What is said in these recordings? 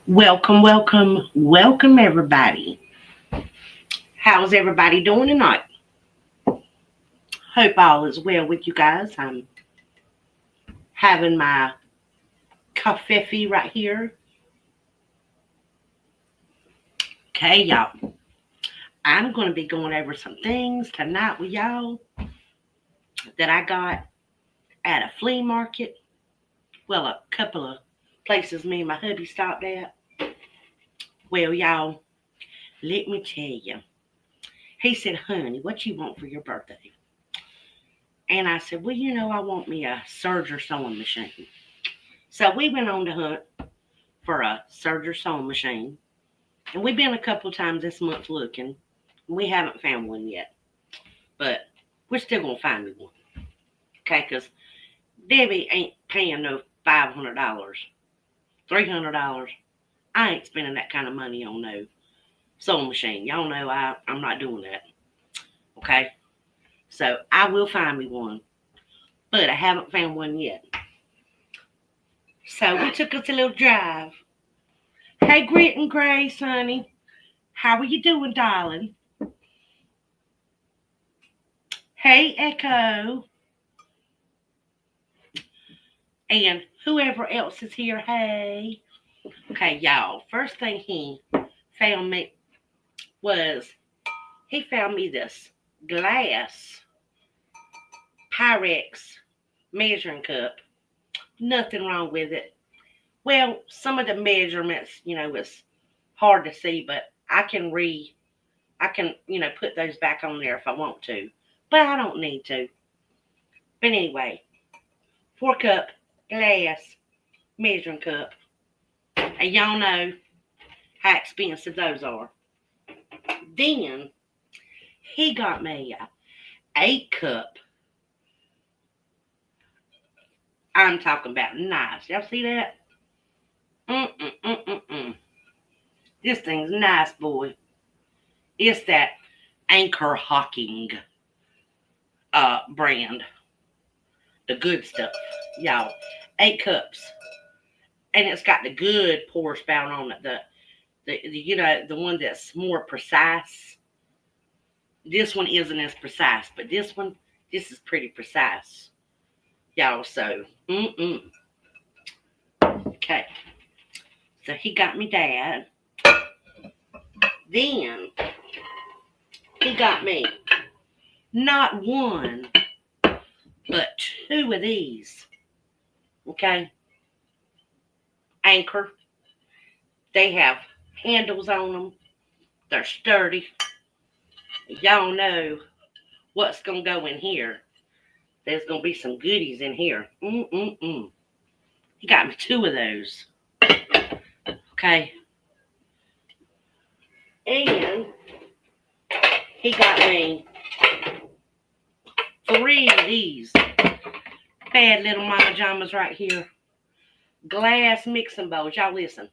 Welcome, welcome, welcome, everybody. How's everybody doing tonight? Hope all is well with you guys. I'm having my coffee right here. Okay, y'all. I'm going to be going over some things tonight with y'all that I got at a flea market. Well, a couple of places me and my hubby stopped at. Well, y'all, let me tell you. He said, honey, what you want for your birthday? And I said, well, I want me a serger sewing machine. So we went on the hunt for a serger sewing machine. And we've been a couple times this month looking. We haven't found one yet. But we're still going to find me one. Okay, because Debbie ain't paying no $500, $300. I ain't spending that kind of money on no sewing machine. Y'all know I'm not doing that. Okay? So I will find me one. But I haven't found one yet. So we took us a little drive. Hey, Grit and Grace, honey. How are you doing, darling? Hey, Echo. And whoever else is here, hey. Okay, y'all. First thing he found me was he found me this glass Pyrex measuring cup. Nothing wrong with it. Well, some of the measurements, is hard to see, but I can put those back on there if I want to. But I don't need to. But anyway, 4 cup glass measuring cup. And y'all know how expensive those are. Then he got me a 8 cup. I'm talking about nice. Y'all see that? Mm-mm-mm-mm-mm. This thing's nice, boy. It's that Anchor Hawking brand. The good stuff. Y'all. 8 cups. And it's got the good pour spout on it. The one that's more precise. This one isn't as precise, but this is pretty precise. Y'all, so, okay. So he got me that. Then he got me not one, but 2 of these. Okay. Anchor. They have handles on them. They're sturdy. Y'all know what's going to go in here. There's going to be some goodies in here. He got me 2 of those. Okay. And he got me 3 of these bad little mama jamas right here. Glass mixing bowls. Y'all listen.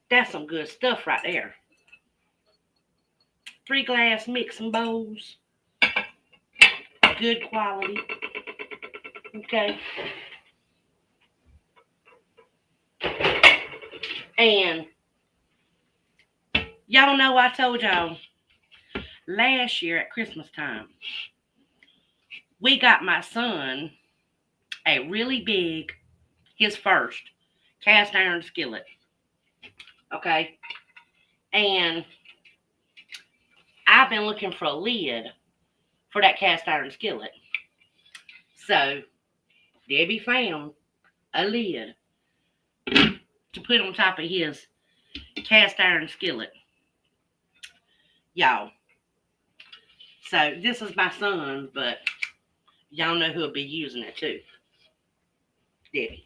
That's some good stuff right there. 3 glass mixing bowls. Good quality. Okay. And y'all know I told y'all last year at Christmas time, we got my son a really big, his first cast iron skillet. Okay. And I've been looking for a lid for that cast iron skillet. So Debbie found a lid to put on top of his cast iron skillet. Y'all. So this is my son's, but y'all know who'll be using it too. Debbie.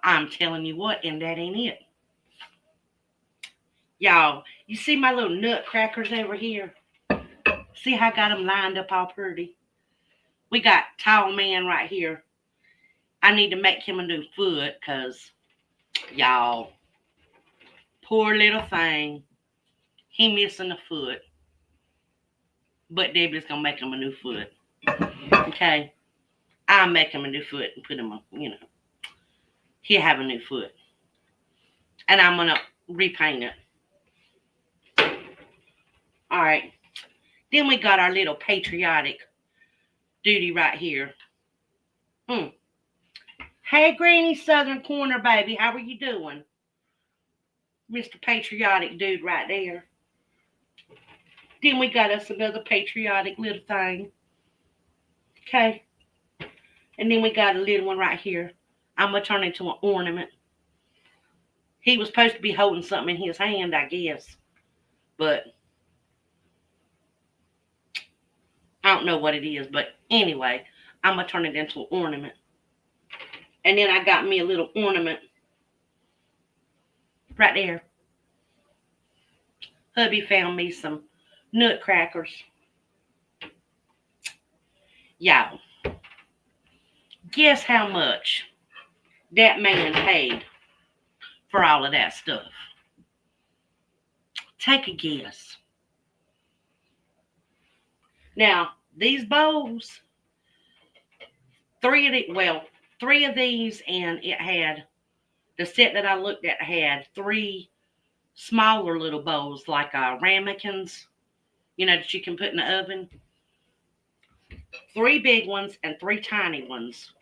I'm telling you what, and that ain't it. Y'all, you see my little nutcrackers over here? See how I got them lined up all pretty? We got tall man right here. I need to make him a new foot because, y'all, poor little thing. He missing a foot. But Debbie's going to make him a new foot. Okay? I'll make him a new foot and put him on, he'll have a new foot. And I'm going to repaint it. All right. Then we got our little patriotic duty right here. Hey, Granny Southern Corner, baby. How are you doing? Mr. Patriotic dude right there. Then we got us another patriotic little thing. Okay. And then we got a little one right here. I'm going to turn into an ornament. He was supposed to be holding something in his hand, I guess. But I don't know what it is. But anyway, I'm going to turn it into an ornament. And then I got me a little ornament right there. Hubby found me some nutcrackers. Y'all, guess how much that man paid for all of that stuff? Take a guess. Now, these bowls, three of these, and it had, the set that I looked at had 3 smaller little bowls, like ramekins, that you can put in the oven. 3 big ones and 3 tiny ones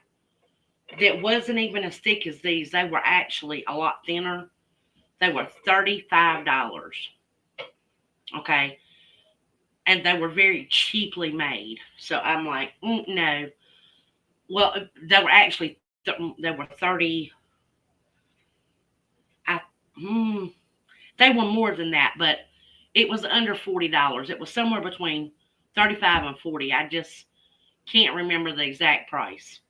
that wasn't even as thick as these. They were actually a lot thinner. They were $35. Okay. And they were very cheaply made. So I'm like, no. Well, they were actually, they were 30. They were more than that, but it was under $40. It was somewhere between 35 and 40. I just can't remember the exact price.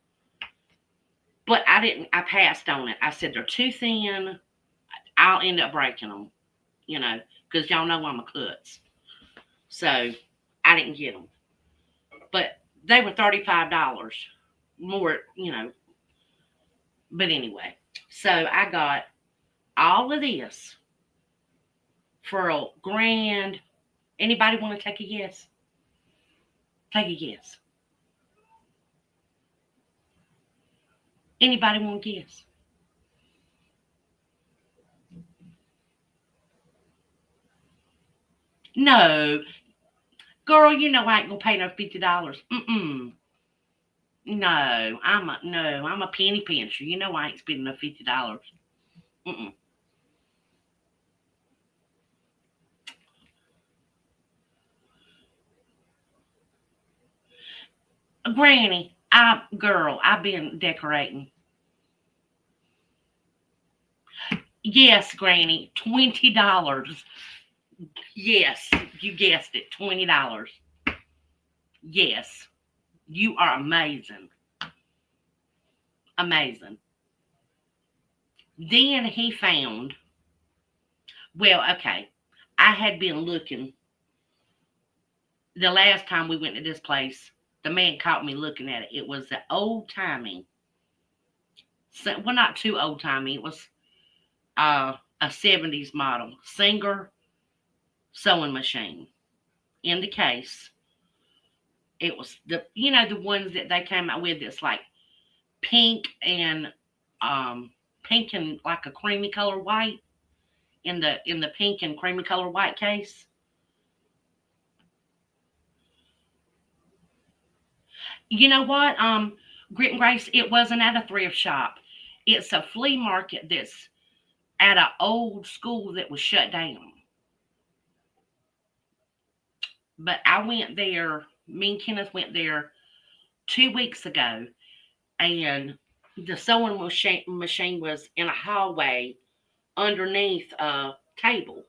But I passed on it. I said, they're too thin. I'll end up breaking them, because y'all know I'm a klutz. So I didn't get them. But they were $35 more, But anyway, so I got all of this for a grand. Anybody want to take a guess? Take a guess. Anybody want to guess? No. Girl, I ain't gonna pay no $50. No, I'm a penny pincher. I ain't spending no $50. Granny, I've been decorating. Yes, Granny, $20. Yes, you guessed it, $20. Yes, you are amazing. Amazing. Then he found, okay, I had been looking. The last time we went to this place, the man caught me looking at it. It was the old-timey, well, not too old-timey. It was a 70s model Singer sewing machine. In the case, it was the ones that they came out with. It's like pink and like a creamy color white in the pink and creamy color white case. You know what? Grit and Grace, it wasn't at a thrift shop. It's a flea market that's at an old school that was shut down. But I went there, me and Kenneth went there 2 weeks ago, and the sewing machine was in a hallway underneath a table.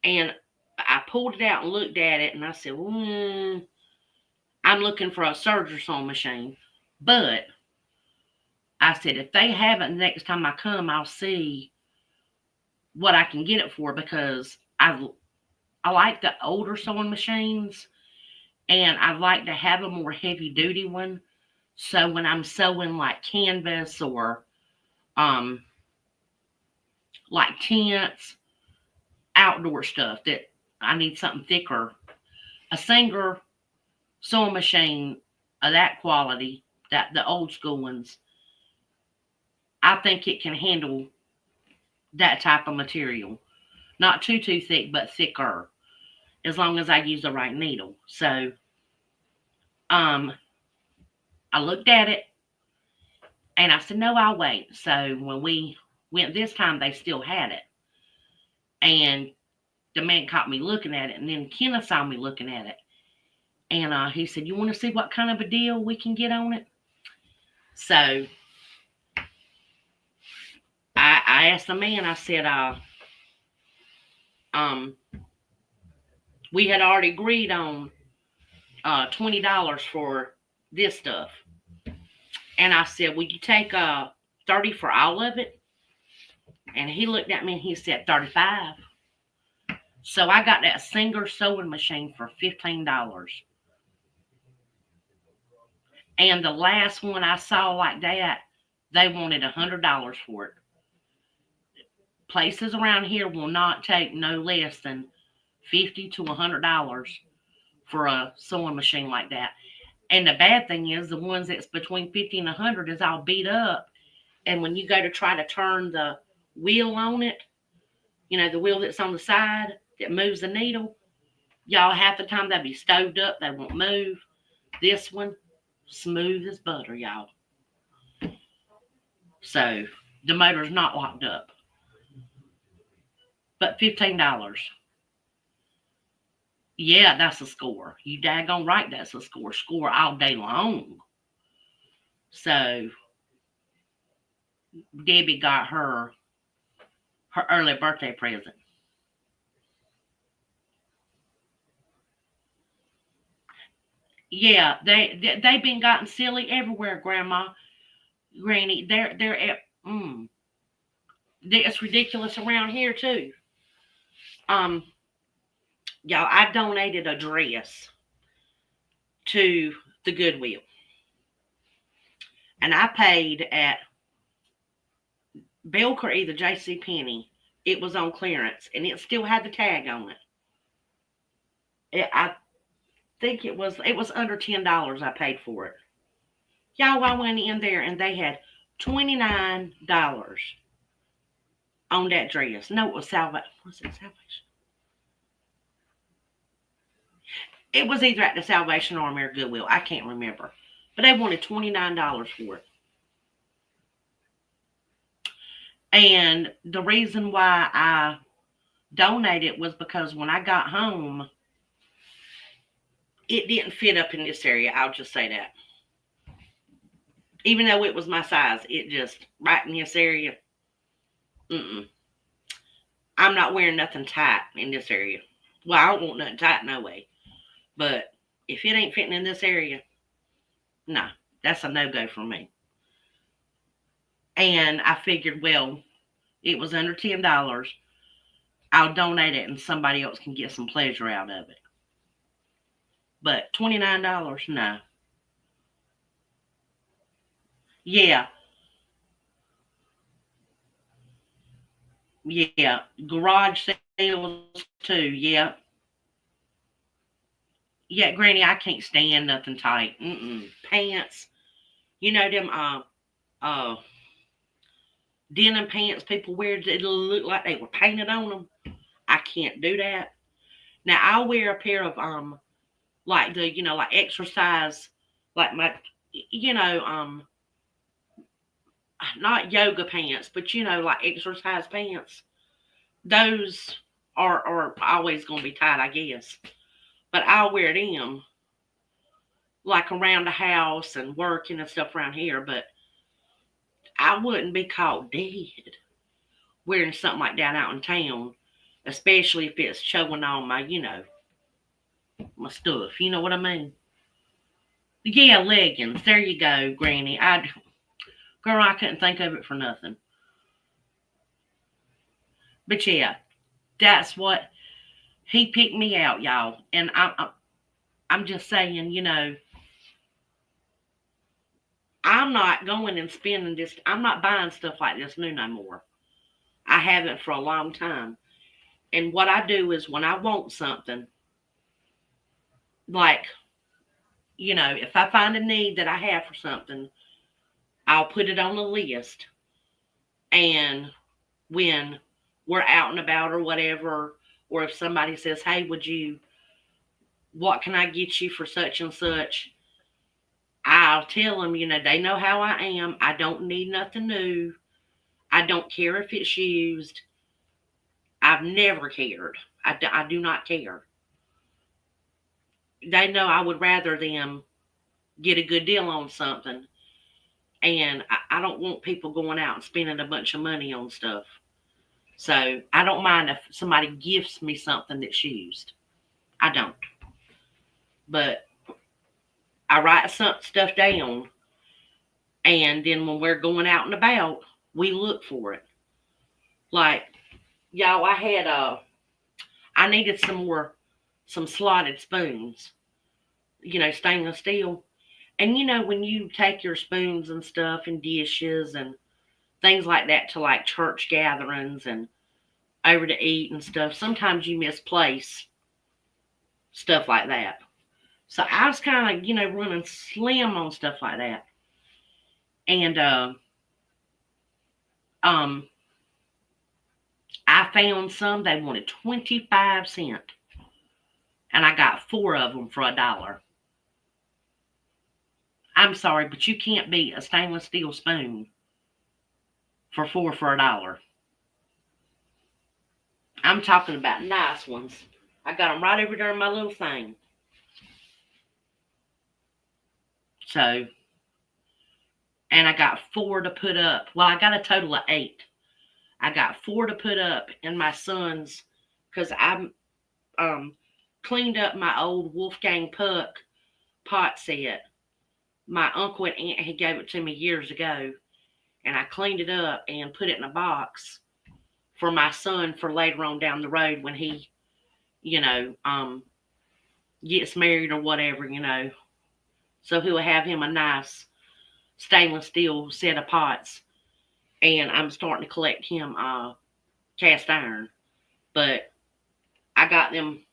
And I pulled it out and looked at it, and I said, I'm looking for a serger sewing machine. But I said, if they have it, the next time I come, I'll see what I can get it for, because I like the older sewing machines, and I'd like to have a more heavy duty one. So when I'm sewing like canvas or like tents, outdoor stuff, that I need something thicker. A Singer sewing machine of that quality that the old school ones, I think it can handle that type of material. Not too thick, but thicker, as long as I use the right needle. So um, I looked at it and I said, no, I'll wait. So when we went this time, they still had it. And the man caught me looking at it, and then Kenna saw me looking at it. And he said, you want to see what kind of a deal we can get on it? So I asked the man, I said, um, we had already agreed on $20 for this stuff. And I said, will you take 30 for all of it? And he looked at me and he said, 35. So I got that Singer sewing machine for $15. And the last one I saw like that, they wanted $100 for it. Places around here will not take no less than $50 to $100 for a sewing machine like that. And the bad thing is, the ones that's between 50 and 100 is all beat up. And when you go to try to turn the wheel on it, the wheel that's on the side that moves the needle, y'all, half the time they be stoved up, they won't move. This one, smooth as butter, y'all. So the motor's not locked up. But $15. Yeah, that's a score. You daggone right, that's a score. Score all day long. So Debbie got her early birthday present. Yeah, they've been gotten silly everywhere, Grandma, Granny. It's ridiculous around here too. Um, y'all, I donated a dress to the Goodwill, and I paid at Belk or either J.C. Penney. It was on clearance, and it still had the tag on it. I think it was under $10 I paid for it. Y'all, I went in there and they had $29 on that dress. No, it was Salvation. Was it Salvation? It was either at the Salvation Army or Goodwill. I can't remember. But they wanted $29 for it. And the reason why I donated was because when I got home, it didn't fit up in this area. I'll just say that. Even though it was my size, it just, right in this area, I'm not wearing nothing tight in this area. Well, I don't want nothing tight, no way. But if it ain't fitting in this area, no, that's a no-go for me. And I figured, well, it was under $10. I'll donate it and somebody else can get some pleasure out of it. But $29, no. Yeah. Yeah. Garage sales too, yeah. Yeah, Granny, I can't stand nothing tight. Pants. Them uh denim pants people wear, it'll look like they were painted on them. I can't do that. Now I'll wear a pair of like the like exercise, like my not yoga pants, but like exercise pants. Those are always gonna be tight, I guess. But I'll wear them like around the house and working and stuff around here, but I wouldn't be caught dead wearing something like that out in town, especially if it's showing all my, my stuff. You know what I mean? Yeah, leggings. There you go, Granny. Girl, I couldn't think of it for nothing. But yeah, that's what he picked me out, y'all. And I'm just saying, I'm not going and spending this. I'm not buying stuff like this new no more. I haven't for a long time. And what I do is when I want something, like if I find a need that I have for something, I'll put it on the list. And when we're out and about or whatever, or if somebody says, hey, what can I get you for such and such? I'll tell them, they know how I am. I don't need nothing new. I don't care if it's used. I've never cared. I do not care. They know I would rather them get a good deal on something. And I don't want people going out and spending a bunch of money on stuff. So I don't mind if somebody gifts me something that's used. I don't. But I write some stuff down. And then when we're going out and about, we look for it. Like, y'all, I needed some slotted spoons, stainless steel. And when you take your spoons and stuff and dishes and things like that to like church gatherings and over to eat and stuff, sometimes you misplace stuff like that. So I was kind of, running slim on stuff like that. And I found some, they wanted 25 cents. And I got 4 of them for $1. I'm sorry, but you can't beat a stainless steel spoon for $1. I'm talking about nice ones. I got them right over there in my little thing. So, and I got 4 to put up. Well, I got a total of 8. I got 4 to put up in my son's, because I cleaned up my old Wolfgang Puck pot set. My uncle and aunt had gave it to me years ago, and I cleaned it up and put it in a box for my son for later on down the road when he, gets married or whatever, So he'll have him a nice stainless steel set of pots. And I'm starting to collect him cast iron. But I got him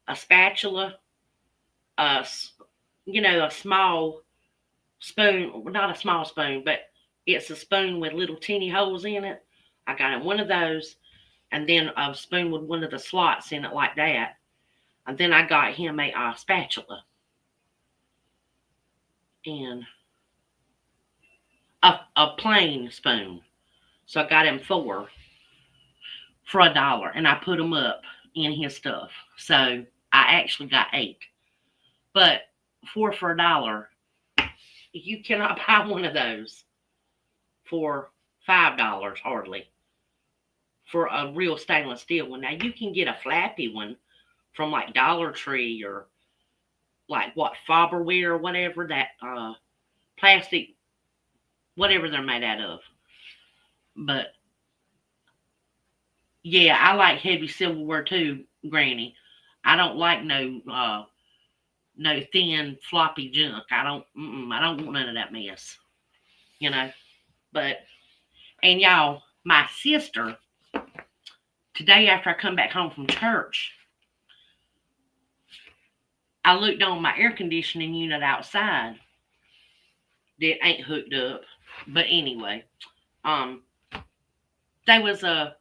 a spatula, a small spoon, not a small spoon, but it's a spoon with little teeny holes in it. I got him one of those, and then a spoon with one of the slots in it like that. And then I got him a spatula. And a plain spoon. So I got him 4 for $1, and I put them up in his stuff. So I actually got 8. But 4 for $1, you cannot buy one of those for $5 hardly for a real stainless steel one. Now you can get a flappy one from like Dollar Tree or like Farberware or whatever, that plastic, whatever they're made out of. But yeah, I like heavy silverware too, Granny. I don't like no thin floppy junk. I don't want none of that mess, But and y'all, my sister today after I come back home from church, I looked on my air conditioning unit outside that ain't hooked up. But anyway, there was a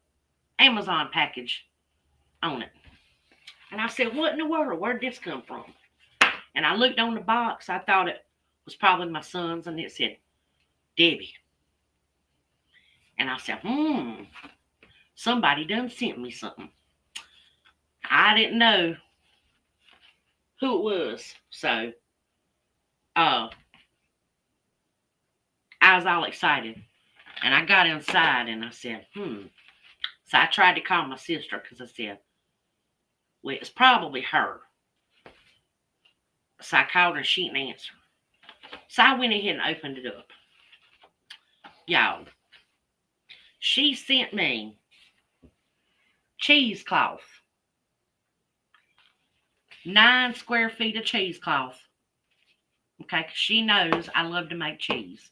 Amazon package on it. And I said, what in the world? Where'd this come from? And I looked on the box. I thought it was probably my son's, and it said, Debbie. And I said, somebody done sent me something. I didn't know who it was. So, I was all excited. And I got inside and I said, So I tried to call my sister because I said, well, it's probably her. So I called her, she didn't answer. So I went ahead and opened it up. Y'all, she sent me cheesecloth. 9 square feet of cheesecloth. Okay, because she knows I love to make cheese.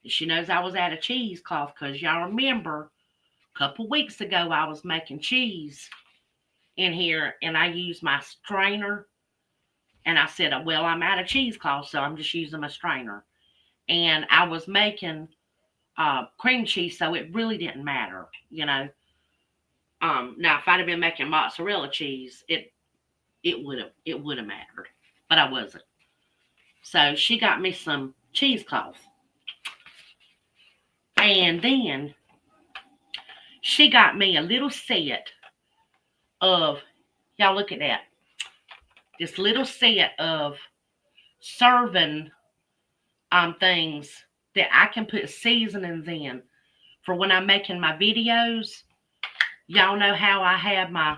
And she knows I was out of cheesecloth because y'all remember a couple weeks ago I was making cheese in here and I used my strainer And I said, well, I'm out of cheesecloth, so I'm just using my strainer. And I was making cream cheese, so it really didn't matter, you know. Now if I'd have been making mozzarella cheese, it would have mattered, but I wasn't. So she got me some cheesecloth, and then she got me a little set of, y'all look at that, this little set of serving things that I can put seasonings in for when I'm making my videos. Y'all know how I have my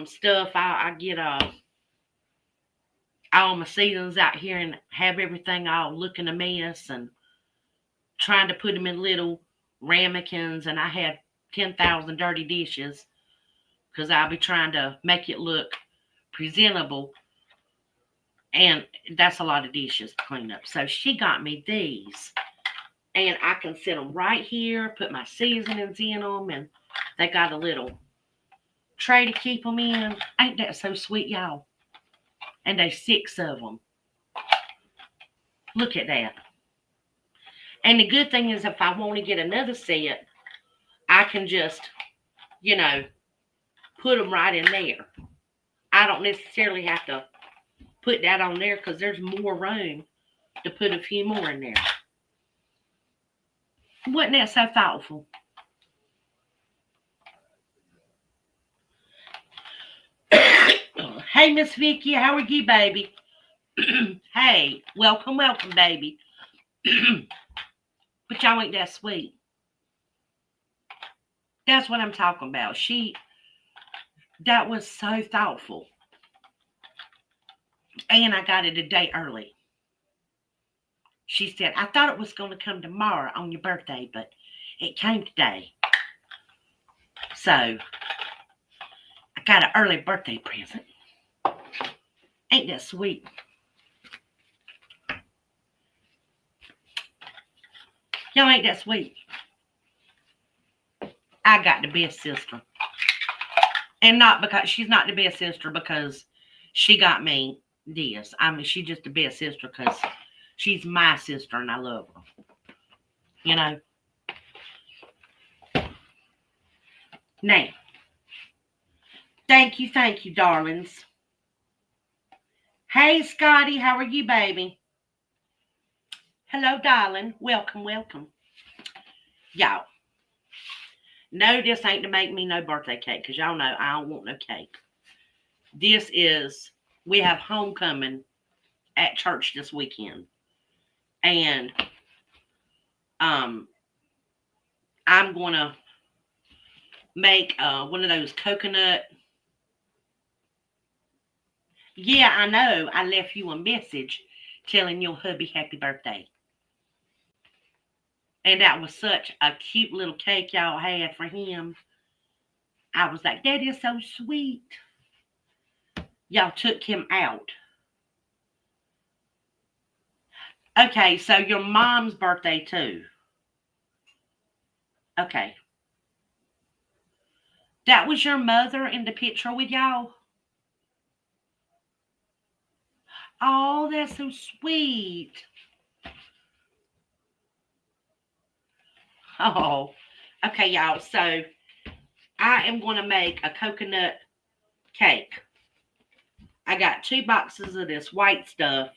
stuff. I get all my seasons out here and have everything all looking a mess and trying to put them in little ramekins, and I had 10,000 dirty dishes because I'll be trying to make it look presentable, and that's a lot of dishes to clean up. So she got me these, and I can set them right here, put my seasonings in them, and they got a little tray to keep them in. Ain't that so sweet, y'all? And there's 6 of them. Look at that. And the good thing is, if I want to get another set, I can just, you know, put them right in there. I don't necessarily have to put that on there because there's more room to put a few more in there. Wasn't that so thoughtful? Hey, Miss Vicky, how are you, baby? Hey, welcome, baby. But y'all ain't that sweet. That's what I'm talking about. That was so thoughtful. And I got it a day early. She said, I thought it was going to come tomorrow on your birthday, but it came today. So, I got an early birthday present. Ain't that sweet? Y'all ain't that sweet? I got the best sister. And not because she's not the best sister because she got me this. I mean, she's just the best sister because she's my sister and I love her. You know? Now, thank you, darlings. Hey, Scotty, how are you, baby? Hello, darling. Welcome. Y'all, no, this ain't to make me no birthday cake because y'all know I don't want no cake. This is, we have homecoming at church this weekend. And I'm going to make one of those coconut. Yeah, I know. I left you a message telling your hubby happy birthday. And that was such a cute little cake y'all had for him. I was like, that is so sweet. Y'all took him out. Okay, so your mom's birthday too. Okay. That was your mother in the picture with y'all? Oh, that's so sweet. Oh, okay, y'all. So I am going to make a coconut cake. I got 2 boxes of this white stuff.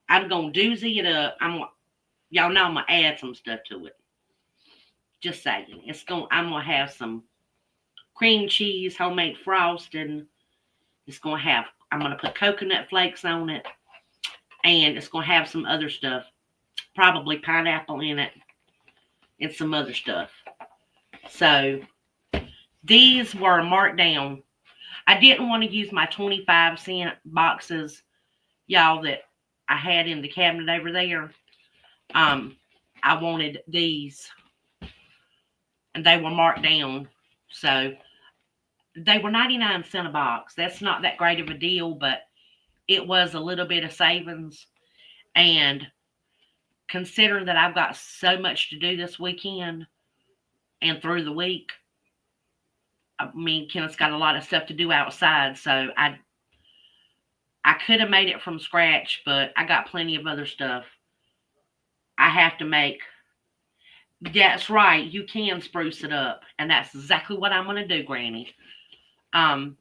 I'm going to doozy it up. Y'all know I'm going to add some stuff to it. Just saying. I'm going to have some cream cheese, homemade frosting. I'm going to put coconut flakes on it. And it's going to have some other stuff. Probably pineapple in it. And some other stuff. So these were marked down. I didn't want to use my 25-cent boxes, y'all, that I had in the cabinet over there. I wanted these, and they were marked down. So they were 99 cents a box. That's not that great of a deal, but it was a little bit of savings. And considering that I've got so much to do this weekend and through the week, I mean, Kenneth's got a lot of stuff to do outside, so I could have made it from scratch, but I got plenty of other stuff I have to make. That's right, you can spruce it up, and that's exactly what I'm going to do, Granny. Um,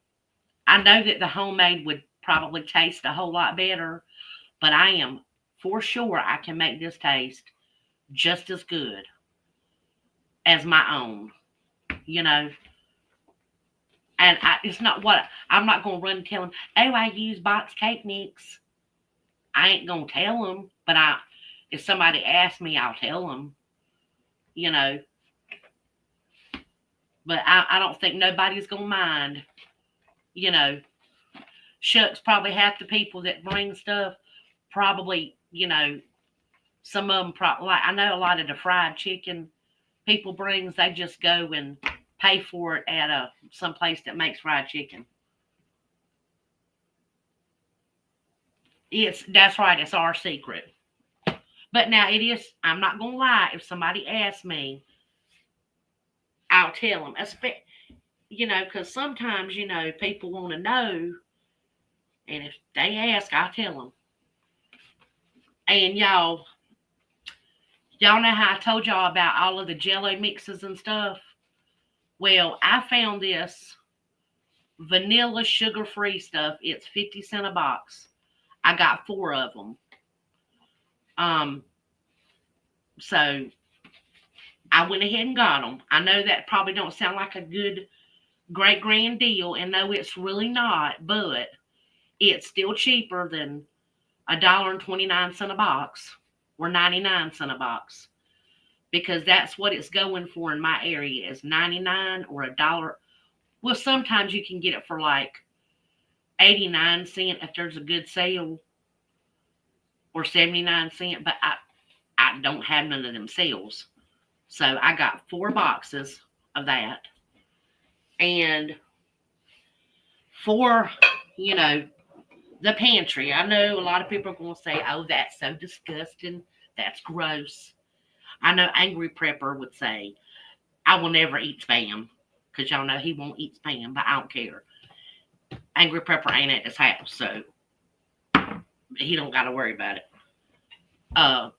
I know that the homemade would probably taste a whole lot better, but I am for sure I can make this taste just as good as my own, you know. And it's not what I'm not going to run and tell them, oh, I use box cake mix. I ain't going to tell them, but if somebody asks me, I'll tell them, you know. But I don't think nobody's going to mind, you know. Shucks, probably half the people that bring stuff probably, you know, some of them probably, like I know a lot of the fried chicken people brings, they just go and pay for it at some place that makes fried chicken. That's right, it's our secret. But now it is. I'm not gonna lie. If somebody asks me, I'll tell them. You know, because sometimes you know people want to know, and if they ask, I'll tell them. And y'all know how I told y'all about all of the Jello mixes and stuff. Well, I found this vanilla sugar-free stuff. It's 50 cents a box. I got 4 of them. Um, so I went ahead and got them. I know that probably don't sound like a good, great grand deal, and no, it's really not. But it's still cheaper than $1.29 a box or 99 cents a box, because that's what it's going for in my area is 99 or $1. Well, sometimes you can get it for like 89 cents if there's a good sale, or 79 cents, but I don't have none of them sales. So I got 4 boxes of that. And for, you know, the pantry, I know a lot of people are going to say, oh, that's so disgusting. That's gross. I know Angry Prepper would say, I will never eat Spam, because y'all know he won't eat Spam, but I don't care. Angry Prepper ain't at his house, so he don't got to worry about it. I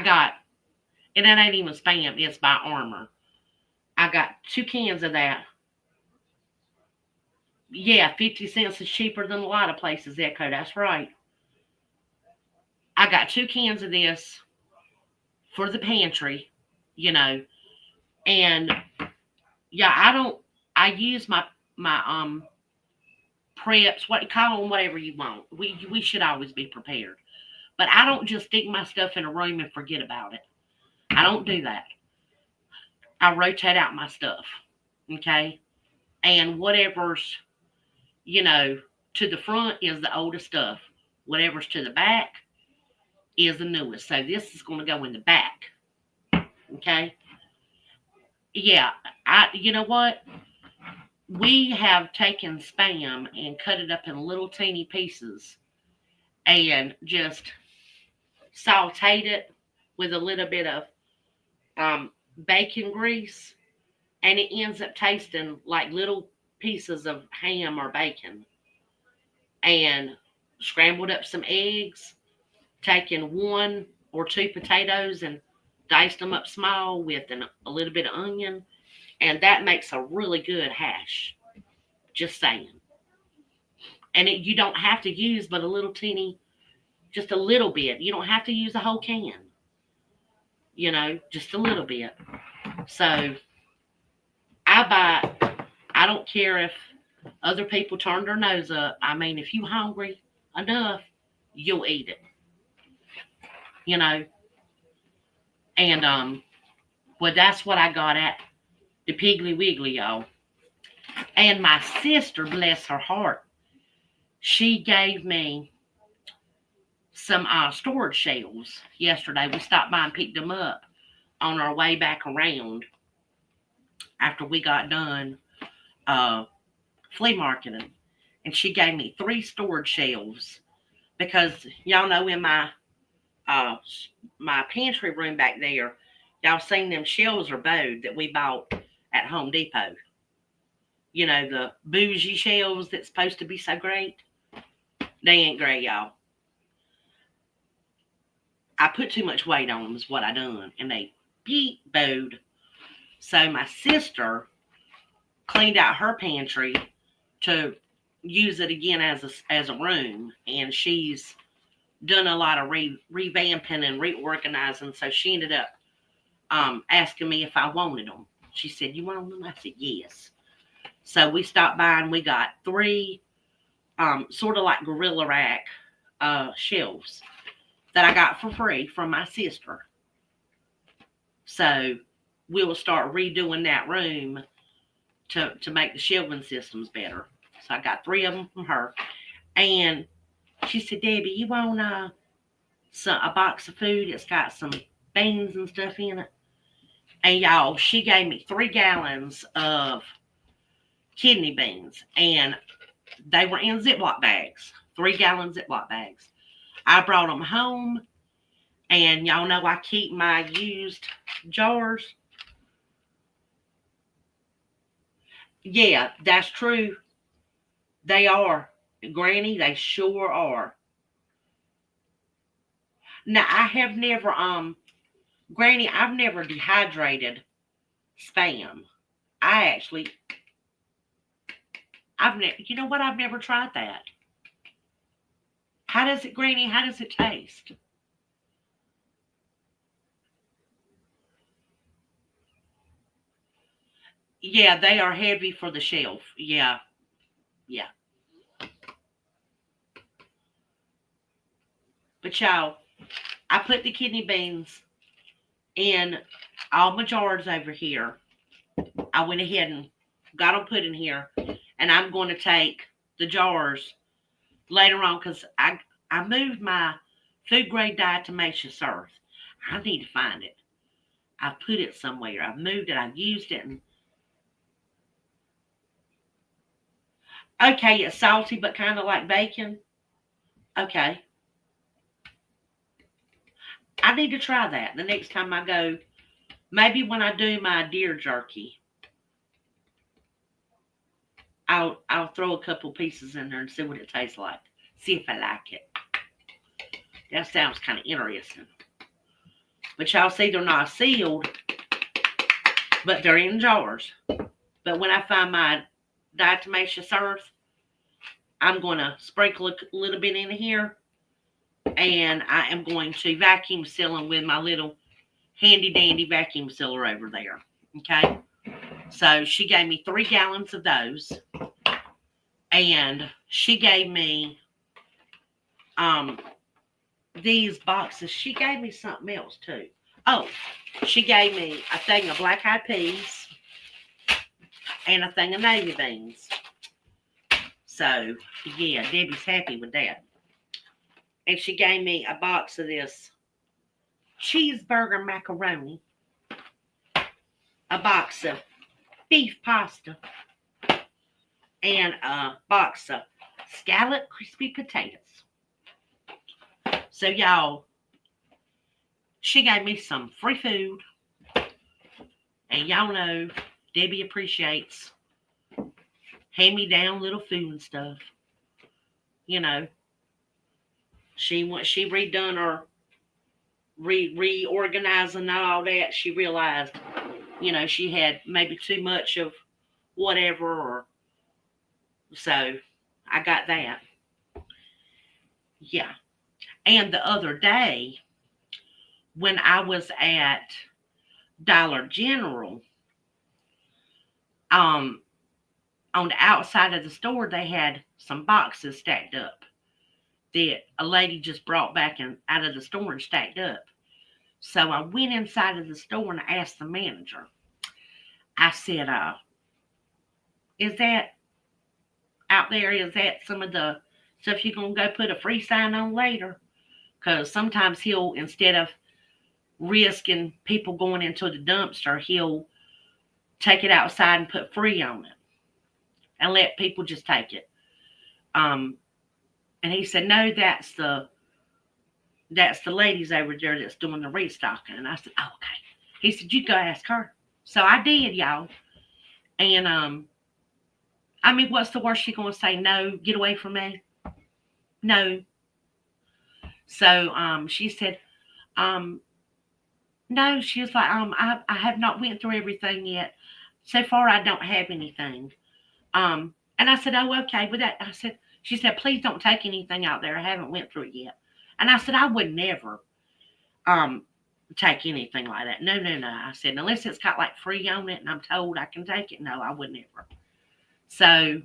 got, and that ain't even Spam, it's by Armor. I got 2 cans of that. Yeah, 50 cents is cheaper than a lot of places, Echo. That's right. I got 2 cans of this for the pantry, you know, and yeah, I use my preps, what you call them, whatever you want. We should always be prepared. But I don't just stick my stuff in a room and forget about it. I don't do that. I rotate out my stuff, okay? And whatever's, you know, to the front is the oldest stuff. Whatever's to the back is the newest. So this is going to go in the back, okay? Yeah, you know what? We have taken Spam and cut it up in little teeny pieces and just sauteed it with a little bit of bacon grease, and it ends up tasting like little pieces of ham or bacon. And scrambled up some eggs, taking 1 or 2 potatoes and diced them up small with a little bit of onion, and that makes a really good hash. Just saying. And you don't have to use but a little teeny, just a little bit. You don't have to use a whole can. You know, just a little bit. So I don't care if other people turn their nose up. I mean, if you hungry enough, you'll eat it. You know, and well, that's what I got at the Piggly Wiggly, y'all. And my sister, bless her heart, she gave me some storage shelves yesterday. We stopped by and picked them up on our way back around after we got done flea marketing. And she gave me 3 storage shelves because y'all know in my pantry room back there, y'all seen them shelves are bowed that we bought at Home Depot. You know, the bougie shelves that's supposed to be so great. They ain't great, y'all. I put too much weight on them is what I done. And they beat bowed. So my sister cleaned out her pantry to use it again as a room. And she's done a lot of revamping and reorganizing. So she ended up asking me if I wanted them. She said, "You want them?" I said, "Yes." So we stopped by and we got three sort of like Gorilla Rack shelves that I got for free from my sister. So we will start redoing that room to make the shelving systems better. So I got three of them from her. And she said, "Debbie, you want a box of food? It's got some beans and stuff in it." And y'all, she gave me 3 gallons of kidney beans. And they were in Ziploc bags, 3 gallon Ziploc bags. I brought them home. And y'all know I keep my used jars. Yeah, that's true. They are. Granny, they sure are. Now I have never Granny, I've never dehydrated Spam. I actually I've never, you know what, I've never tried that. How does it, Granny, how does it taste? Yeah, they are heavy for the shelf. Yeah, yeah. But y'all, I put the kidney beans in all my jars over here. I went ahead and got them put in here. And I'm going to take the jars later on because I moved my food grade diatomaceous earth. I need to find it. I put it somewhere. I moved it. I used it. And okay, it's salty but kind of like bacon. Okay, I need to try that the next time I go. Maybe when I do my deer jerky, I'll throw a couple pieces in there and see what it tastes like. See if I like it. That sounds kind of interesting. But y'all see, they're not sealed, but they're in jars. But when I find my diatomaceous earth, I'm going to sprinkle a little bit in here, and I am going to vacuum seal them with my little handy dandy vacuum sealer over there. Okay, so she gave me 3 gallons of those, and she gave me these boxes. She gave me something else too. Oh, she gave me a thing of black eyed peas and a thing of navy beans. So yeah, Debbie's happy with that. And she gave me a box of this cheeseburger macaroni, a box of beef pasta, and a box of scallop crispy potatoes. So y'all, she gave me some free food, and y'all know Debbie appreciates hand-me-down little food and stuff. You know, she redone her reorganizing and all that. She realized, she had maybe too much of whatever, or so I got that. Yeah. And the other day, when I was at Dollar General, um, on the outside of the store, they had some boxes stacked up that a lady just brought back out of the store and stacked up. So I went inside of the store and I asked the manager. I said, is that out there? Is that some of the stuff you're going to go put a free sign on later? Because sometimes he'll, instead of risking people going into the dumpster, he'll take it outside and put free on it and let people just take it. And he said, no, that's the ladies over there that's doing the restocking. And I said, oh, okay. He said, you go ask her. So I did, y'all. And what's the worst she gonna say? No, get away from me. No. So she said, no, she was like, I have not went through everything yet. So far I don't have anything. And I said, oh, okay. With that, I said, she said, please don't take anything out there. I haven't went through it yet. And I said, I would never um take anything like that. No, no, no. I said, unless it's got like free on it and I'm told I can take it. No, I would never. So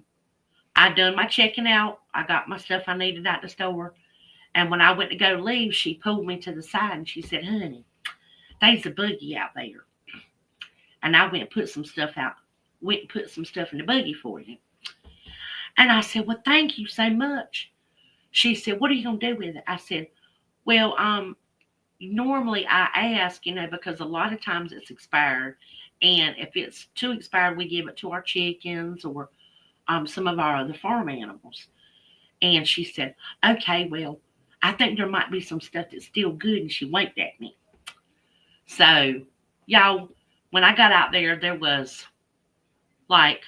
I done my checking out. I got my stuff I needed at the store. And when I went to go leave, she pulled me to the side and she said, honey, there's a buggy out there. And I went and put some stuff out. Went and put some stuff in the buggy for you. And I said, well, thank you so much. She said, what are you going to do with it? I said, well, normally I ask, because a lot of times it's expired. And if it's too expired, we give it to our chickens or some of our other farm animals. And she said, okay, well, I think there might be some stuff that's still good. And she winked at me. So, y'all, when I got out there, there was like,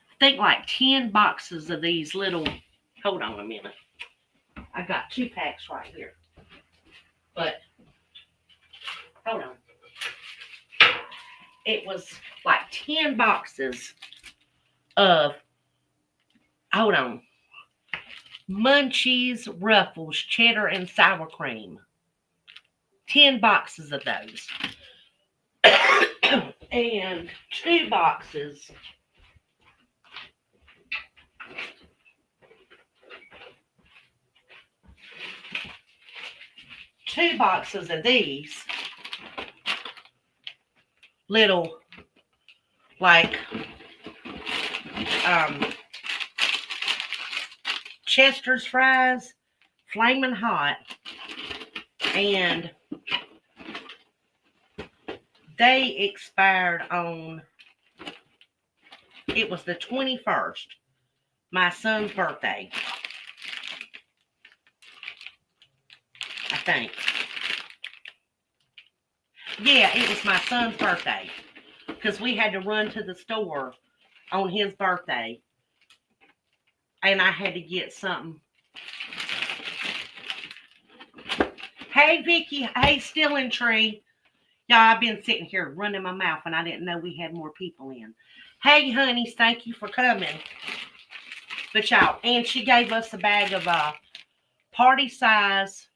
I think like 10 boxes of these little, hold on a minute. I got 2 packs right here. But, hold on. It was like 10 boxes of, hold on, Munchies, Ruffles, cheddar, and sour cream. 10 boxes of those. And 2 boxes of these little, like, Chester's fries, flaming hot, and they expired on, it was the 21st, my son's birthday, I think. Yeah, it was my son's birthday, because we had to run to the store on his birthday, and I had to get something. Hey, Vicky. Hey, Stealing Tree. Yeah, I've been sitting here running my mouth, and I didn't know we had more people in. Hey, honeys, thank you for coming. But y'all, and she gave us a bag of party size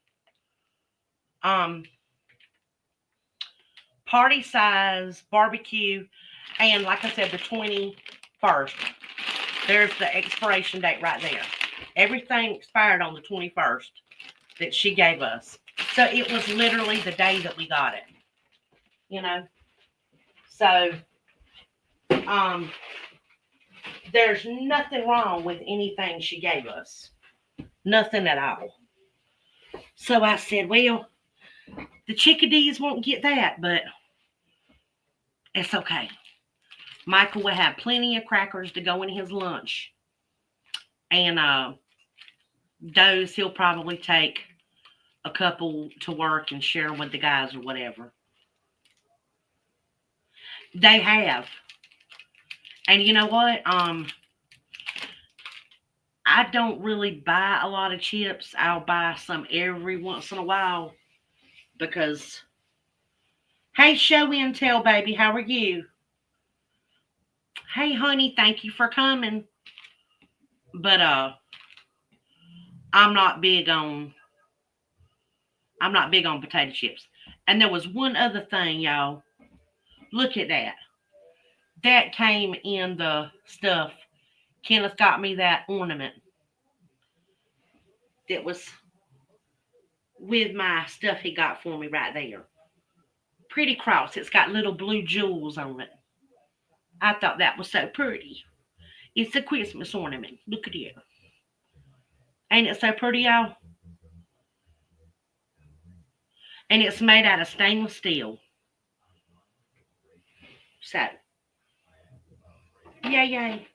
barbecue, and like I said, the 21st. There's the expiration date right there. Everything expired on the 21st that she gave us. So it was literally the day that we got it. So there's nothing wrong with anything she gave us. Nothing at all. So I said, well, the chickadees won't get that, but it's okay. Michael will have plenty of crackers to go in his lunch. And those he'll probably take a couple to work and share with the guys or whatever. They have. And you know what? I don't really buy a lot of chips. I'll buy some every once in a while because, hey, show and tell, baby, how are you? Hey, honey, thank you for coming. But I'm not big on potato chips. And there was one other thing, y'all. Look at that. That came in the stuff. Kenneth got me that ornament that was with my stuff he got for me right there. Pretty cross. It's got little blue jewels on it. I thought that was so pretty. It's a Christmas ornament. Look at it. Ain't it so pretty, y'all? And it's made out of stainless steel. So, yay.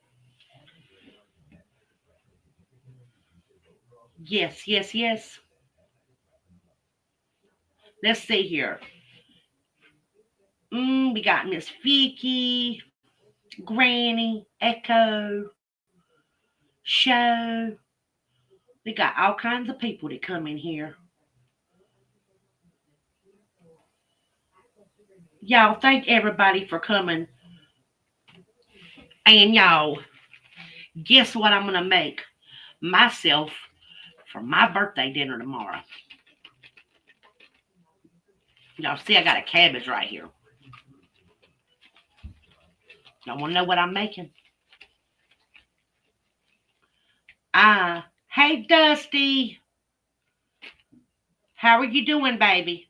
Yes. Let's see here. We got Miss Vicky, Granny, Echo, Show. We got all kinds of people that come in here. Y'all, thank everybody for coming. And y'all, guess what I'm gonna make myself for my birthday dinner tomorrow? Y'all see I got a cabbage right here. Y'all wanna know what I'm making? Hey Dusty, how are you doing, baby?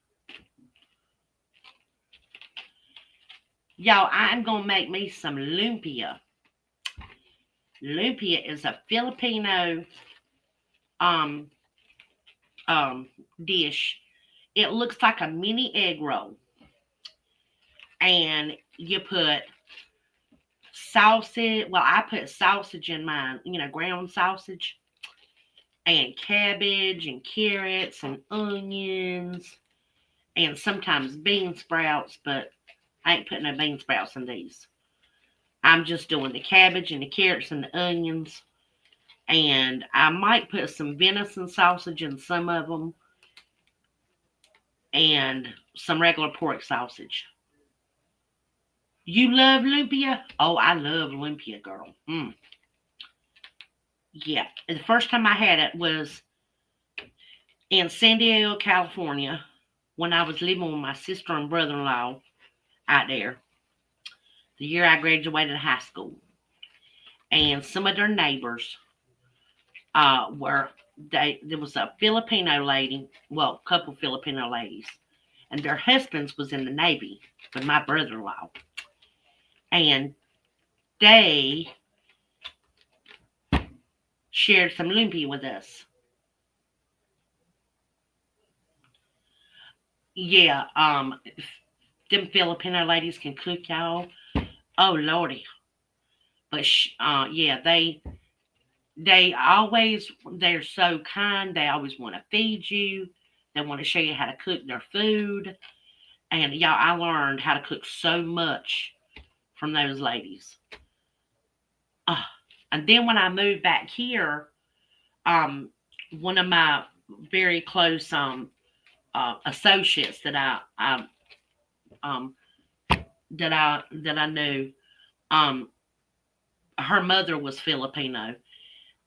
Y'all, I'm gonna make me some lumpia. Lumpia is a Filipino um dish. It looks like a mini egg roll. And you put sausage. Well, I put sausage in mine, ground sausage, and cabbage and carrots and onions and sometimes bean sprouts, but I ain't putting no bean sprouts in these. I'm just doing the cabbage and the carrots and the onions. And I might put some venison sausage in some of them and some regular pork sausage. You love lumpia? Oh, I love lumpia, girl. Yeah. The first time I had it was in San Diego, California, when I was living with my sister and brother-in-law out there, the year I graduated high school. And some of their neighbors there was a Filipino lady, well, a couple Filipino ladies, and their husbands was in the Navy with my brother-in-law. And they shared some lumpia with us. Yeah, them Filipino ladies can cook, y'all. Oh lordy, but yeah, they're so kind. They always want to feed you. They want to show you how to cook their food. And y'all, I learned how to cook so much from those ladies. Uh, and then when I moved back here, um, one of my very close associates um that I knew, um, her mother was Filipino,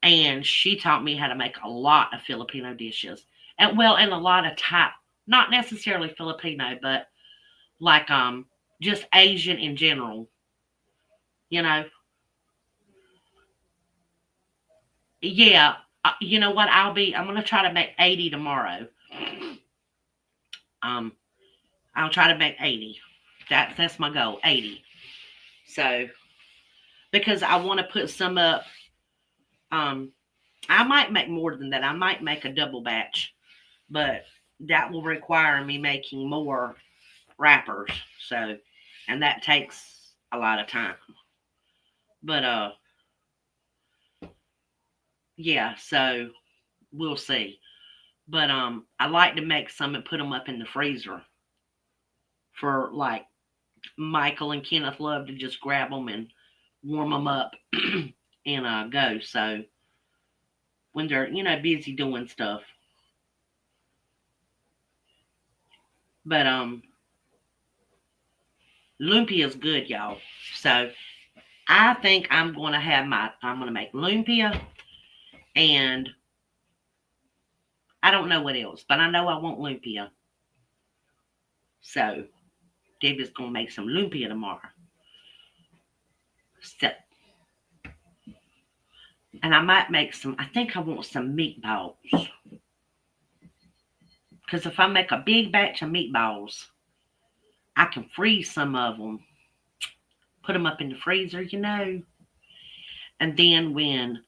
and she taught me how to make a lot of Filipino dishes, and a lot of type, not necessarily Filipino, but like just Asian in general. You know, yeah. You know what? I'm gonna try to make 80 tomorrow. Um, I'll try to make 80. That's my goal, 80. So because I want to put some up. Um, I might make more than that. I might make a double batch, but that will require me making more wrappers. So, and that takes a lot of time. But yeah. So we'll see. But I like to make some and put them up in the freezer for like Michael and Kenneth love to just grab them and warm them up and go. So when they're busy doing stuff, but lumpia is good, y'all. So I think I'm gonna make lumpia, and I don't know what else, but I know I want lumpia. So Debbie's gonna make some lumpia tomorrow. So, and I might make some. I think I want some meatballs because if I make a big batch of meatballs, I can freeze some of them, put them up in the freezer, and then when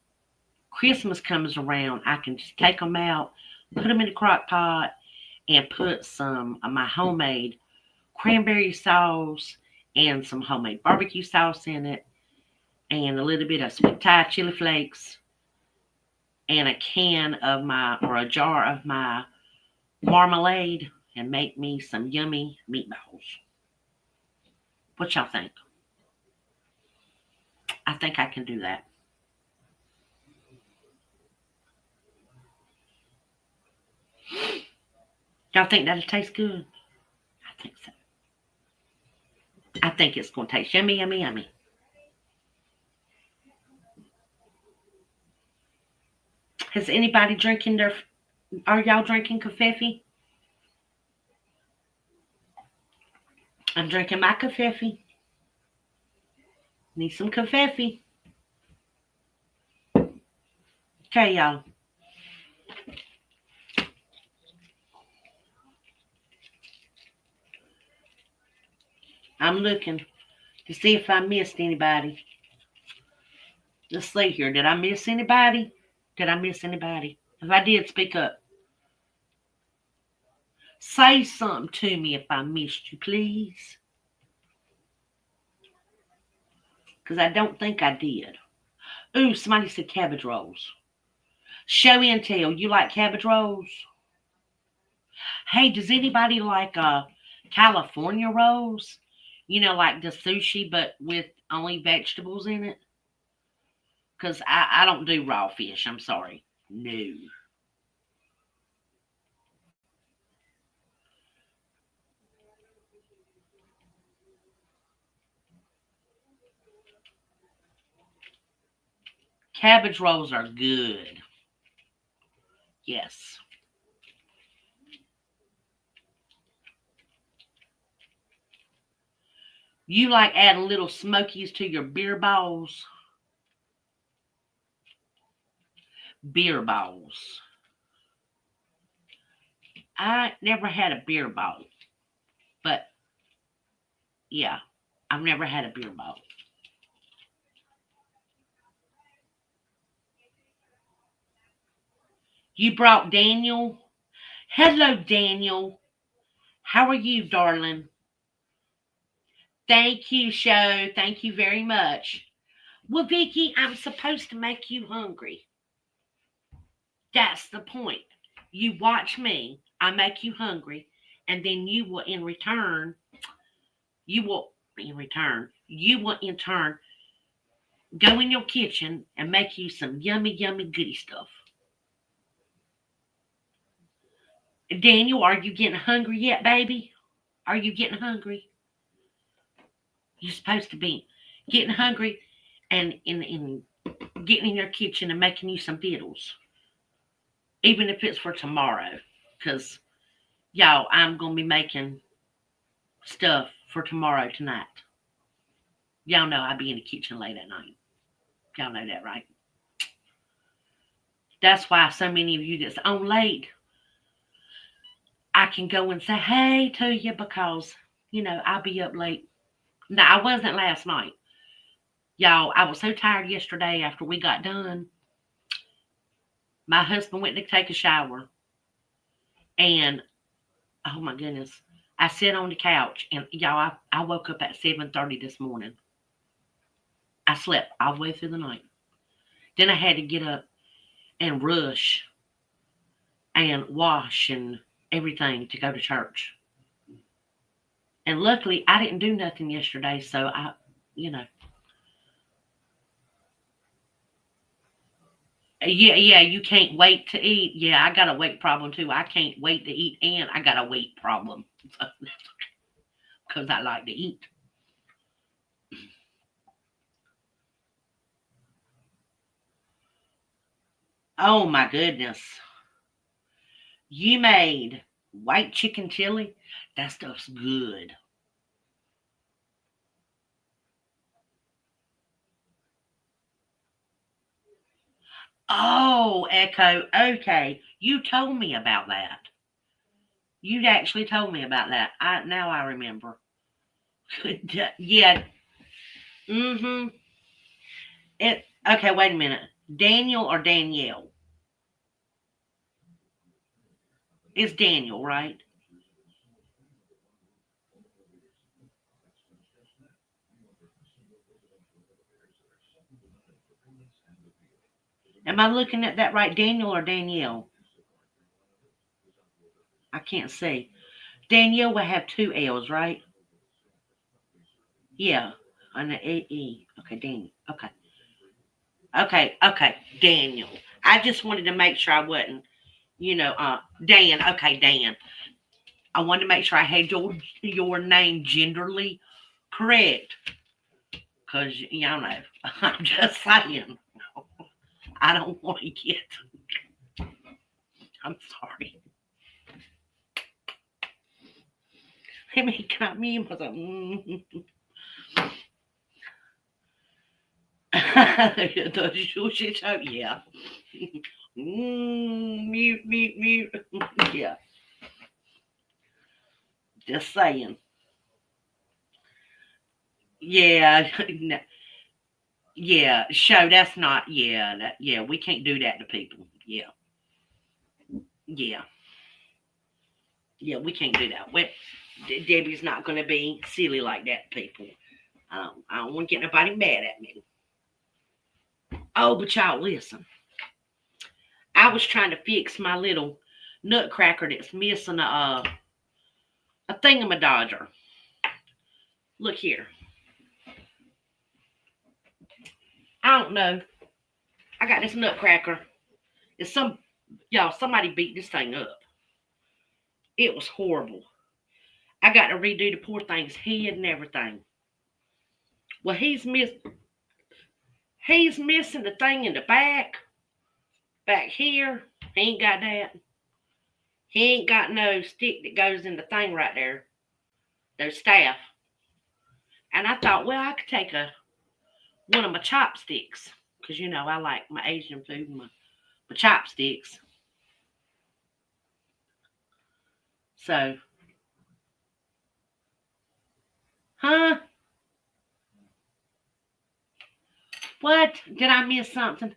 Christmas comes around, I can just take them out, put them in the crock pot, and put some of my homemade cranberry sauce and some homemade barbecue sauce in it, and a little bit of sweet Thai chili flakes, and a jar of my marmalade, and make me some yummy meatballs. What y'all think? I think I can do that. Y'all think that'll taste good? I think so. I think it's going to taste yummy, yummy, yummy. Has anybody drinking their... Are y'all drinking kafefe? I'm drinking my kafefe. Need some kafefe. Okay, y'all. I'm looking to see if I missed anybody. Let's see here. Did I miss anybody? Did I miss anybody? If I did, speak up. Say something to me if I missed you, please. Because I don't think I did. Ooh, somebody said cabbage rolls. Show and tell. You like cabbage rolls? Hey, does anybody like California rolls? You know, like the sushi, but with only vegetables in it? Because I don't do raw fish. I'm sorry. No. Cabbage rolls are good. Yes. You like adding little smokies to your beer balls? Beer balls. I never had a beer ball, but yeah, I've never had a beer ball. You brought Daniel. Hello, Daniel. How are you, darling? Thank you, show. Thank you very much. Well, Vicky, I'm supposed to make you hungry. That's the point. You watch me, I make you hungry, and then you will in turn go in your kitchen and make you some yummy, yummy goody stuff. Daniel, are you getting hungry yet, baby? Are you getting hungry? You're supposed to be getting hungry and in getting in your kitchen and making you some vittles, even if it's for tomorrow. Because, y'all, I'm going to be making stuff for tomorrow tonight. Y'all know I be in the kitchen late at night. Y'all know that, right? That's why so many of you that's on late, I can go and say hey to you because, I'll be up late. No, I wasn't last night. Y'all, I was so tired yesterday after we got done. My husband went to take a shower. And, oh my goodness, I sat on the couch. And, y'all, I woke up at 7:30 this morning. I slept all the way through the night. Then I had to get up and rush and wash and everything to go to church. And luckily, I didn't do nothing yesterday, so you know. Yeah, you can't wait to eat. Yeah, I got a weight problem too. I can't wait to eat, and I got a weight problem because I like to eat. Oh my goodness. You made white chicken chili? That stuff's good. Oh, Echo. Okay. You told me about that. You'd actually told me about that. Now I remember. Yeah. Mm-hmm. It okay, wait a minute. Daniel or Danielle? It's Daniel, right? Am I looking at that right? Daniel or Danielle? I can't see. Danielle will have two L's, right? Yeah. On the E. Okay, Daniel. Okay. Okay. Daniel. I just wanted to make sure I wasn't, Dan. Okay, Dan. I wanted to make sure I had your name genderly correct. Because, y'all know, I'm just saying, I don't want to get, I'm sorry. Let me cut me and was like, the sushi show, yeah. Mute, mute, mute. Yeah, just saying. Yeah, yeah, show that's not, yeah, yeah, we can't do that to people. Yeah, yeah, yeah, we can't do that. Debbie's not going to be silly like that to people. I don't want to get nobody mad at me. Oh, but y'all, listen. I was trying to fix my little nutcracker that's missing a thingamadodger. Look here. I don't know. I got this nutcracker. It's somebody beat this thing up. It was horrible. I got to redo the poor thing's head and everything. Well, he's missing the thing in the back here. He ain't got that. He ain't got no stick that goes in the thing right there. Those staff. And I thought, well, I could take one of my chopsticks. Because, I like my Asian food and my chopsticks. So, huh? What? Did I miss something?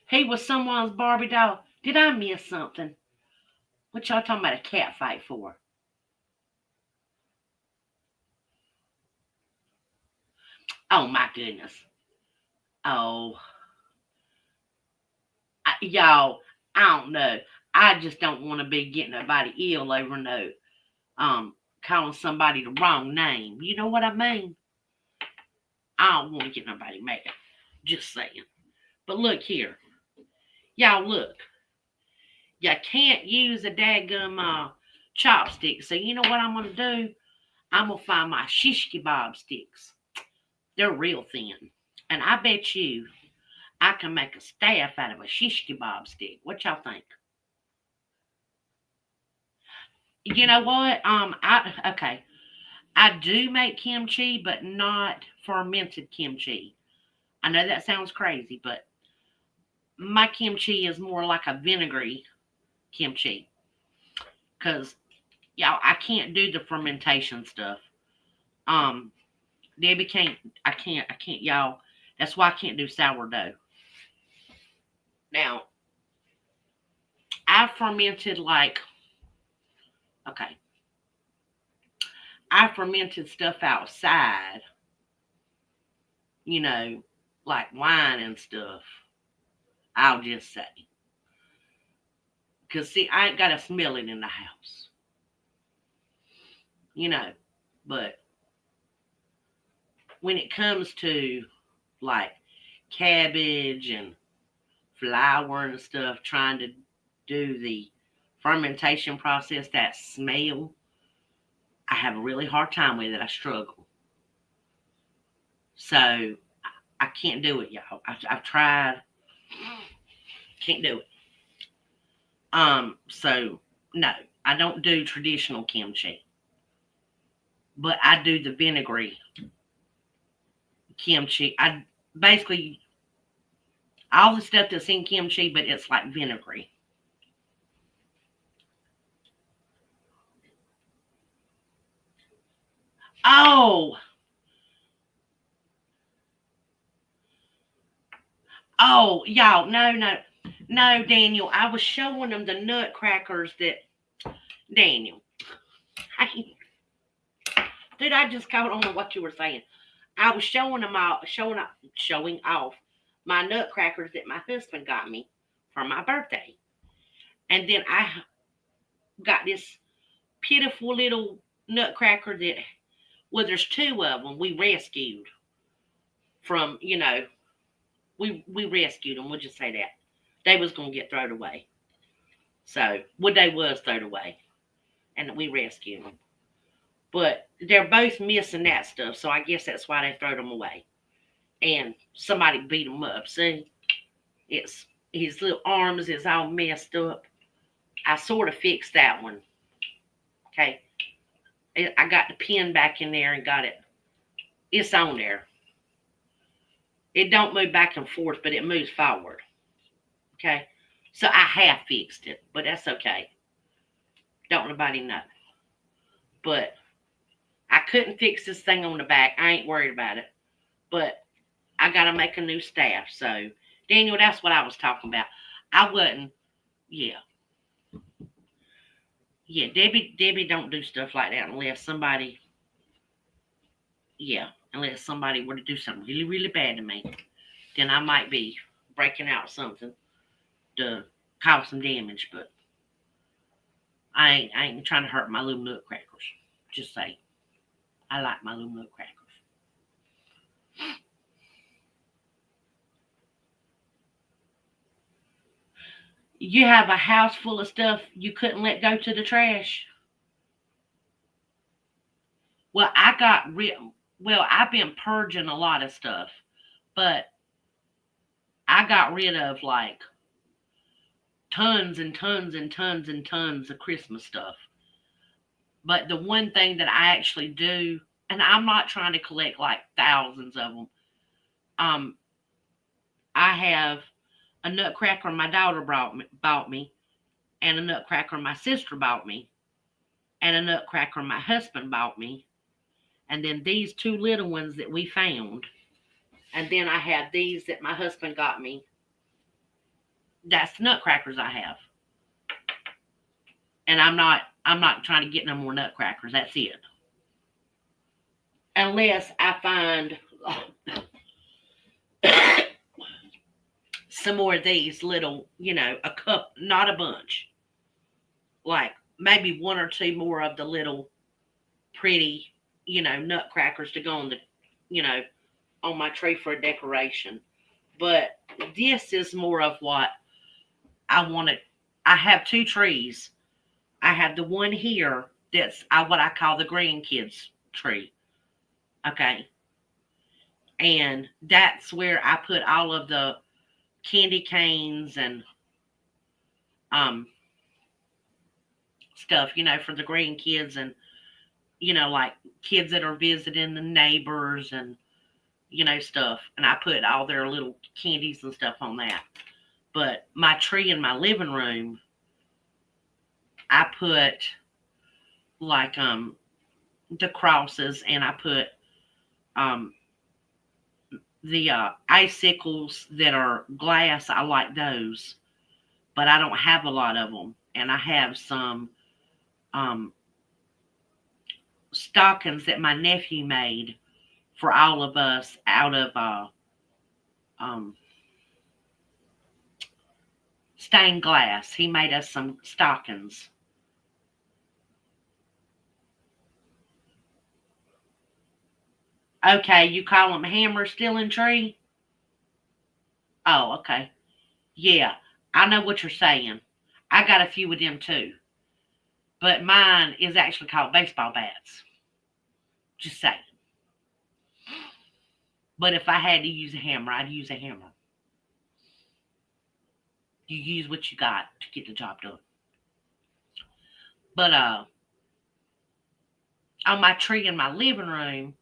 He was someone's Barbie doll. Did I miss something? What y'all talking about a cat fight for? Oh my goodness. Oh, y'all, I don't know. I just don't want to be getting nobody ill over calling somebody the wrong name. You know what I mean? I don't want to get nobody mad. Just saying. But look here. Y'all look. You can't use a daggum chopstick. So you know what I'm going to do? I'm going to find my shish kebab sticks. They're real thin. And I bet you I can make a staff out of a shish kebab stick. What y'all think? You know what? Okay. I do make kimchi, but not fermented kimchi. I know that sounds crazy, but my kimchi is more like a vinegary kimchi. Cause y'all, I can't do the fermentation stuff. Um, Debbie can't. I can't, y'all. That's why I can't do sourdough. Now, I fermented okay. I fermented stuff outside, you know, like wine and stuff. I'll just say. Because, see, I ain't got to smell it in the house, you know. But when it comes to like cabbage and flour and stuff, trying to do the fermentation process, that smell, I have a really hard time with it. I struggle. So I can't do it, y'all. I've tried. Can't do it. So no, I don't do traditional kimchi, but I do the vinegary kimchi. I basically all the stuff that's in kimchi, but it's like vinegary. Oh, oh, y'all, no, Daniel. I was showing them the nutcrackers that Daniel. I, dude, I just caught on to what you were saying. I was showing off my nutcrackers that my husband got me for my birthday, and then I got this pitiful little nutcracker that, well, there's two of them we rescued from, we rescued them. We'll just say that they was gonna get thrown away. So, well, they was thrown away, and we rescued them. But they're both missing that stuff, so I guess that's why they throw them away. And somebody beat him up. See, it's his little arms is all messed up. I sort of fixed that one. Okay, I got the pin back in there and got it. It's on there. It don't move back and forth, but it moves forward. Okay, so I have fixed it, but that's okay. Don't nobody know. But I couldn't fix this thing on the back. I ain't worried about it. But I got to make a new staff. So, Daniel, that's what I was talking about. I wasn't, yeah. Yeah, Debbie don't do stuff like that unless somebody, yeah, unless somebody were to do something really, really bad to me. Then I might be breaking out something to cause some damage. But I ain't trying to hurt my little nutcrackers. Just say, I like my little nutcrackers. You have a house full of stuff you couldn't let go to the trash. Well, I got rid. Well, I've been purging a lot of stuff, but I got rid of like tons and tons and tons and tons of Christmas stuff. But the one thing that I actually do, and I'm not trying to collect like thousands of them. Um, I have a nutcracker my daughter bought me, and a nutcracker my sister bought me, and a nutcracker my husband bought me, and then these two little ones that we found, and then I have these that my husband got me. That's the nutcrackers I have, and I'm not trying to get no more nutcrackers. That's it, unless I find some more of these little, a cup, not a bunch, like maybe one or two more of the little pretty, nutcrackers to go on the, you know, on my tree for a decoration. But this is more of what I wanted. I have two trees. I have the one here that's what I call the grandkids tree. Okay. And that's where I put all of the candy canes and um stuff, for the grandkids and like kids that are visiting the neighbors and stuff. And I put all their little candies and stuff on that. But my tree in my living room, I put like the crosses, and I put um the icicles that are glass. I like those, but I don't have a lot of them. And I have some um stockings that my nephew made for all of us out of um stained glass. He made us some stockings. Okay, you call them hammer stealing tree? Oh, okay. Yeah, I know what you're saying. I got a few of them too. But mine is actually called baseball bats. Just saying. But if I had to use a hammer, I'd use a hammer. You use what you got to get the job done. But on my tree in my living room,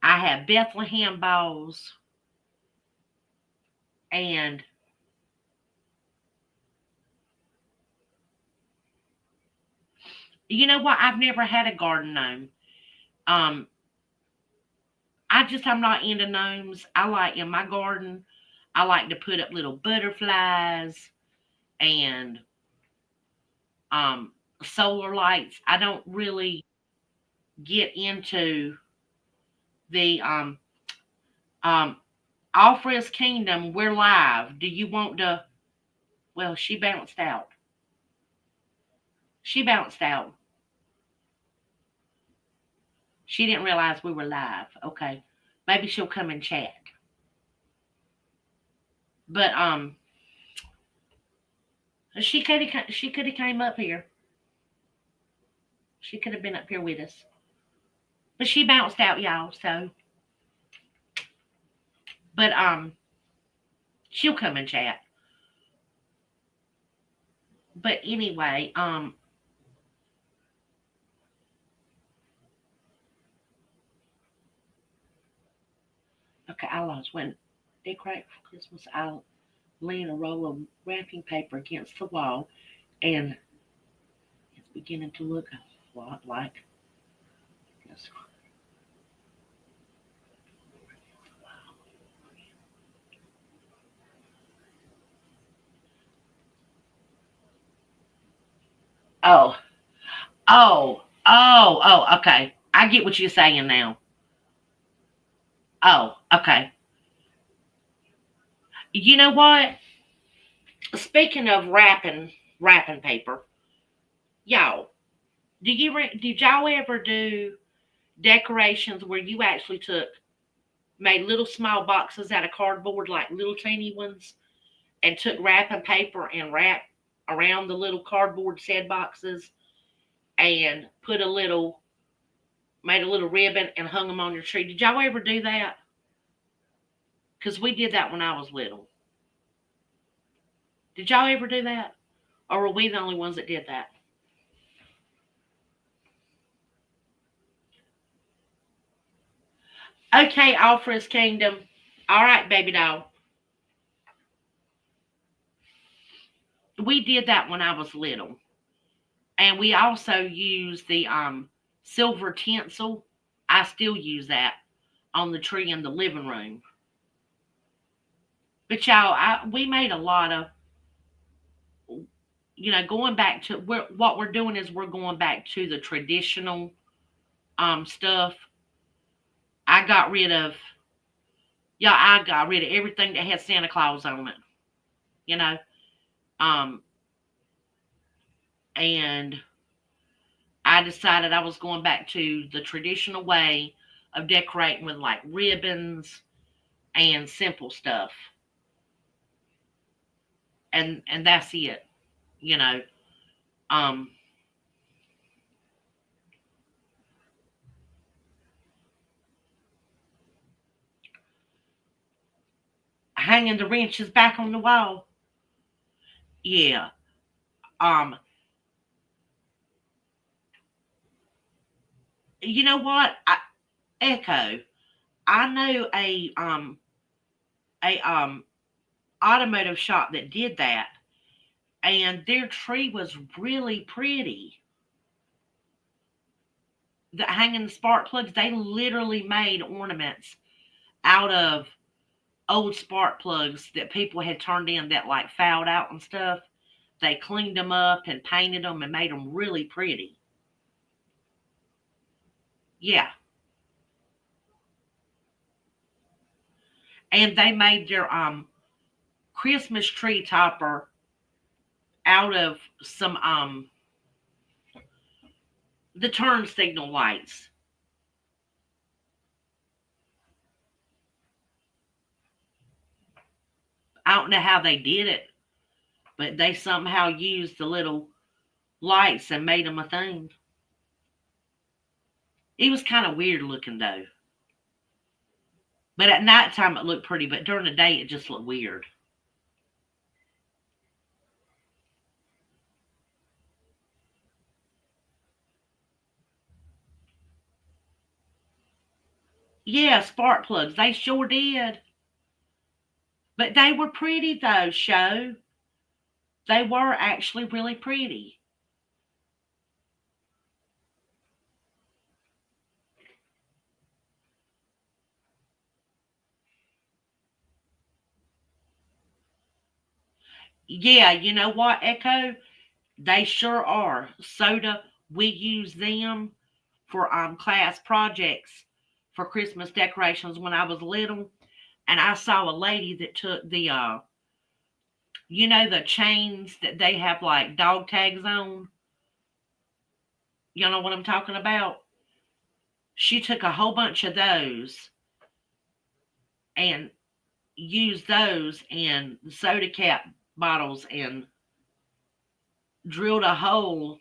I have Bethlehem balls and you know what? I've never had a garden gnome. Um, I'm not into gnomes. I like in my garden. I like to put up little butterflies and um solar lights. I don't really get into the um Alfred's Kingdom. We're live. Do you want to? Well, she bounced out. She bounced out. She didn't realize we were live. Okay, maybe she'll come and chat. But She could have came up here. She could have been up here with us. But she bounced out, y'all, so but she'll come and chat. But anyway, okay, I lost when decorate for Christmas. I'll laying a roll of wrapping paper against the wall, and it's beginning to look a lot like this. Oh, okay. I get what you're saying now. Oh, okay. You know what? Speaking of wrapping paper, y'all, did y'all ever do decorations where you actually made little small boxes out of cardboard, like little teeny ones, and took wrapping paper and wrapped around the little cardboard said boxes and made a little ribbon and hung them on your tree? Did y'all ever do that? Because we did that when I was little. Did y'all ever do that? Or were we the only ones that did that? Okay, Alfred's Kingdom. All right, baby doll. We did that when I was little. And we also used the silver tinsel. I still use that on the tree in the living room. But y'all, we made a lot of, going back to what we're doing is we're going back to the traditional stuff. I got rid of, yeah, I got rid of everything that had Santa Claus on it, you know, um, and I decided I was going back to the traditional way of decorating with like ribbons and simple stuff, and that's it, you know. Um, Hanging the wrenches back on the wall. Yeah. Um, you know what? Echo. I know a automotive shop that did that, and their tree was really pretty. The hanging the spark plugs, they literally made ornaments out of old spark plugs that people had turned in that like fouled out and stuff. They cleaned them up and painted them and made them really pretty. Yeah, and they made their Christmas tree topper out of some the turn signal lights. I don't know how they did it, but they somehow used the little lights and made them a thing. It was kind of weird looking though. But at nighttime it looked pretty, but during the day it just looked weird. Yeah, spark plugs. They sure did. But they were pretty though, show. They were actually really pretty. Yeah, you know what, Echo? They sure are. Soda, we use them for class projects for Christmas decorations when I was little. And I saw a lady that took the chains that they have like dog tags on. You know what I'm talking about? She took a whole bunch of those and used those in soda cap bottles and drilled a hole.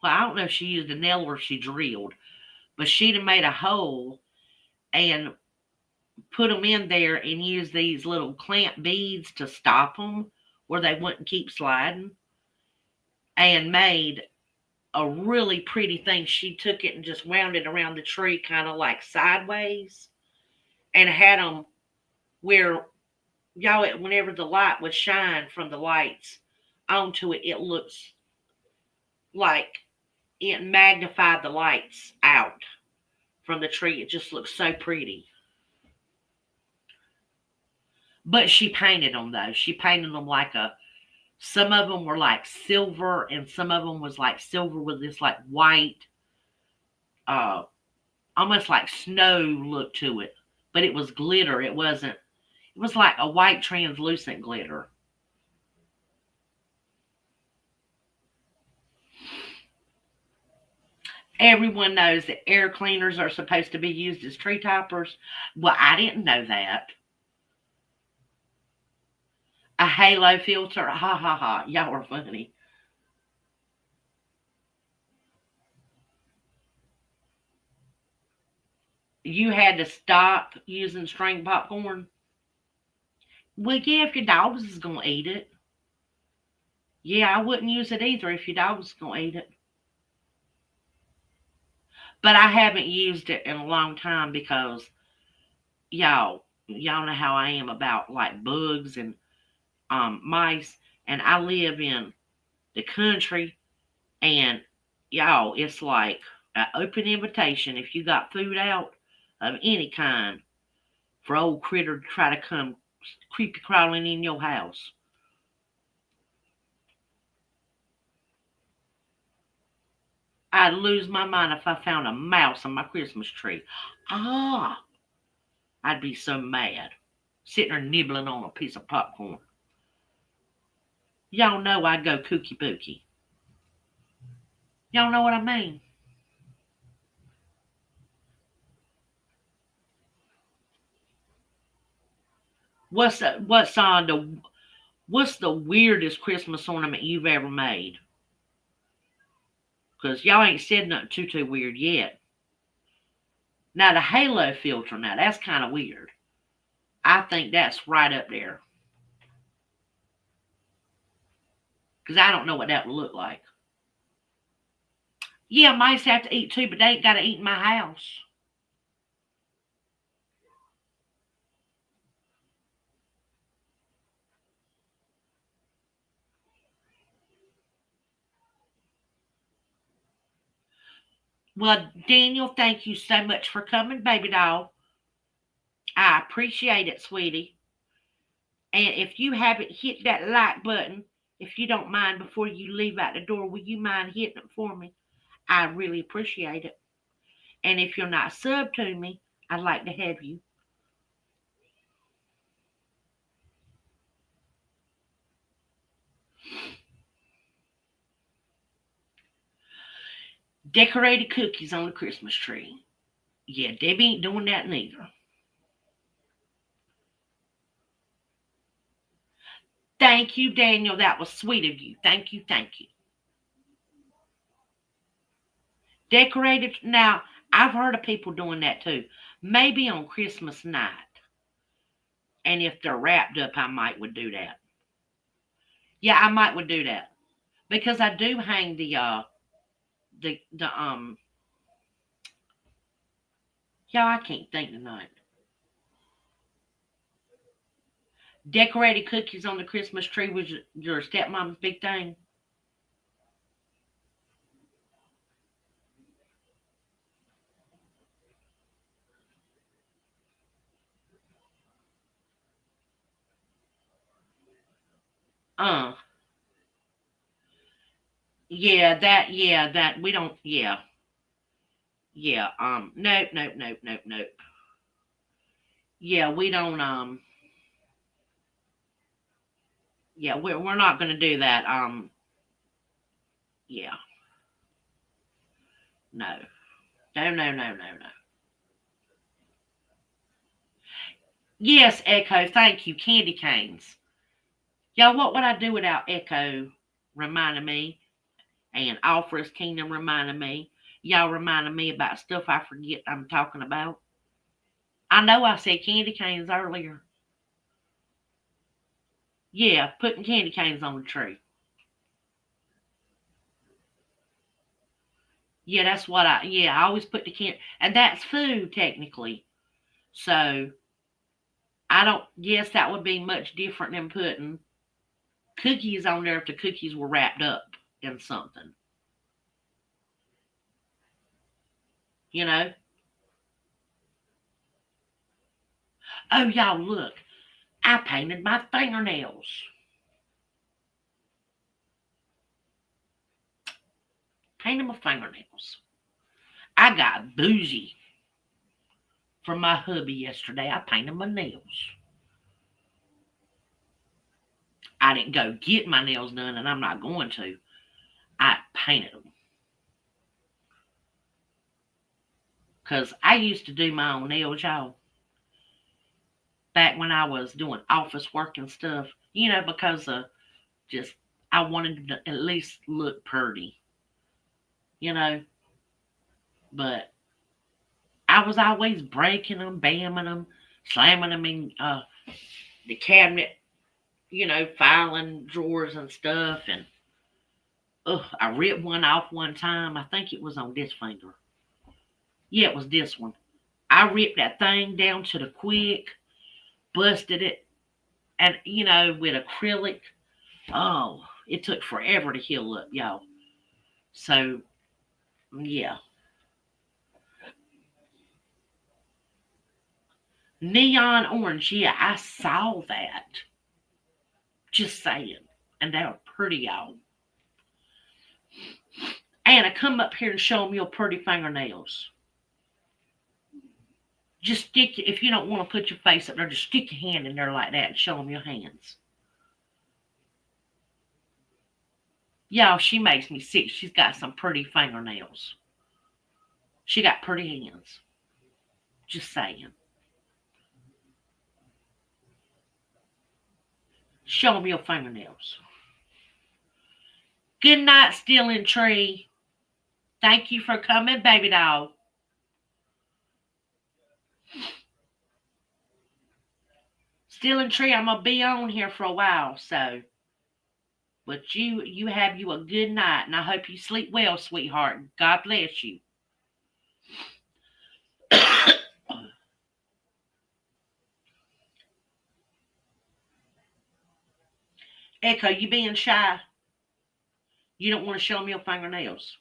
Well, I don't know if she used a nail or she drilled, but she'd have made a hole and put them in there and used these little clamp beads to stop them where they wouldn't keep sliding, and made a really pretty thing. She took it and just wound it around the tree, kind of like sideways, and had them where y'all, whenever the light would shine from the lights onto it, it looks like it magnified the lights out from the tree. It just looks so pretty. But she painted them though. She painted them like a. Some of them were like silver, and some of them was like silver with this like white, uh, almost like snow look to it. But it was glitter. It wasn't. It was like a white translucent glitter. Everyone knows that air cleaners are supposed to be used as tree toppers. Well, I didn't know that. A halo filter. Ha ha ha. Y'all are funny. You had to stop using string popcorn. Well, yeah, if your dogs is going to eat it. Yeah, I wouldn't use it either if your dog was going to eat it. But I haven't used it in a long time because y'all know how I am about like bugs and mice, and I live in the country, and y'all, it's like an open invitation if you got food out of any kind for old critter to try to come creepy crawling in your house. I'd lose my mind if I found a mouse on my Christmas tree. Ah, I'd be so mad. Sitting there nibbling on a piece of popcorn. Y'all know I'd go kooky pooky. Y'all know what I mean? What's the weirdest Christmas ornament you've ever made? Because y'all ain't said nothing too weird yet. Now the halo filter, now that's kind of weird. I think that's right up there. Because I don't know what that would look like. Yeah, mice have to eat too, but they ain't got to eat in my house. Well, Daniel, thank you so much for coming, baby doll. I appreciate it, sweetie. And if you haven't hit that like button, if you don't mind, before you leave out the door, will you mind hitting it for me? I really appreciate it. And if you're not sub to me, I'd like to have you. Decorated cookies on the Christmas tree. Yeah, Debbie ain't doing that neither. Thank you, Daniel. That was sweet of you. Thank you, thank you. Decorated. Now, I've heard of people doing that too. Maybe on Christmas night. And if they're wrapped up, I might would do that. Yeah, I might would do that. Because I do hang the yeah, I can't think tonight. Decorated cookies on the Christmas tree was your stepmom's big thing. Uh, yeah, that we don't, yeah, nope, nope, nope, nope, nope. Yeah, we don't, yeah, we're not gonna do that. Yeah, no, no, no, no, no, no. Yes, Echo, thank you. Candy canes. Yeah, what would I do without Echo? reminding me, and Alfred's Kingdom reminding me. Y'all reminding me about stuff I forget I'm talking about. I know I said candy canes earlier. Yeah, putting candy canes on the tree. Yeah, that's what I always put the can, and that's food technically. So I don't guess that would be much different than putting cookies on there if the cookies were wrapped up in something, you know? Oh, y'all, look, I painted my fingernails. Painted my fingernails. I got bougie from my hubby yesterday. I painted my nails. I didn't go get my nails done, and I'm not going to. I painted them. Because I used to do my own nails, y'all, back when I was doing office work and stuff, because just I wanted to at least look pretty, you know. But I was always breaking them, bamming them, slamming them in the cabinet, filing drawers and stuff. And I ripped one off one time. I think it was on this finger. Yeah, it was this one. I ripped that thing down to the quick, busted it, and with acrylic. Oh, it took forever to heal up, y'all. So yeah, neon orange. Yeah, I saw that. Just saying, and they were pretty, y'all. Anna, come up here and show them your pretty fingernails. Just stick, if you don't want to put your face up there, just stick your hand in there like that and show them your hands. Y'all, she makes me sick. She's got some pretty fingernails. She got pretty hands. Just saying. Show them your fingernails. Good night, Stealing Tree. Thank you for coming, baby doll. Stealing Tree, I'm gonna be on here for a while, so. But you have you a good night, and I hope you sleep well, sweetheart. God bless you. Echo, you being shy? You don't want to show me your fingernails?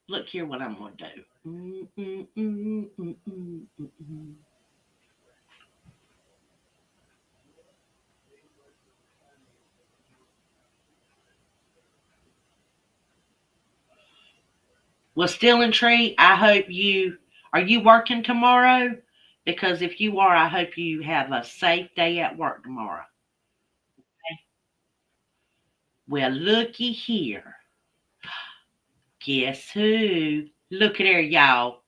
Look here, what I'm gonna do. Well, Stealing Tree, I hope you are you working tomorrow? Because if you are, I hope you have a safe day at work tomorrow. Okay? Well, looky here. Guess who? Look at there, y'all.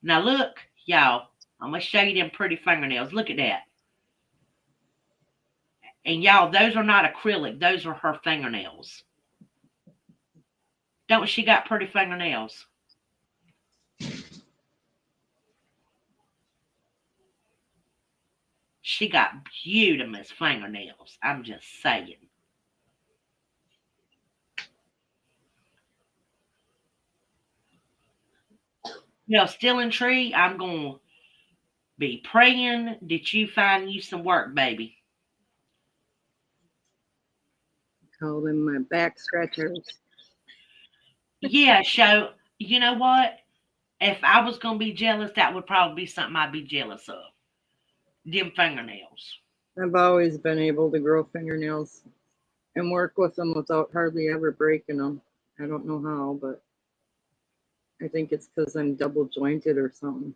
Now look, y'all. I'm gonna show you them pretty fingernails. Look at that. And y'all, those are not acrylic. Those are her fingernails. Don't she got pretty fingernails? She got beautiful fingernails. I'm just saying. Well, Stealing Tree, I'm going to be praying that you find you some work, baby. Call them my back scratchers. Yeah, so you know what? If I was going to be jealous, that would probably be something I'd be jealous of. Them fingernails. I've always been able to grow fingernails and work with them without hardly ever breaking them. I don't know how, but I think it's because I'm double jointed or something.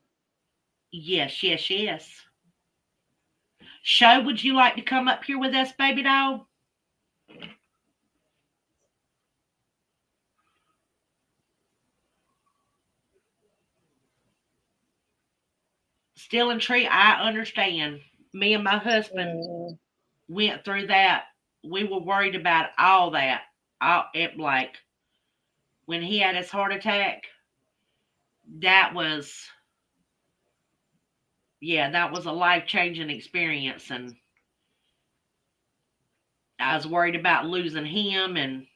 Yes, yes, yes. Show, would you like to come up here with us, baby doll? Stealing tree, I understand. Me and my husband went through that. We were worried about all that. It like when he had his heart attack, that was that was a life changing experience, and I was worried about losing him, and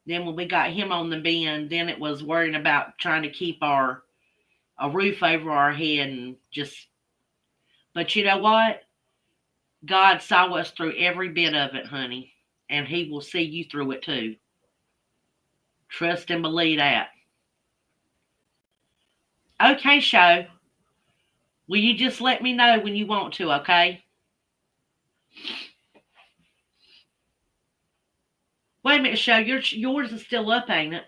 then when we got him on the bend, then it was worrying about trying to keep a roof over our head and just. But you know what? God saw us through every bit of it, honey, and He will see you through it too. Trust and believe that. Okay, show. Will you just let me know when you want to, okay? Wait a minute, show. Yours is still up, ain't it?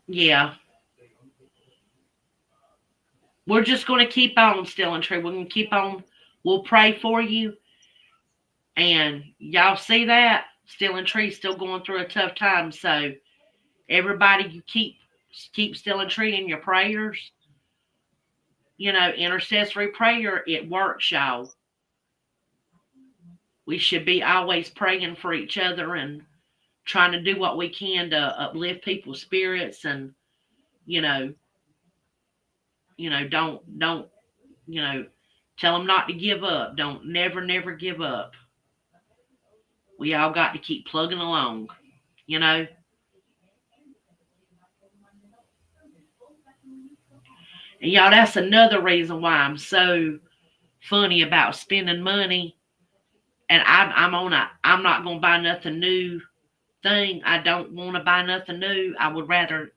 Yeah. We're just going to keep on, Still and True. We're going to keep on. We'll pray for you. And y'all see that? Still and Tree still going through a tough time. So everybody, you keep Still and Tree in your prayers. You know, intercessory prayer, it works, y'all. We should be always praying for each other and trying to do what we can to uplift people's spirits, and you know, don't tell them not to give up. Don't never give up. We all got to keep plugging along, you know. And y'all, that's another reason why I'm so funny about spending money. And I'm not gonna buy nothing new thing. I don't want to buy nothing new. I would rather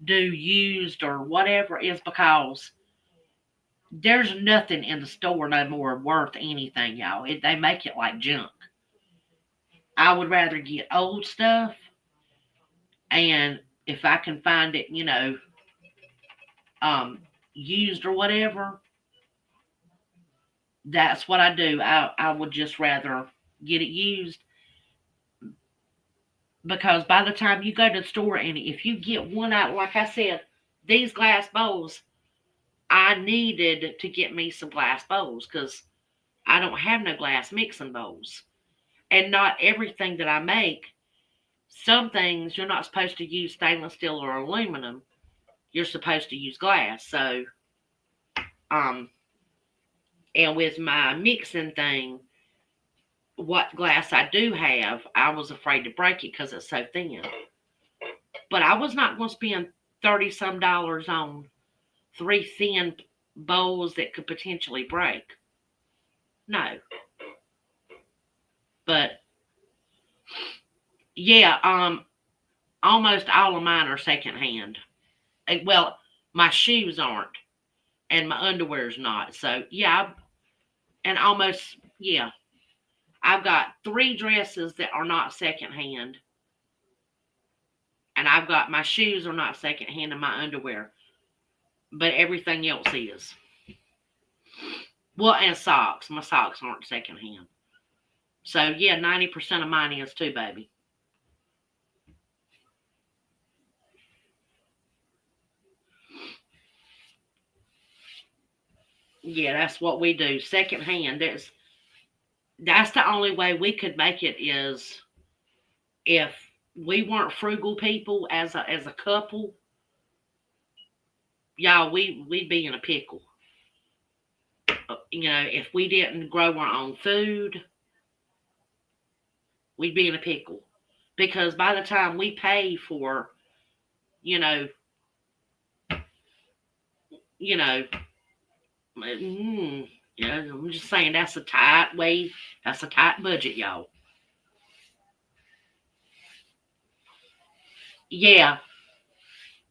do used or whatever, is because there's nothing in the store no more worth anything, y'all. They make it like junk. I would rather get old stuff, and if I can find it, used or whatever, that's what I do. I would just rather get it used, because by the time you go to the store, and if you get one out, like I said, these glass bowls, I needed to get me some glass bowls because I don't have no glass mixing bowls. And not everything that I make, some things you're not supposed to use stainless steel or aluminum. You're supposed to use glass. So, um, and with my mixing thing, what glass I do have, I was afraid to break it because it's so thin. But I was not going to spend 30 some dollars on three thin bowls that could potentially break. No. But yeah, almost all of mine are secondhand. Well, my shoes aren't, and my underwear's not. So yeah, and almost yeah, I've got three dresses that are not secondhand, and I've got my shoes are not secondhand and my underwear, but everything else is. Well, and socks. My socks aren't secondhand. So yeah, 90% of mine is too, baby. Yeah, that's what we do. Secondhand. That's the only way we could make it, is if we weren't frugal people as a couple, y'all, we'd be in a pickle. If we didn't grow our own food, we'd be in a pickle. Because by the time we pay for, you know, you know, yeah, I'm just saying that's a tight way, that's a tight budget, y'all. Yeah,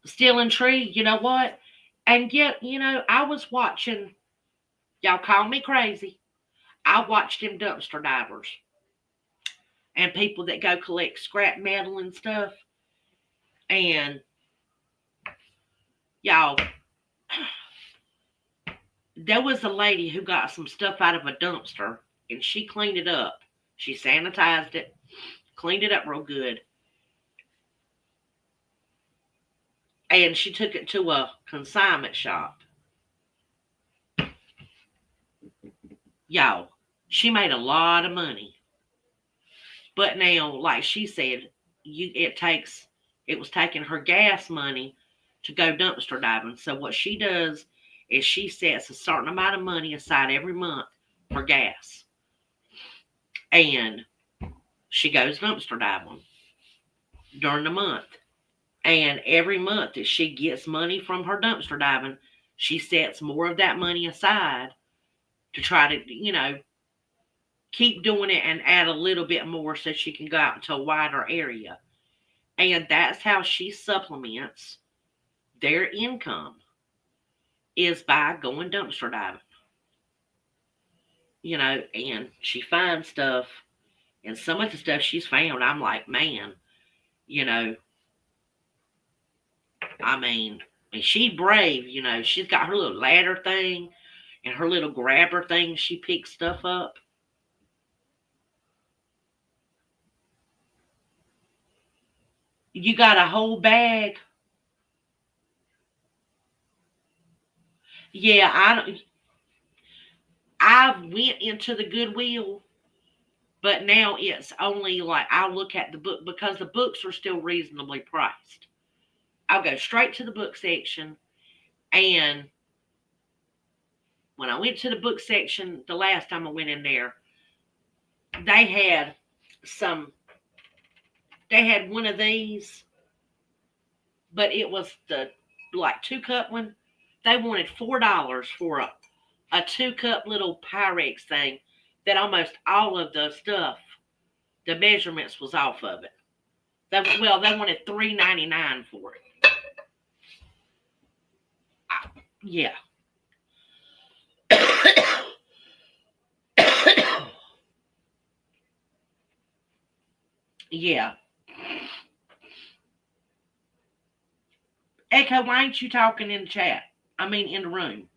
Still and Tree, you know what? And yet, I was watching, y'all call me crazy. I watched them dumpster divers and people that go collect scrap metal and stuff. And y'all, there was a lady who got some stuff out of a dumpster, and she cleaned it up. She sanitized it, cleaned it up real good, and she took it to a consignment shop. Y'all, she made a lot of money. But now, like she said, it was taking her gas money to go dumpster diving. So what she does is she sets a certain amount of money aside every month for gas. And she goes dumpster diving during the month. And every month that she gets money from her dumpster diving, she sets more of that money aside to try to, keep doing it and add a little bit more so she can go out into a wider area. And that's how she supplements their income is by going dumpster diving. And she finds stuff, and some of the stuff she's found, I'm like, man, you know, I mean, and she brave, she's got her little ladder thing and her little grabber thing. She picks stuff up. You got a whole bag. Yeah, I went into the Goodwill, but now it's only like I'll look at the book because the books are still reasonably priced. I'll go straight to the book section, and when I went to the book section the last time I went in there, they had some they had one of these, but it was the like 2 cup one. They wanted $4 for a 2 cup little Pyrex thing that almost all of the stuff, the measurements was off of it. They wanted $3.99 for it. Yeah. Yeah. Echo, why ain't you talking in the chat? I mean, in the room.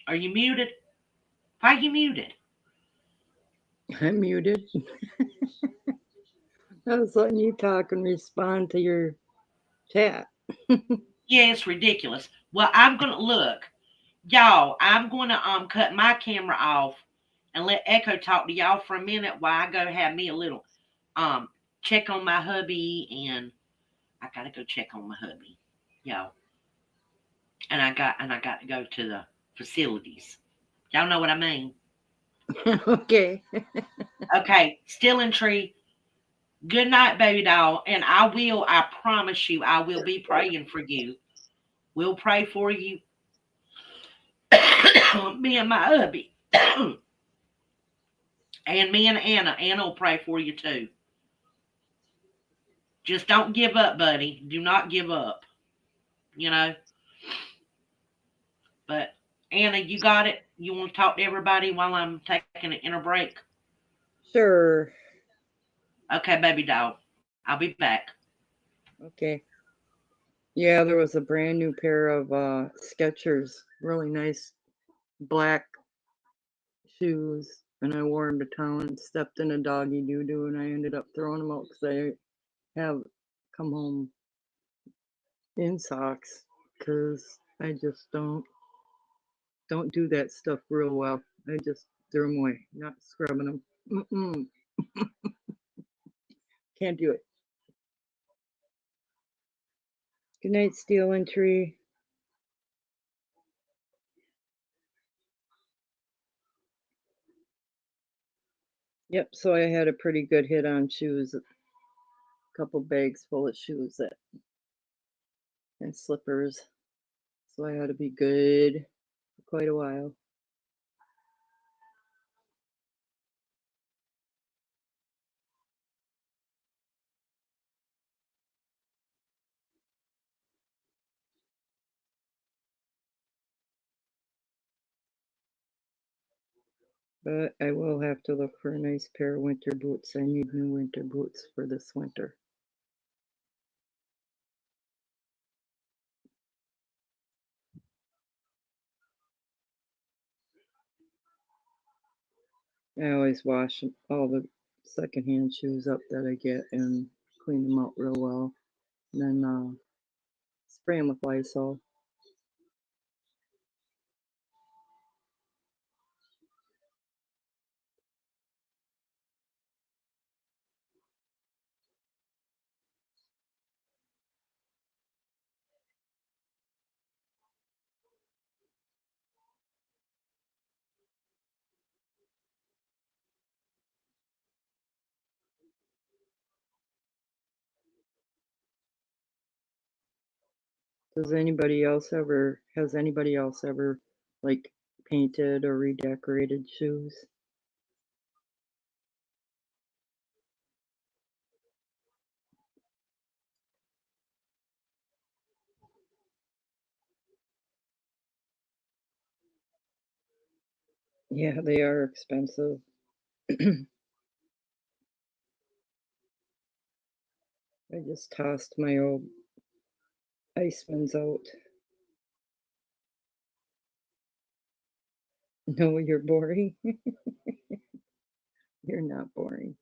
Are you muted? Why are you muted? I'm muted. I was letting you talk and respond to your chat. Yeah, it's ridiculous. Well, I'm gonna look, y'all. I'm gonna cut my camera off and let Echo talk to y'all for a minute while I go have me a little um check on my hubby, and I gotta go check on my hubby, y'all. And I got to go to the facilities. Y'all know what I mean? Okay. Okay, still in tree. Good night, baby doll. And I promise you, I will be praying for you. We'll pray for you. Me and my hubby. And me and Anna. Anna will pray for you too. Just don't give up, buddy. Do not give up. You know? But Anna, you got it? You want to talk to everybody while I'm taking an inner break? Sure. Okay, baby doll. I'll be back. Okay. Yeah, there was a brand new pair of Skechers, really nice black shoes, and I wore them to town and stepped in a doggy doo doo, and I ended up throwing them out because I have come home in socks because I just don't do that stuff real well. I just threw them away, not scrubbing them. Mm-mm. Can't do it. Good night, Steel and Tree. Yep, so I had a pretty good hit on shoes, a couple bags full of shoes and slippers. So I had to be good for quite a while. But I will have to look for a nice pair of winter boots. I need new winter boots for this winter. I always wash all the secondhand shoes up that I get and clean them out real well. And then spray them with Lysol. Has anybody else ever like painted or redecorated shoes? Yeah, they are expensive. I just tossed my old Iceman's out. No, you're boring. You're not boring.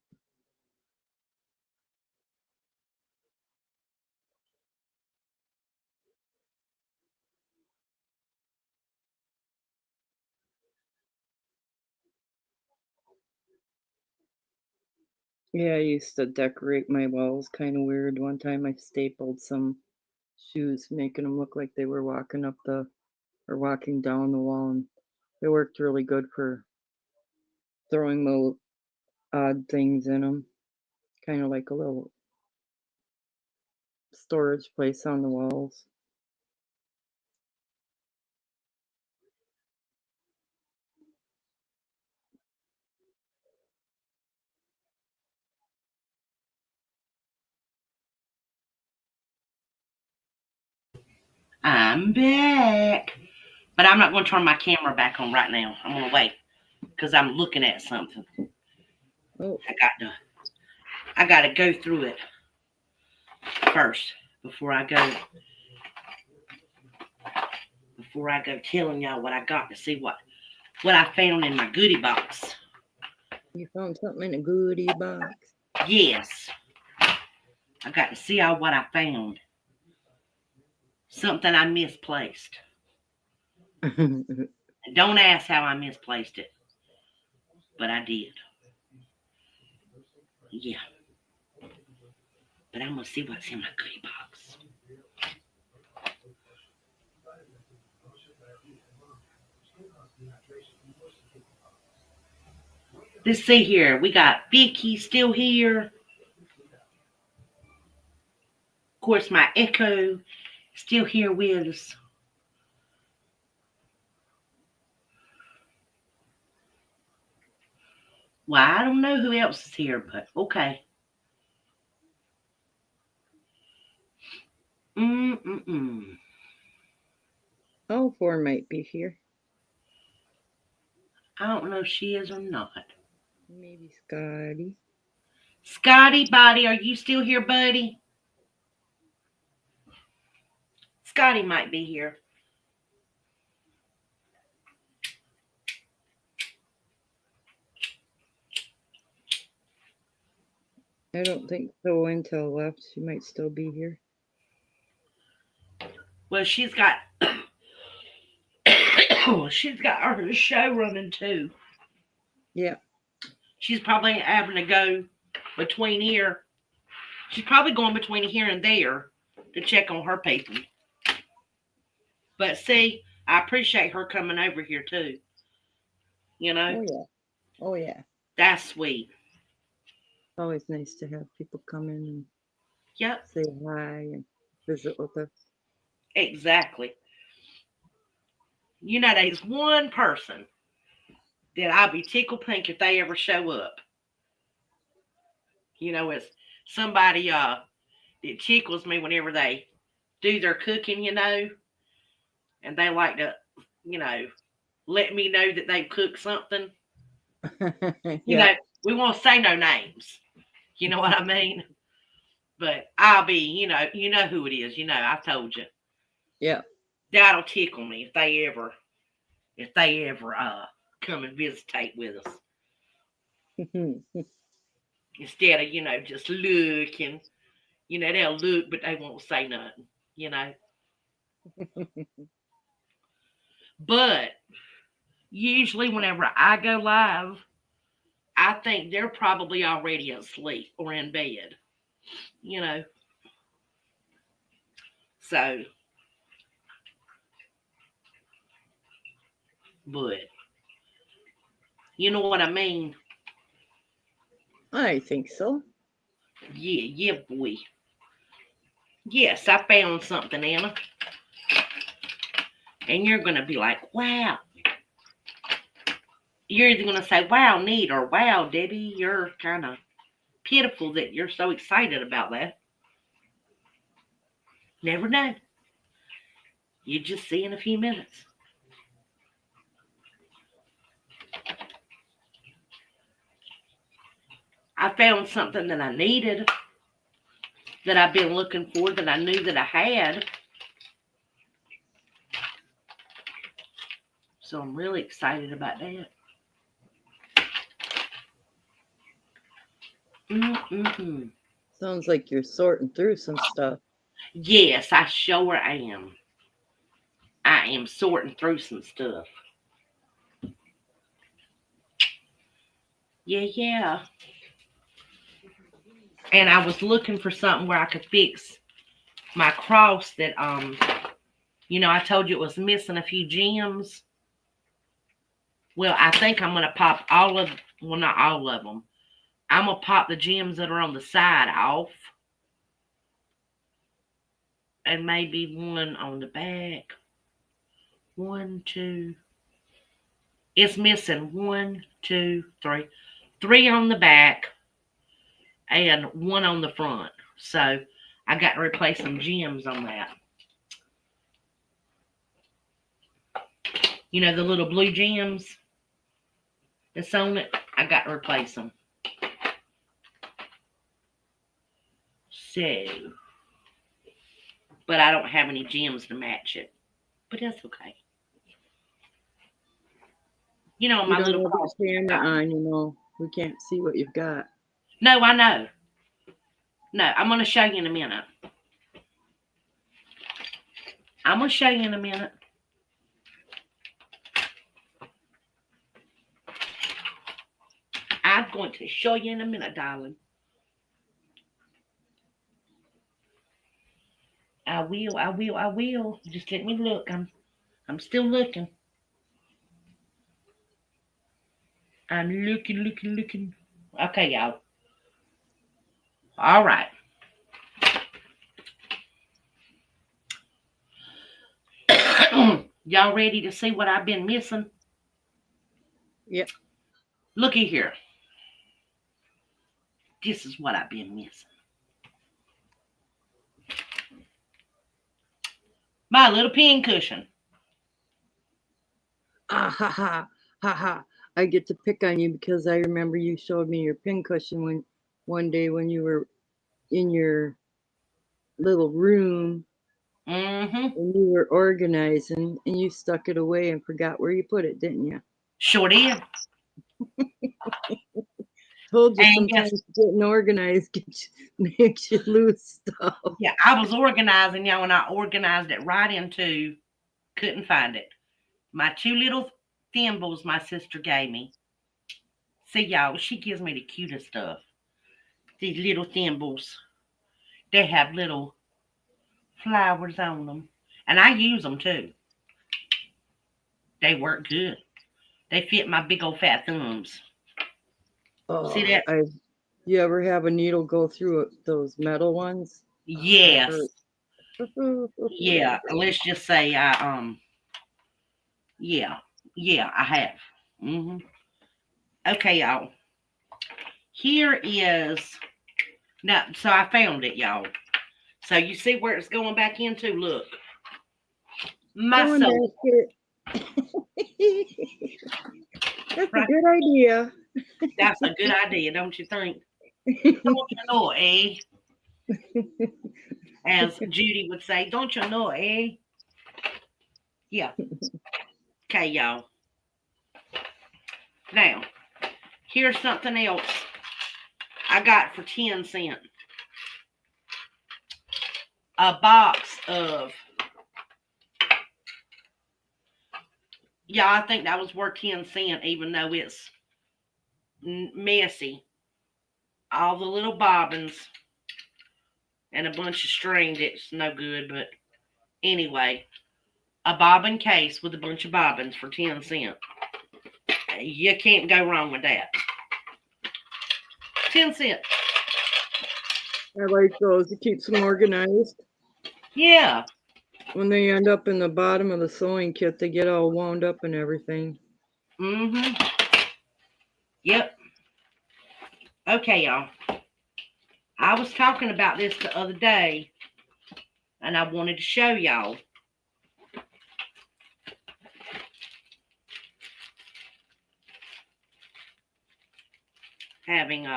Yeah, I used to decorate my walls kind of weird. One time I stapled some shoes, making them look like they were walking up the or walking down the wall, and it worked really good for throwing little odd things in them, kind of like a little storage place on the walls. I'm back. But I'm not going to turn my camera back on right now. I'm going to wait because I'm looking at something. Oh, I got to go through it first before I go telling y'all what I got to see what I found in my goodie box. you found something in a goodie box? Yes. I got to see all what I found. Something I misplaced. And don't ask how I misplaced it. But I did. Yeah. But I'm going to see what's in my goodie box. Let's see here. We got Vicky still here. Of course, my Echo still here with us. Well, I don't know who else is here, but okay. Mm-mm-mm. All four might be here. I don't know if she is or not. Maybe Scotty. Scotty, buddy, are you still here, buddy? Scotty might be here. I don't think so. Intel left. She might still be here. Well, she's got her show running too. Yeah. She's probably having to go between here. She's probably going between here and there to check on her people. But see, I appreciate her coming over here too. You know, Oh yeah. Oh yeah. that's sweet. It's always nice to have people come in and Yep, say hi and visit with us. exactly. You know, there's one person that I'll be tickled pink if they ever show up. You know, it's somebody that tickles me whenever they do their cooking, you know, and they like to, you know, let me know that they've cooked something. You Yeah. know, we won't say no names. You know what I mean? But I'll be, you know who it is. You know, I've told you. Yeah. That'll tickle me if they ever come and visitate with us. instead of, just looking. They'll look, but they won't say nothing, you know. But usually, whenever I go live, I think they're probably already asleep or in bed, you know. So, but you know what I mean? I think so. Yeah, yeah, boy. Yes, I found something, Anna. And you're going to be like, wow. You're either going to say, wow, neat, or wow, Debbie, you're kind of pitiful that you're so excited about that. Never know. You just see in a few minutes. I found something that I needed, that I've been looking for, that I knew that I had. So I'm really excited about that. Mm-hmm. Sounds like you're sorting through some stuff. Yes, I sure am. I am sorting through some stuff. Yeah, yeah. And I was looking for something where I could fix my cross that I told you it was missing a few gems. Well, I think I'm gonna pop not all of them. I'm gonna pop the gems that are on the side off, and maybe one on the back. One, two. It's missing one, two, three. Three on the back and one on the front. So I got to replace some gems on that. The little blue gems that's on it. I got to replace them. So, but I don't have any gems to match it. But that's okay. You My don't little have cross. the camera on, we can't see what you've got. No, I know. No, I'm going to show you in a minute. I'm going to show you in a minute. I'm going to show you in a minute, darling. I will, I will, I will. Just let me look. I'm still looking. I'm looking. Okay, y'all. All right. Y'all ready to see what I've been missing? Yep. Looky here. This is what I've been missing. My little pin cushion. Ah, ha, ha, ha, ha. I get to pick on you because I remember you showed me your pincushion one day when you were in your little room Mm-hmm. and you were organizing and you stuck it away and forgot where you put it, didn't you? Sure did. Told you And yes, sometimes getting organized makes you lose stuff. yeah, I was organizing, y'all, and I organized it right into, couldn't find it. My two little thimbles my sister gave me. See, y'all, she gives me the cutest stuff. These little thimbles. They have little flowers on them. And I use them too. They work good. They fit my big old fat thumbs. See Oh, that? you ever have a needle go through those metal ones? Oh, that Yes. hurts. Yeah. Let's just say yeah. Yeah, I have. Okay, y'all. Here is now, so I found it, y'all. So you see where it's going back into? Look. My Going soul. back here. That's a Right? good idea. That's a good idea, don't you think? Don't you know, eh? As Judy would say, don't you know, eh? Yeah. Okay, y'all. Now, Here's something else I got for 10 cents. A box of, yeah, I think that was worth 10 cents, even though it's messy. All the little bobbins and a bunch of string that's no good, but anyway, a bobbin case with a bunch of bobbins for 10 cents. You can't go wrong with that. 10 cents. I like those. It keeps them organized. Yeah. When they end up in the bottom of the sewing kit, they get all wound up and everything. Mm-hmm. Yep. Okay, y'all. I was talking about this the other day, and I wanted to show y'all. Having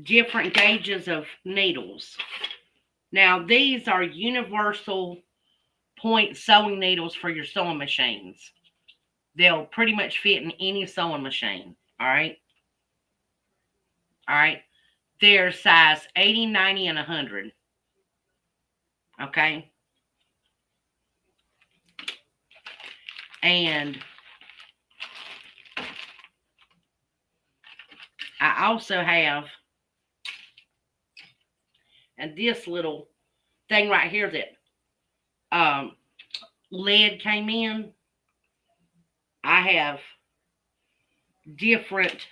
different gauges of needles. Now, these are universal point sewing needles for your sewing machines. They'll pretty much fit in any sewing machine. All right. All right. They're size 80, 90, and 100. Okay. And I also have, and this little thing right here that lead came in. I have different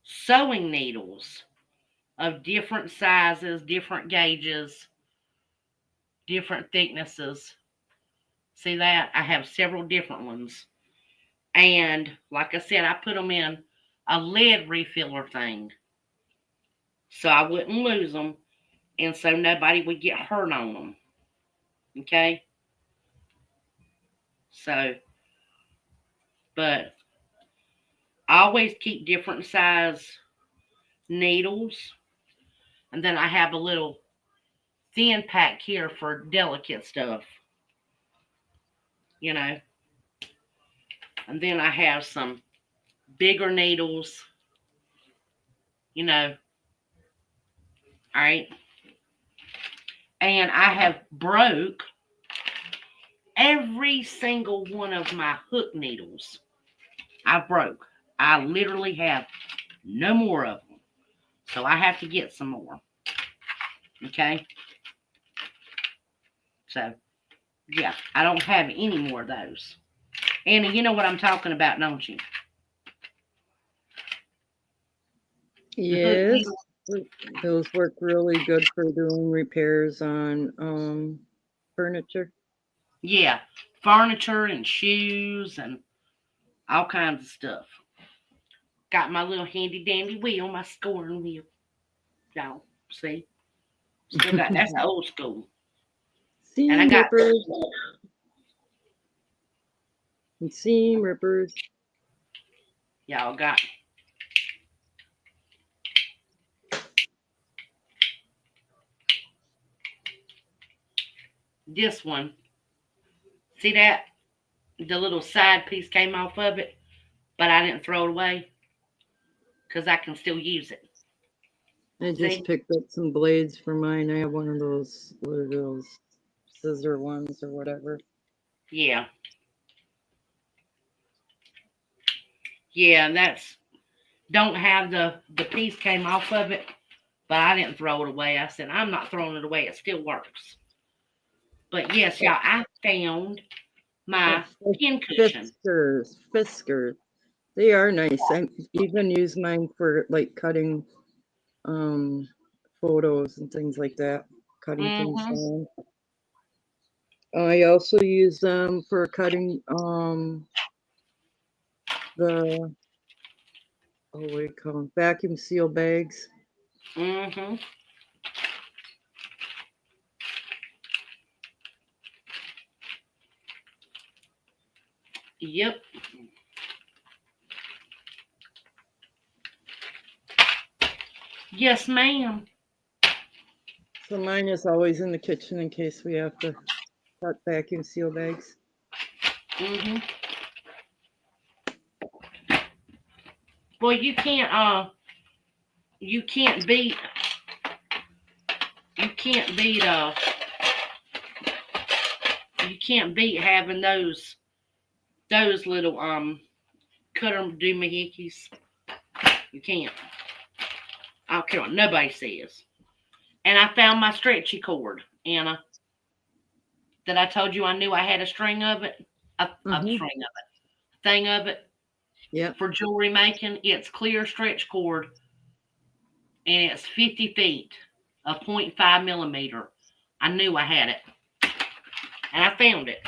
sewing needles of different sizes, different gauges, different thicknesses. See that? I have several different ones. And like I said, I put them in a lead refiller thing so I wouldn't lose them and so nobody would get hurt on them. Okay? So, but I always keep different size needles. And then I have a little thin pack here for delicate stuff. You know. And then I have some bigger needles. You know. All right. And I have broke every single one of my hook needles. I broke. I literally have no more of them. So I have to get some more. Okay. So, yeah, I don't have any more of those. Annie, you know what I'm talking about, don't you? Yes, those work really good for doing repairs on furniture. Yeah, furniture and shoes and all kinds of stuff. Got my little handy dandy wheel, my scoring wheel. Y'all see? Still got that's old school. And I Seam got rippers and seam rippers. y'all got this one. See that? The little side piece came off of it, but I didn't throw it away because I can still use it. I just See? picked up some blades for mine. I have one of those, what are those, scissor ones or whatever. Yeah. Yeah, and that's don't have the piece came off of it, but I didn't throw it away. I said I'm not throwing it away. It still works. But yes, y'all, I found my pin cushion. Fiskers. They are nice. I even use mine for like cutting photos and things like that. Cutting things Mm-hmm. down. I also use them for cutting the what do you call them? Vacuum seal bags. Mm-hmm. Yep. Yes, ma'am. So mine is always in the kitchen in case we have to cut vacuum seal bags. Mm-hmm. Well, you can't beat you can't beat you can't beat having those little cut 'em doohickeys. You can't. I don't care what nobody says. And I found my stretchy cord, Anna, that I told you I knew I had a string of it, a Mm-hmm. string of it, thing of it Yep. for jewelry making. It's clear stretch cord, and it's 50 feet, a .5 millimeter. I knew I had it, and I found it.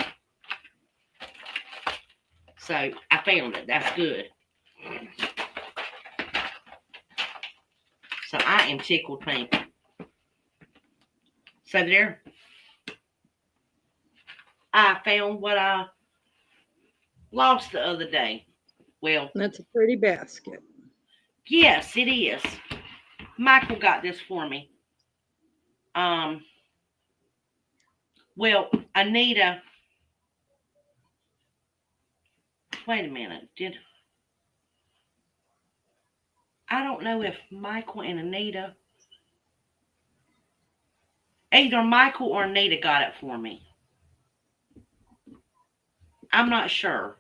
So I found it. That's good. So I am tickled pink. So there, I found what I lost the other day. Well, That's a pretty basket. yes, it is. Michael got this for me. Um, well, Anita, wait a minute. I don't know if Michael and Anita, either Michael or Anita got it for me. I'm not sure.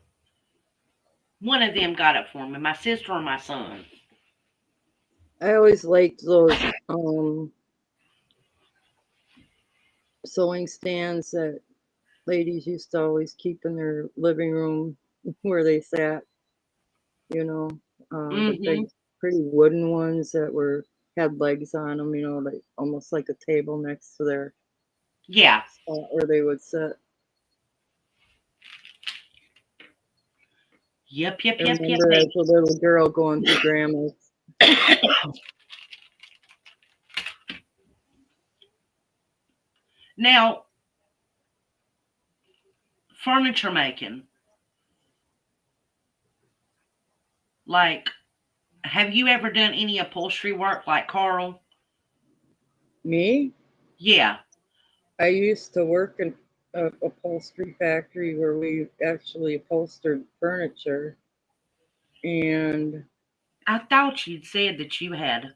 One of them got it for me, my sister or my son. I always liked those sewing stands that ladies used to always keep in their living room where they sat, you know, the big, Mm-hmm. pretty wooden ones that were had legs on them, like almost like a table next to their Yeah. spot where they would sit. Yep, yep, I yep, yep, remember as baby. a little girl going to grandma's. Now, furniture making. Like, have you ever done any upholstery work like Carl? Me, Yeah. I used to work in a upholstery factory where we actually upholstered furniture, and I thought you'd said that you had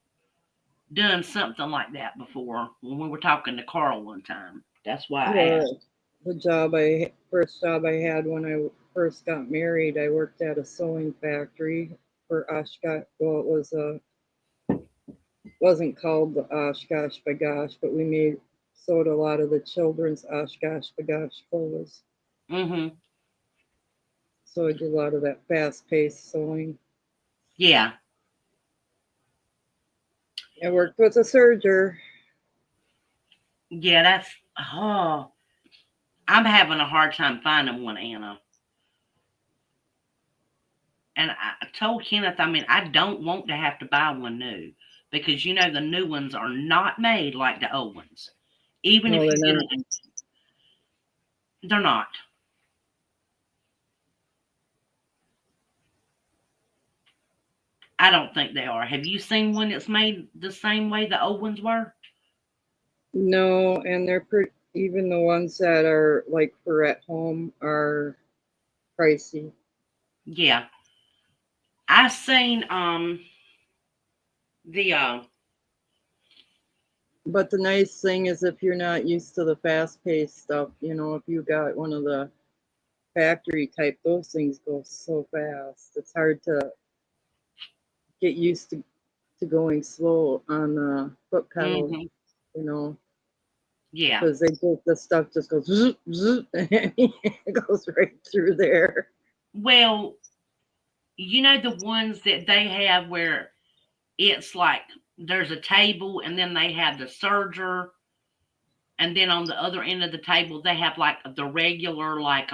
done something like that before when we were talking to Carl one time. That's why I asked. the first job I had when I first got married, I worked at a sewing factory for Oshkosh. Well, it wasn't called the Oshkosh Bagosh, but we made sewed a lot of the children's Oshkosh Bagosh clothes. Mm-hmm. So I did a lot of that fast paced sewing. Yeah. I worked with a serger. Yeah, that's I'm having a hard time finding one, Anna. And I told Kenneth, I mean, I don't want to have to buy one new because the new ones are not made like the old ones. Even No, if they're you get not. them, they're not. I don't think they are. Have you seen one that's made the same way the old ones were? No, and they're pretty. Even the ones that are like for at home are pricey. Yeah. I seen the But the nice thing is, if you're not used to the fast paced stuff, if you got one of the factory type, those things go so fast. It's hard to get used to going slow on the foot pedal, mhm. you know, Yeah. because the stuff just goes zoop, zoop, and it goes right through there. Well, the ones that they have where it's like there's a table and then they have the serger and then on the other end of the table they have like the regular like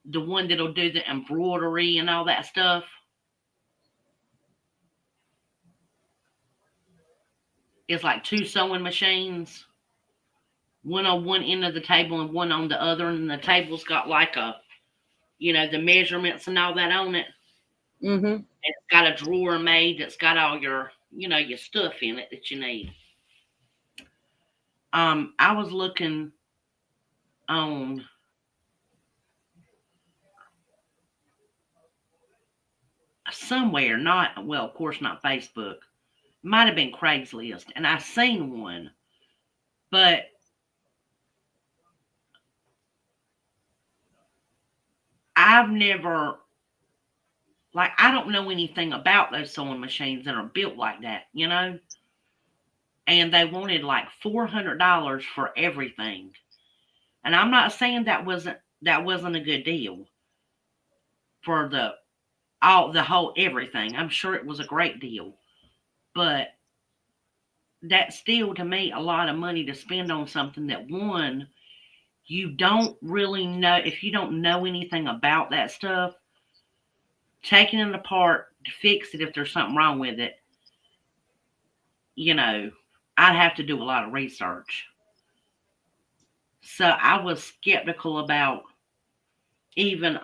the one that'll do the embroidery and all that stuff. It's like two sewing machines, one on one end of the table and one on the other, and the table's got like the measurements and all that on it. Mm-hmm. And it's got a drawer made that's got all your stuff in it that you need. I was looking on somewhere, not, well, of course, not Facebook. Might have been Craigslist, and I seen one, but I've never, like, I don't know anything about those sewing machines that are built like that, you know? And they wanted like $400 for everything. And I'm not saying that wasn't a good deal for the whole everything. I'm sure it was a great deal. But that's still to me a lot of money to spend on something that, one, you don't really know. If you don't know anything about that stuff, taking it apart to fix it if there's something wrong with it, you know, I'd have to do a lot of research. So I was skeptical about even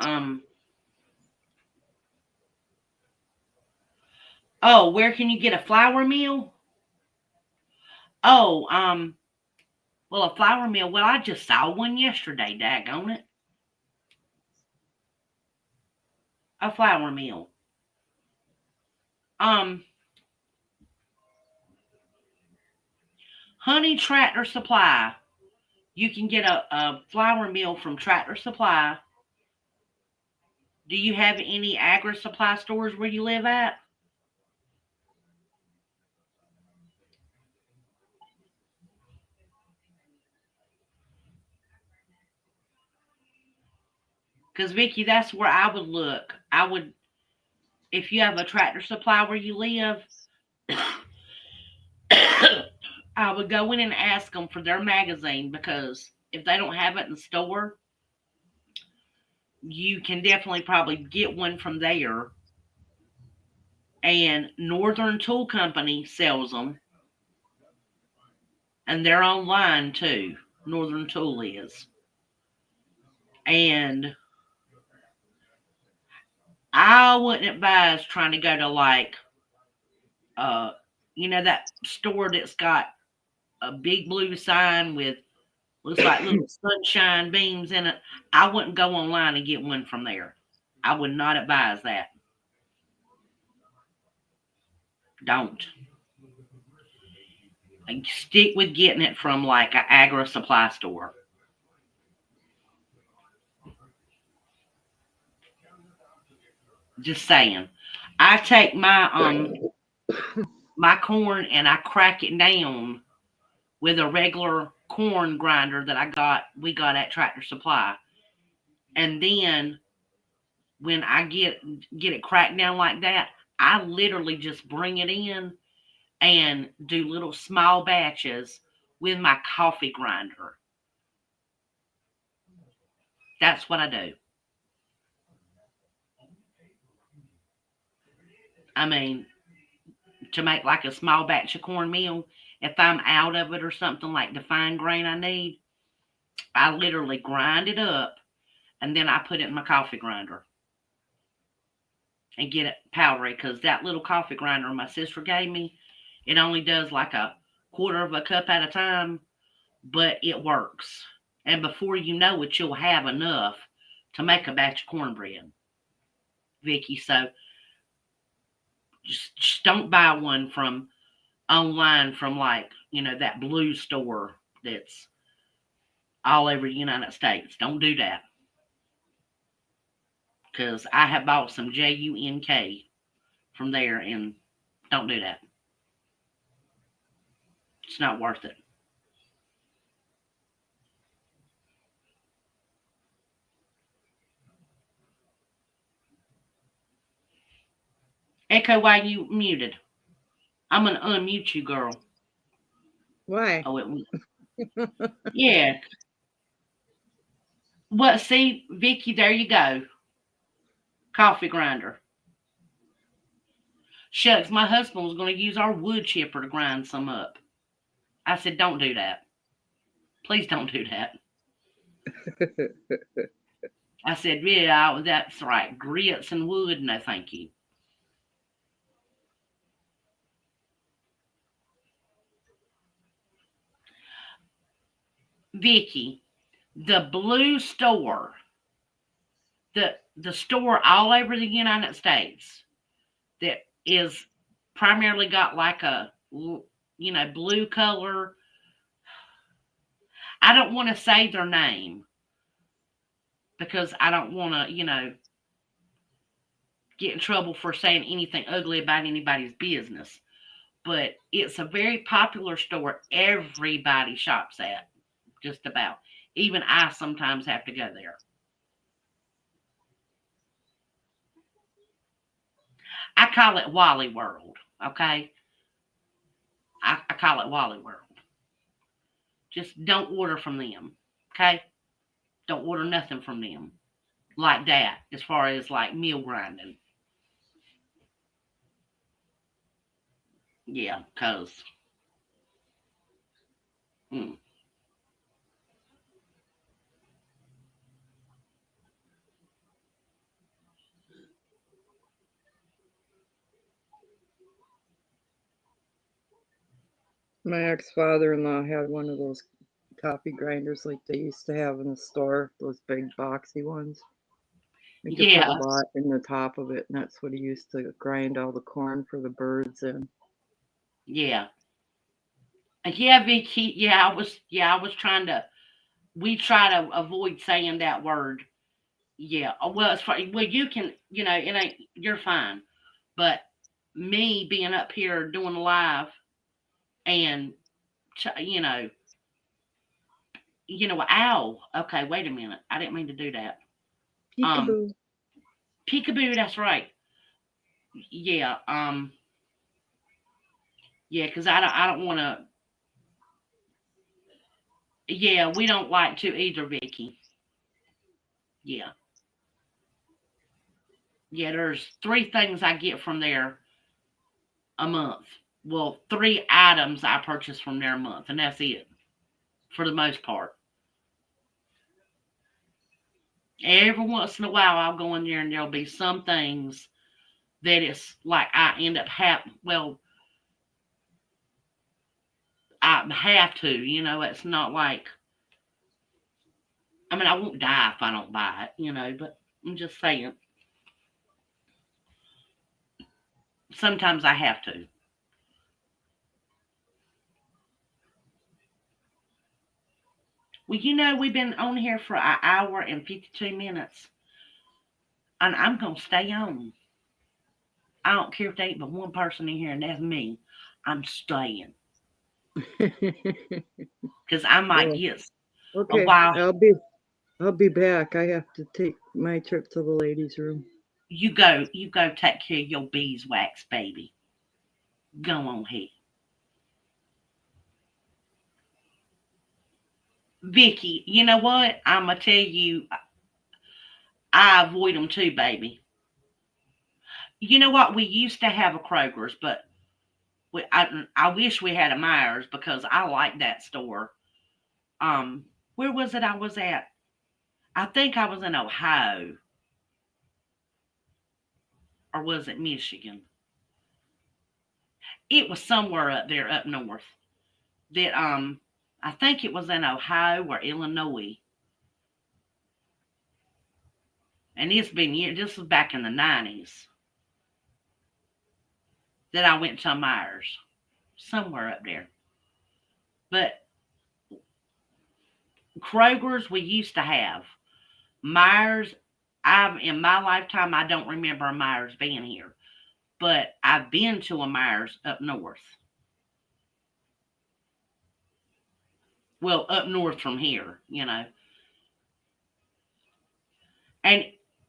oh, where can you get a flour mill? Oh, well, a flour mill. Well, I just saw one yesterday, daggone it. A flour mill. Um, Honey Tractor Supply. You can get a flour mill from Tractor Supply. Do you have any agri supply stores where you live at? Because Vicky, that's where I would look. I would, if you have a Tractor Supply where you live, I would go in and ask them for their magazine, because if they don't have it in the store, you can definitely probably get one from there. And Northern Tool Company sells them, and they're online too. Northern Tool is. And I wouldn't advise trying to go to like uh that store that's got a big blue sign with looks like little sunshine beams in it. I wouldn't go online and get one from there. I would not advise that. Don't. And stick with getting it from like an agri supply store. Just saying. I take my corn and I crack it down with a regular corn grinder that we got at Tractor Supply. And then when I get it cracked down like that, I literally just bring it in and do little small batches with my coffee grinder. That's what I do. I mean, to make like a small batch of cornmeal, if I'm out of it or something like the fine grain I need, I literally grind it up and then I put it in my coffee grinder and get it powdery, because that little coffee grinder my sister gave me, it only does like a quarter of a cup at a time, but it works. And before you know it, you'll have enough to make a batch of cornbread, Vicky. So just don't buy one from online from like, that blue store that's all over the United States. Don't do that, because I have bought some JUNK from there, and don't do that. It's not worth it. Echo, why you muted? I'm gonna unmute you, girl. Why? Oh, yeah. What? See, Vicky, there you go. Coffee grinder. Shucks, my husband was going to use our wood chipper to grind some up. I said, don't do that. Please don't do that. I said, yeah, that's right. Grits and wood, no thank you. Vicky, the blue store, the store all over the United States, that is primarily got like a blue color. I don't want to say their name because I don't want to get in trouble for saying anything ugly about anybody's business. But it's a very popular store. Everybody shops at, just about. Even I sometimes have to go there. I call it Wally World. Okay, I call it Wally World. Just don't order from them. Okay, don't order nothing from them like that. As far as like meal grinding, yeah, cause mm, My ex-father-in-law had one of those coffee grinders like they used to have in the store, those big boxy ones. You could put a yeah, lot in the top of it, and that's what he used to grind all the corn for the birds in. yeah, yeah, Vicky. Yeah, I was trying to. We try to avoid saying that word. Yeah. Well, as far well, you can. It ain't. You're fine. But me being up here doing live and ow. Okay, wait a minute. I didn't mean to do that. Um, Peekaboo. peekaboo. That's right. Yeah. Yeah. Because I don't want to. Yeah, we don't like to either, Vicky. Yeah. Yeah. There's three things I get from there a month. Well, three items I purchase from there a month, and that's it for the most part. Every once in a while, I'll go in there and there'll be some things that it's like I end up well, I have to. It's not like I mean I won't die if I don't buy it. But I'm just saying sometimes I have to. Well, we've been on here for an hour and 52 minutes, and I'm gonna stay on. I don't care if there ain't but one person in here, and that's me. I'm staying because I might Well, get a okay, while. I'll be back. I have to take my trip to the ladies' room. You go take care of your beeswax, baby. Go on here. Vicky, you know what? I'm going to tell you, I avoid them too, baby. You know what? We used to have a Kroger's, but I wish we had a Myers because I like that store. Um, where was it I was at? I think I was in Ohio, or was it Michigan? It was somewhere up there, up north. That I think it was in Ohio or Illinois. And it's been years. This was back in the '90s that I went to Myers, somewhere up there. But Kroger's we used to have. Myers, I've in my lifetime I don't remember a Myers being here, but I've been to a Myers up north. Well, up north from here. And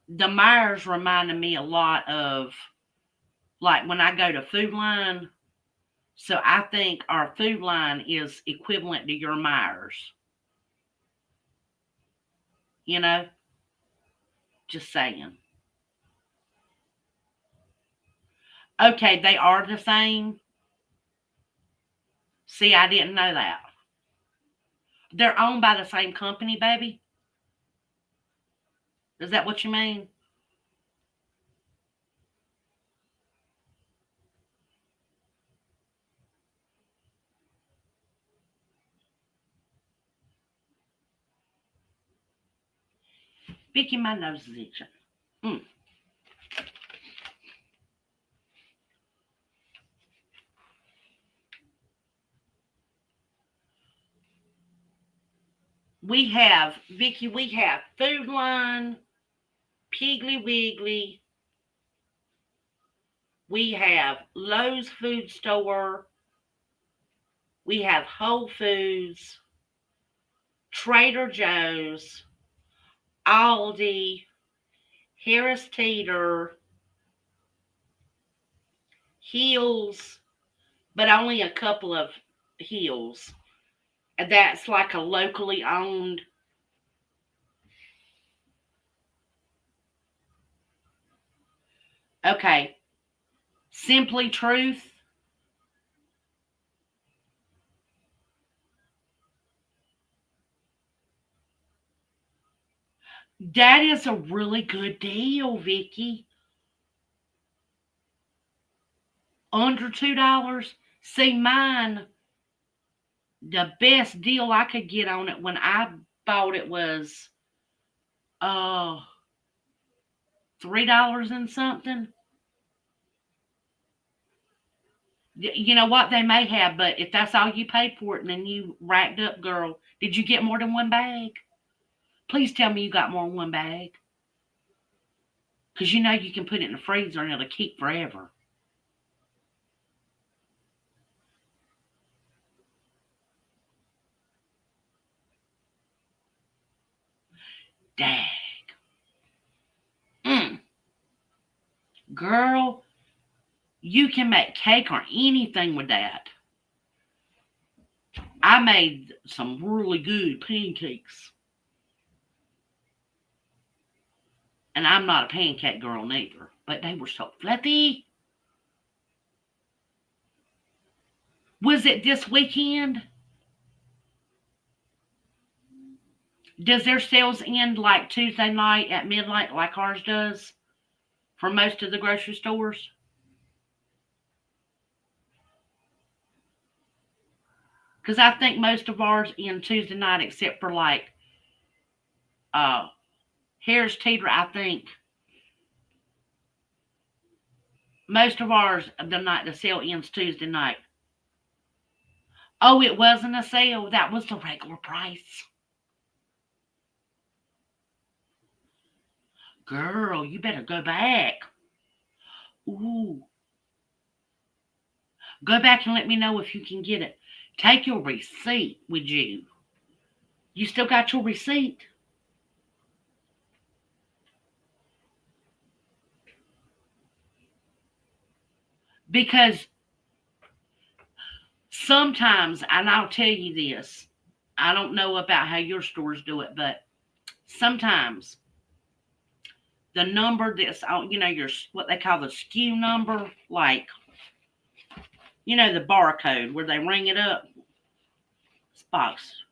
the Myers reminded me a lot of like when I go to Food Line. So I think our Food Line is equivalent to your Myers. You know, just saying. Okay, they are the same. See, I didn't know that. They're owned by the same company, baby. Is that what you mean? Vicky, my nose is itching. Mm. We have, Vicky, we have Food Line, Piggly Wiggly, we have Lowe's Food Store, we have Whole Foods, Trader Joe's, Aldi, Harris Teeter, Hills, but only a couple of Hills. That's like a locally owned. Okay, Simply Truth. That is a really good deal, Vicky. Under $2. See, mine, the best deal I could get on it when I bought it was uh $3 and something. You know what? They may have, but if that's all you paid for it and then you racked up, girl, did you get more than one bag? Please tell me you got more than one bag. Because you know you can put it in the freezer and it'll keep forever. Dag. Mm. Girl, you can make cake or anything with that. I made some really good pancakes. And I'm not a pancake girl neither, but they were so fluffy. Was it this weekend? Does their sales end like Tuesday night at midnight like ours does for most of the grocery stores? Because I think most of ours end Tuesday night except for like uh Harris Teeter, I think. Most of ours, the sale ends Tuesday night. Oh, it wasn't a sale. That was the regular price. Girl, you better go back. Ooh. Go back and let me know if you can get it. Take your receipt with you. You still got your receipt? Because sometimes, and I'll tell you this, I don't know about how your stores do it, but sometimes the number that's on, your what they call the SKU number, like, the barcode where they ring it up. This box.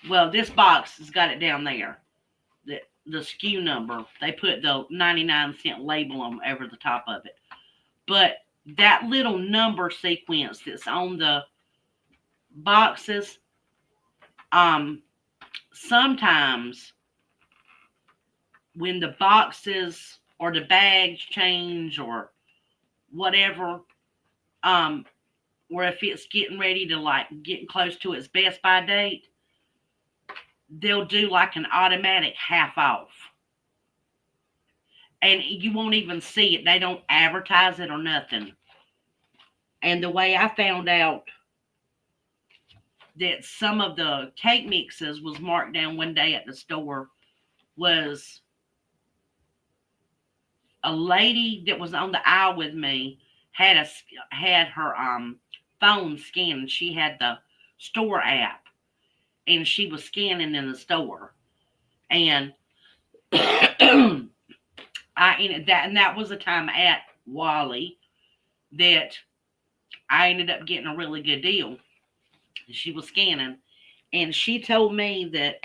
Well, this box has got it down there. The SKU number. They put the 99-cent label on over the top of it. But that little number sequence that's on the boxes, sometimes when the boxes or the bags change or whatever, or if it's getting ready to like getting close to its best by date, they'll do like an automatic half off. And you won't even see it. They don't advertise it or nothing. And the way I found out that some of the cake mixes was marked down one day at the store was a lady that was on the aisle with me had her phone scanned. She had the store app and she was scanning in the store. And that was a time at Wally that I ended up getting a really good deal. She was scanning, and she told me that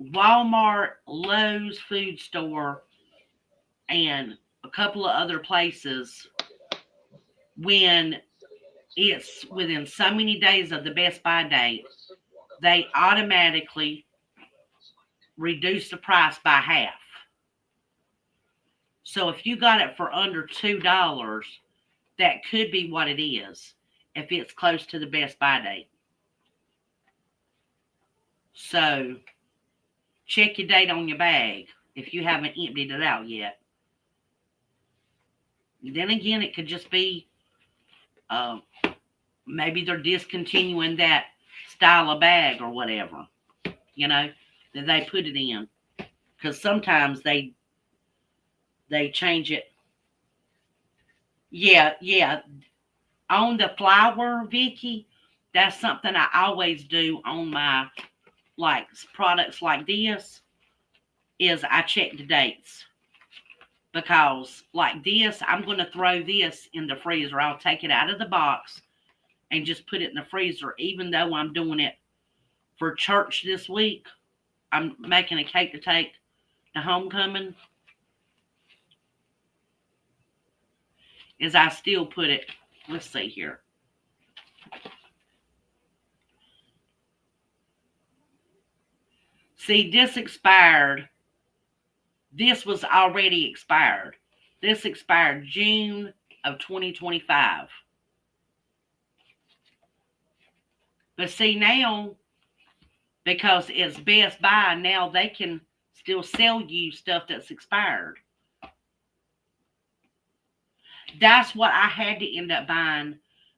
Walmart, Lowe's Food Store, and a couple of other places, when it's within so many days of the Best Buy date, they automatically reduce the price by half. So if you got it for under $2, that could be what it is. if it's close to the Best Buy date. So check your date on your bag if you haven't emptied it out yet. Then again, it could just be maybe they're discontinuing that style of bag or whatever, that they put it in. Because sometimes they change it. Yeah. On the flour, Vicky, that's something I always do on my products like this is I check the dates. Because like this, I'm going to throw this in the freezer. I'll take it out of the box and just put it in the freezer. Even though I'm doing it for church this week, I'm making a cake to take to homecoming. Is I still put it, let's see here. See, this expired. This was already expired. This expired June of 2025. But see now, because it's Best Buy, now they can still sell you stuff that's expired. That's what I had to end up buying,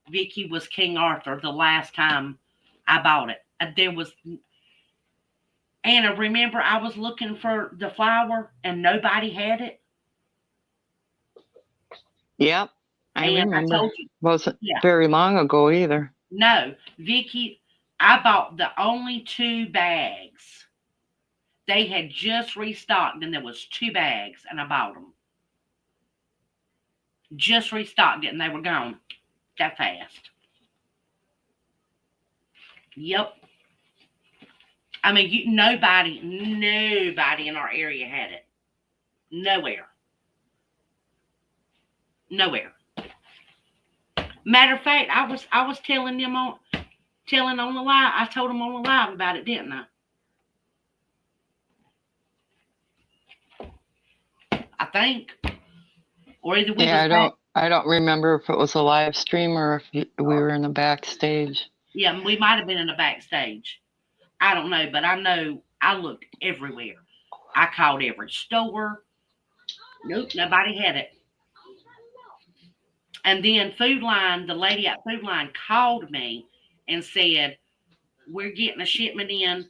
Vicky, was King Arthur the last time I bought it. Anna, remember I was looking for the flour and nobody had it? Yep, I remember. I told you. Wasn't very long ago either. No, Vicky, I bought the only 2 bags. They had just restocked and there was 2 bags and I bought them. Just restocked it and they were gone that fast. Yep. I mean, nobody in our area had it. Nowhere. Matter of fact, I was telling them on the live. I told them on the live about it, didn't I? I think. Or either we. Yeah, I don't remember if it was a live stream or if we were in the backstage. Yeah, we might have been in the backstage. I don't know, but I know I looked everywhere. I called every store. Nope, nobody had it. And then Food Line, the lady at Food Line called me and said, we're getting a shipment in.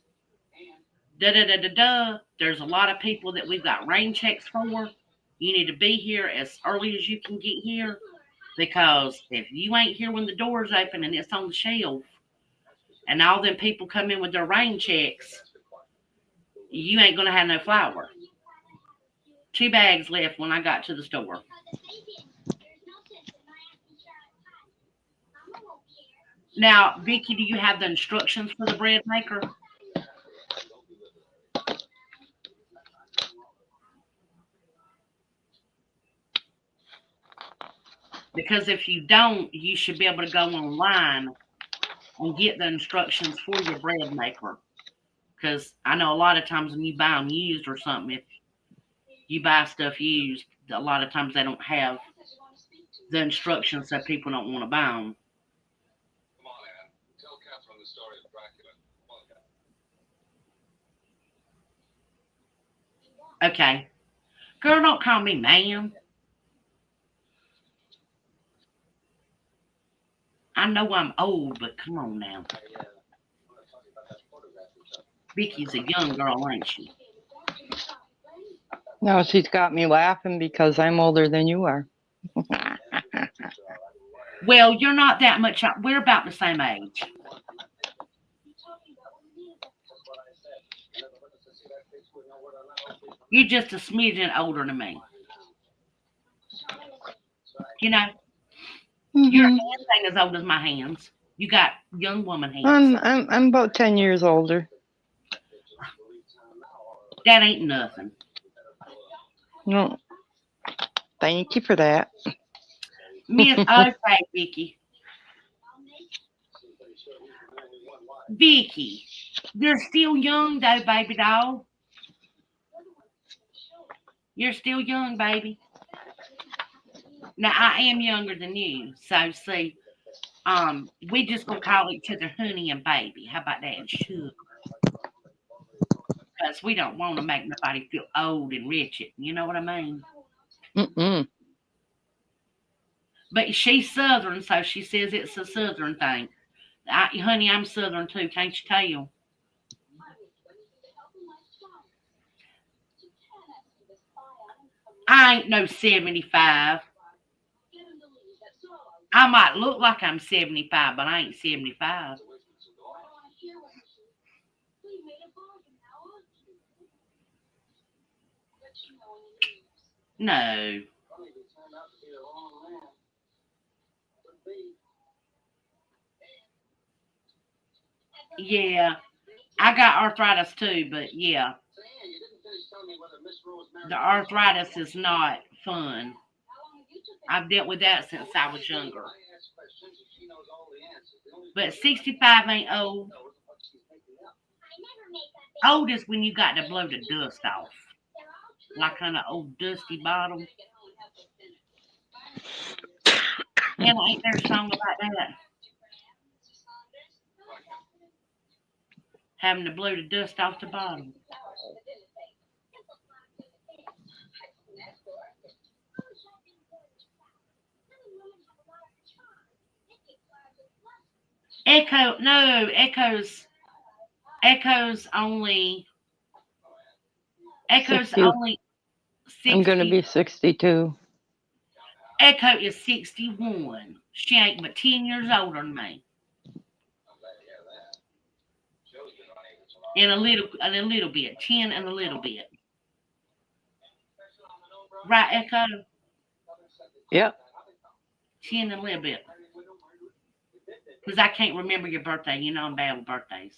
There's a lot of people that we've got rain checks for. You need to be here as early as you can get here. Because if you ain't here when the door's open and it's on the shelf, and all them people come in with their rain checks, you ain't going to have no flour. 2 bags left when I got to the store. Now, Vicky, do you have the instructions for the bread maker? Because if you don't, you should be able to go online and get the instructions for your bread maker. Because I know a lot of times when you buy them used or something, if you buy stuff used, a lot of times they don't have the instructions, so people don't want to buy them. Come on, Ann. Tell Catherine the story of Dracula. Okay. Girl, don't call me ma'am. I know I'm old, but come on now. Vicky's a young girl, ain't she? No, she's got me laughing because I'm older than you are. Well, you're not that much. We're about the same age. You're just a smidgen older than me. Your hands ain't as old as my hands. You got young woman hands. I'm about 10 years older. That ain't nothing. No. Thank you for that. Okay, Vicky. Vicky, you're still young though, baby doll. You're still young, baby. Now, I am younger than you. So, see, We just gonna call each other honey and baby. How about that? And sugar. Because we don't want to make nobody feel old and wretched. You know what I mean? Mm-mm. But she's Southern, so she says it's a Southern thing. Honey, I'm Southern too. Can't you tell? I ain't no 75. I might look like I'm 75, but I ain't 75. No. Yeah. I got arthritis too, but yeah. The arthritis is not fun. I've dealt with that since I was younger. But 65 ain't old. Old is when you got to blow the dust off. Like on an old dusty bottle. And ain't there a song about that? Having to blow the dust off the bottle. Echo, no, Echo's Echo's 60. only I'm going to 60. be 62. Echo is 61. She ain't but 10 years older than me. In a little bit. 10 and a little bit. Right, Echo? Yep. 10 and a little bit. Because I can't remember your birthday. You know I'm bad with birthdays.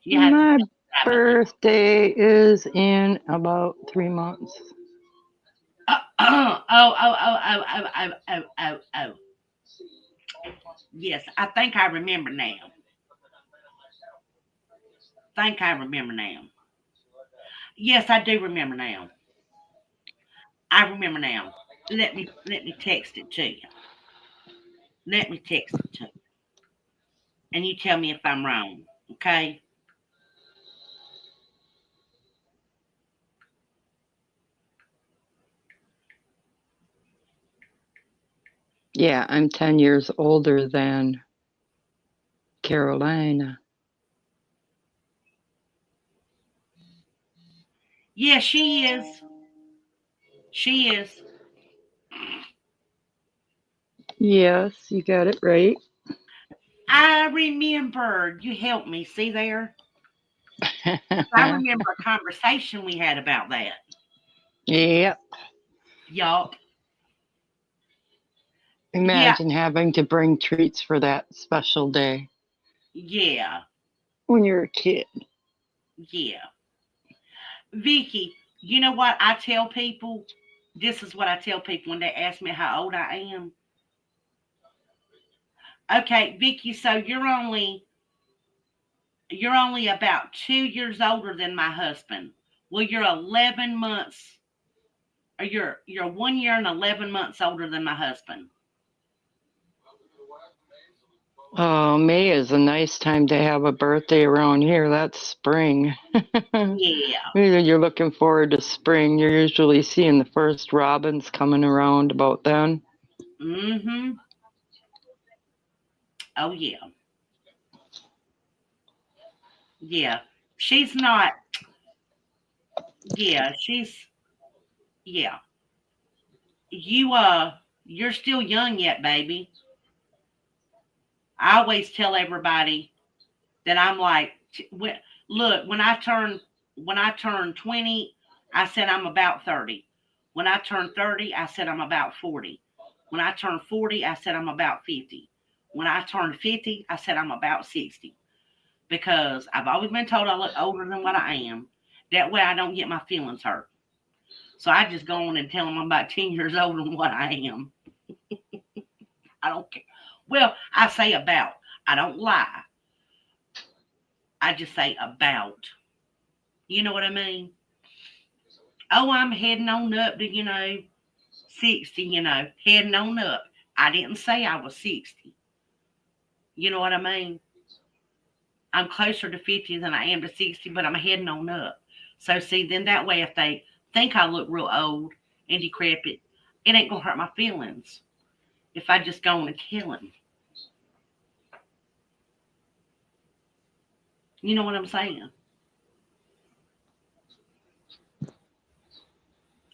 You had My to birthday is in about 3 months. Oh. Yes, I think I remember now. Think I remember now. Yes, I do remember now. I remember now. Let me text it to you. Let me text it to you. And you tell me if I'm wrong. Okay? Yeah, I'm 10 years older than Carolina. Yeah, she is. She is. Yes, you got it right. I remembered. You helped me. See there? I remember a conversation we had about that. Yep. Yup. Yeah. Imagine having to bring treats for that special day Yeah. when you're a kid. Yeah. Vicky, you know what I tell people? This is what I tell people when they ask me how old I am. Okay, Vicky, so you're only about 2 years older than my husband. Well, you're 11 months, or you're 1 year and 11 months older than my husband. Oh, May is a nice time to have a birthday around here. That's spring. Yeah. Either you're looking forward to spring. You're usually seeing the first robins coming around about then. Mm-hmm. Oh yeah. Yeah. She's not. Yeah. Yeah. You're still young yet, baby. I always tell everybody that I'm like, look, when I turned 20, I said I'm about 30. When I turned 30, I said I'm about 40. When I turned 40, I said I'm about 50. When I turned 50, I said I'm about 60. Because I've always been told I look older than what I am. That way I don't get my feelings hurt. So I just go on and tell them I'm about 10 years older than what I am. I don't care. Well, I say about. I don't lie. I just say about. You know what I mean? Oh, I'm heading on up to, 60, heading on up. I didn't say I was 60. You know what I mean? I'm closer to 50 than I am to 60, but I'm heading on up. So, see, then that way, if they think I look real old and decrepit, it ain't going to hurt my feelings if I just go on and tell them. You know what I'm saying?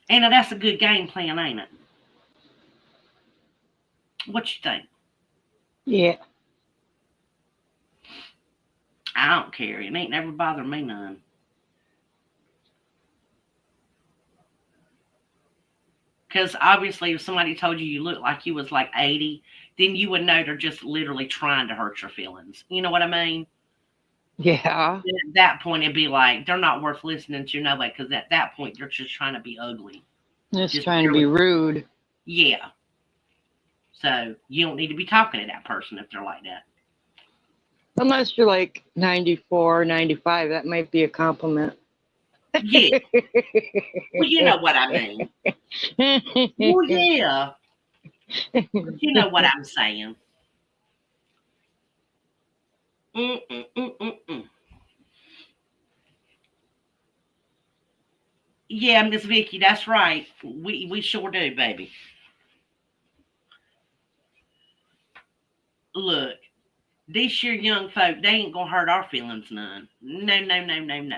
And that's a good game plan, ain't it? What you think? Yeah. I don't care. It ain't never bothered me none. Because obviously, if somebody told you look like you was like 80, then you would know they're just literally trying to hurt your feelings. You know what I mean? Yeah. Then at that point, it'd be like they're not worth listening to, no way. Because at that point, they're just trying to be ugly. Just trying to be rude. Yeah. So you don't need to be talking to that person if they're like that. Unless you're like 94, 95, that might be a compliment. Yeah. Well, you know what I mean. Well, yeah. But you know what I'm saying. Mm-mm-mm-mm-mm. Yeah, Miss Vicky, that's right. We sure do, baby. Look, these your young folk, they ain't gonna hurt our feelings none. No, no, no, no, no.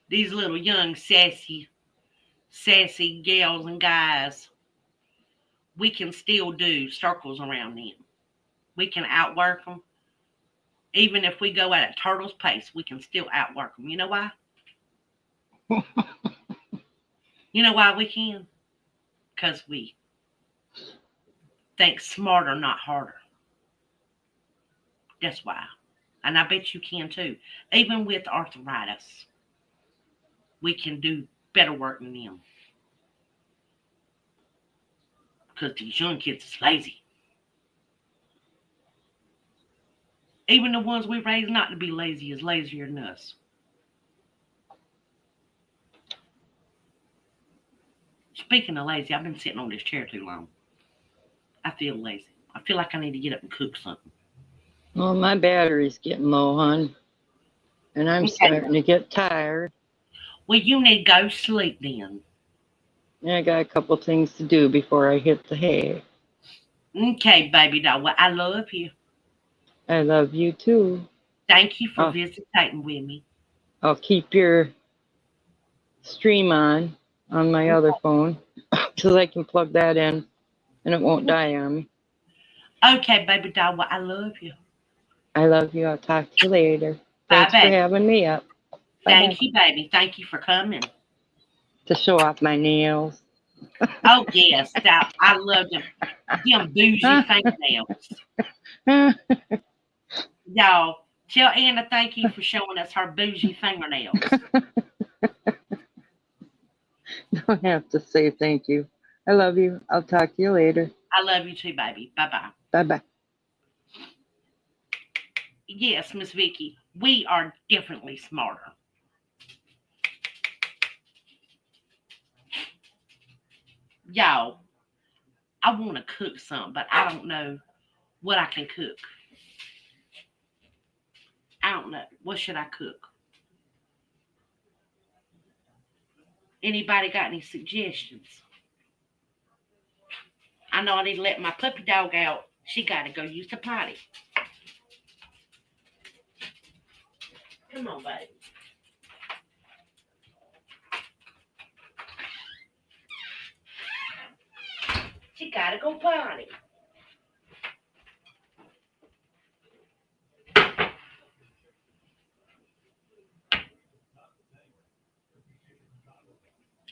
These little young sassy gals and guys, we can still do circles around them. We can outwork them. Even if we go at a turtle's pace, we can still outwork them. You know why? You know why we can? Because we think smarter, not harder. That's why. And I bet you can too. Even with arthritis, we can do better work than them. Because these young kids is lazy. Even the ones we raised not to be lazy is lazier than us. Speaking of lazy, I've been sitting on this chair too long. I feel lazy. I feel like I need to get up and cook something. Well, my battery's getting low, hon. And I'm Okay. starting to get tired. Well, you need to go sleep then. And I got a couple things to do before I hit the hay. Okay, baby doll. Well, I love you. I love you too. Thank you for visiting with me. I'll keep your stream on my other phone so I can plug that in and it won't die on me. Okay, baby doll. Well, I love you. I love you. I'll talk to you later. Bye, Thanks for baby. having me up. Thank you, baby. Thank you for coming. To show off my nails. Oh, yes. I love them bougie fingernails. Y'all, tell Anna thank you for showing us her bougie fingernails. Don't have to say thank you. I love you. I'll talk to you later. I love you too, baby. Bye-bye. Bye-bye. Yes, Miss Vicky, we are definitely smarter. Y'all, I want to cook something, but I don't know what I can cook. I don't know. What should I cook? Anybody got any suggestions? I know I need to let my puppy dog out. She got to go use the potty. Come on, baby. She got to go potty.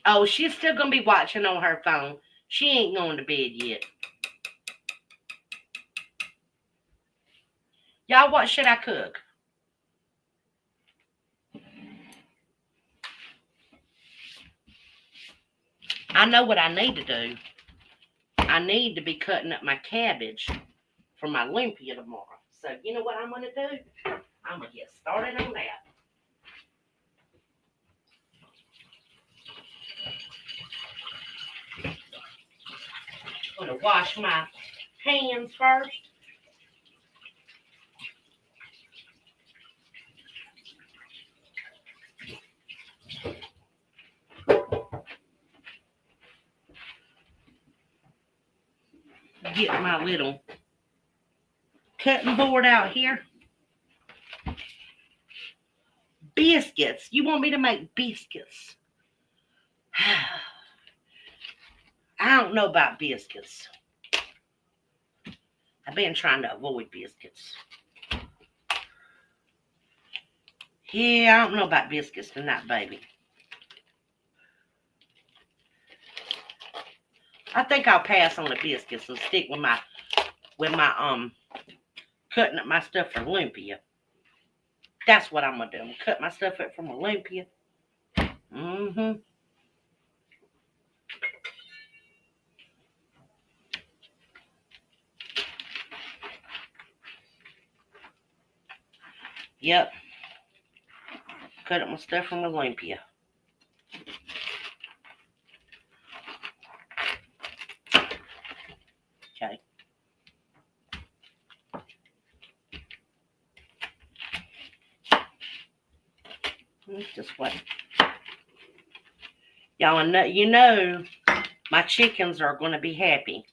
Oh, she's still going to be watching on her phone. She ain't going to bed yet. Y'all, what should I cook? I know what I need to do. I need to be cutting up my cabbage for my lumpia tomorrow. So, you know what I'm going to do? I'm going to get started on that. I'm going to wash my hands first. Get my little cutting board out here. Biscuits. You want me to make biscuits? I don't know about biscuits. I've been trying to avoid biscuits. Yeah, I don't know about biscuits tonight, baby. I think I'll pass on the biscuits and stick with my cutting up my stuff for Olympia. That's what I'm gonna do. I'm gonna cut my stuff up from Olympia. Yep. Cut up my stuff from Olympia. Okay. Just what? Y'all know, my chickens are going to be happy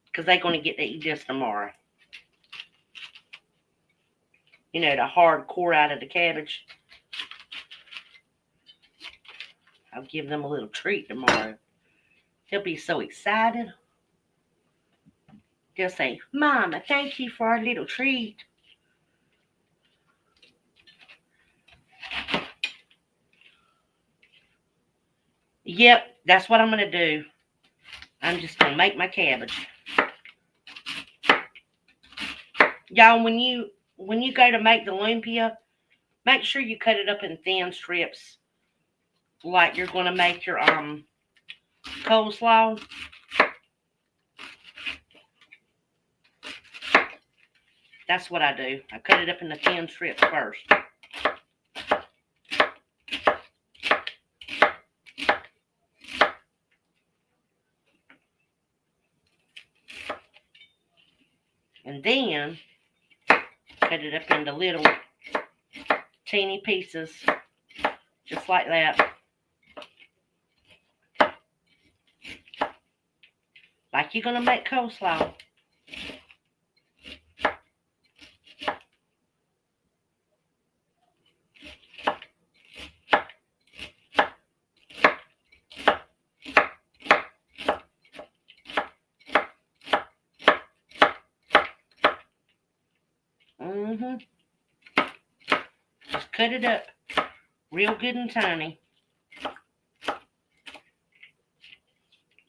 because they're going to get to eat this tomorrow. The hard core out of the cabbage. I'll give them a little treat tomorrow. They'll be so excited. They'll say, Mama, thank you for our little treat. Yep, that's what I'm going to do. I'm just going to make my cabbage. Y'all, when you go to make the lumpia, make sure you cut it up in thin strips like you're going to make your coleslaw. That's what I do. I cut it up in the thin strips first. And then cut it up into little teeny pieces, just like that. Like you're going to make coleslaw. Just cut it up real good and tiny.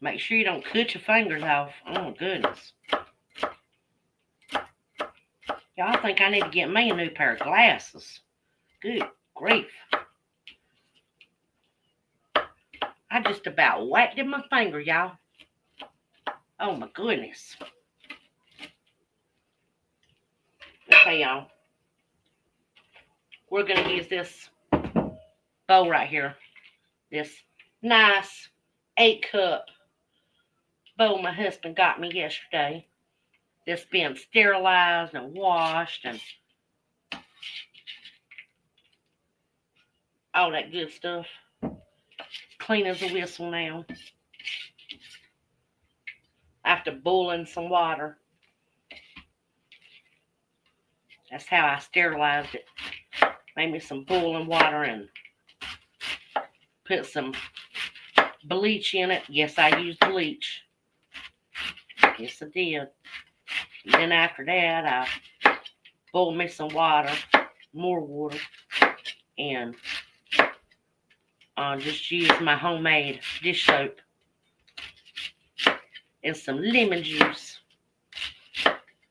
Make sure you don't cut your fingers off. Oh my goodness. Y'all think I need to get me a new pair of glasses. Good grief. I just about whacked in my finger, y'all. Oh my goodness. Okay, y'all. We're going to use this bowl right here. This nice 8-cup bowl my husband got me yesterday. This been sterilized and washed and all that good stuff. Clean as a whistle now. After boiling some water. That's how I sterilized it. Made me some boiling water and put some bleach in it. Yes, I used bleach. Yes, I did. And then after that, I boiled me some water, more water, and just used my homemade dish soap and some lemon juice.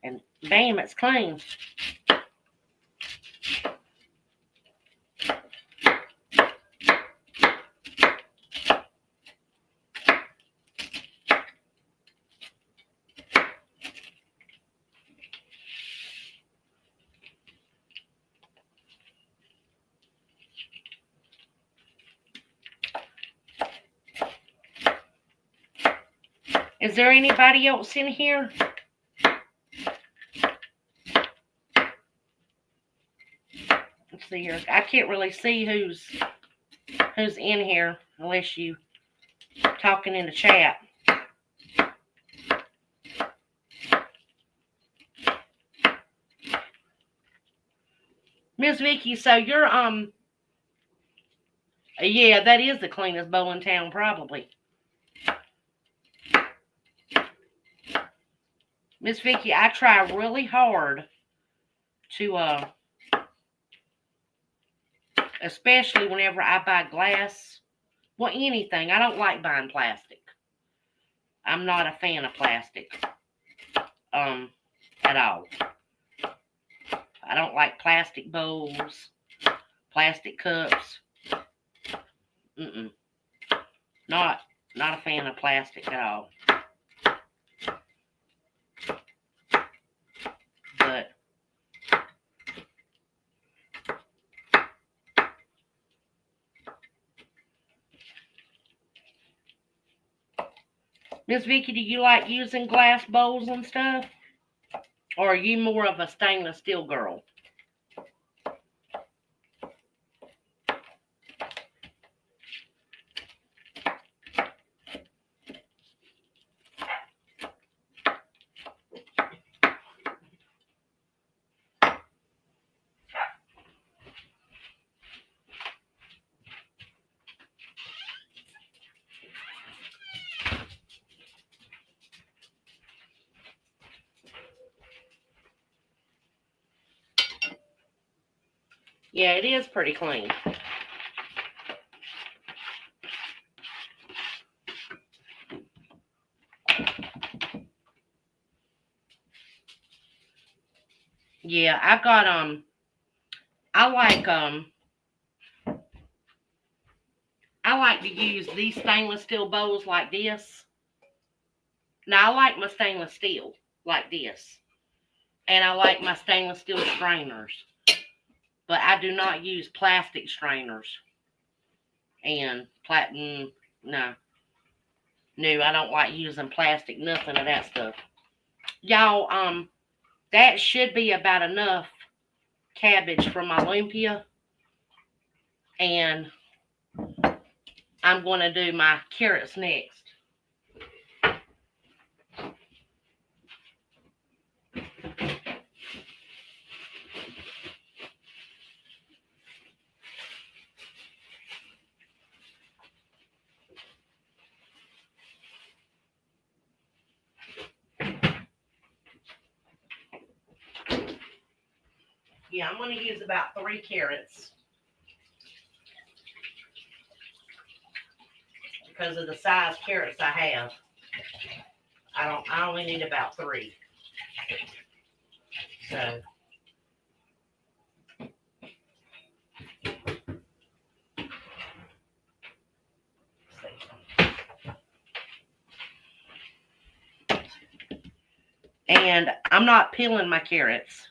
And bam, it's clean. Is there anybody else in here? Let's see here. I can't really see who's in here unless you talking in the chat. Miss Vicky, so you're yeah, that is the cleanest bowl in town, probably. Miss Vicky, I try really hard to especially whenever I buy glass. Well, anything. I don't like buying plastic. I'm not a fan of plastic. At all. I don't like plastic bowls, plastic cups. Not a fan of plastic at all. But Miss Vicky, do you like using glass bowls and stuff? Or are you more of a stainless steel girl? Yeah, it is pretty clean. Yeah, I've got I like to use these stainless steel bowls like this. Now I like my stainless steel like this. And I like my stainless steel strainers. But I do not use plastic strainers. And platinum, no. No, I don't like using plastic, nothing of that stuff. Y'all, that should be about enough cabbage for my lumpia. And I'm going to do my carrots next. Yeah, I'm going to use about 3 carrots. Because of the size carrots I have. I only need about 3. So. And I'm not peeling my carrots.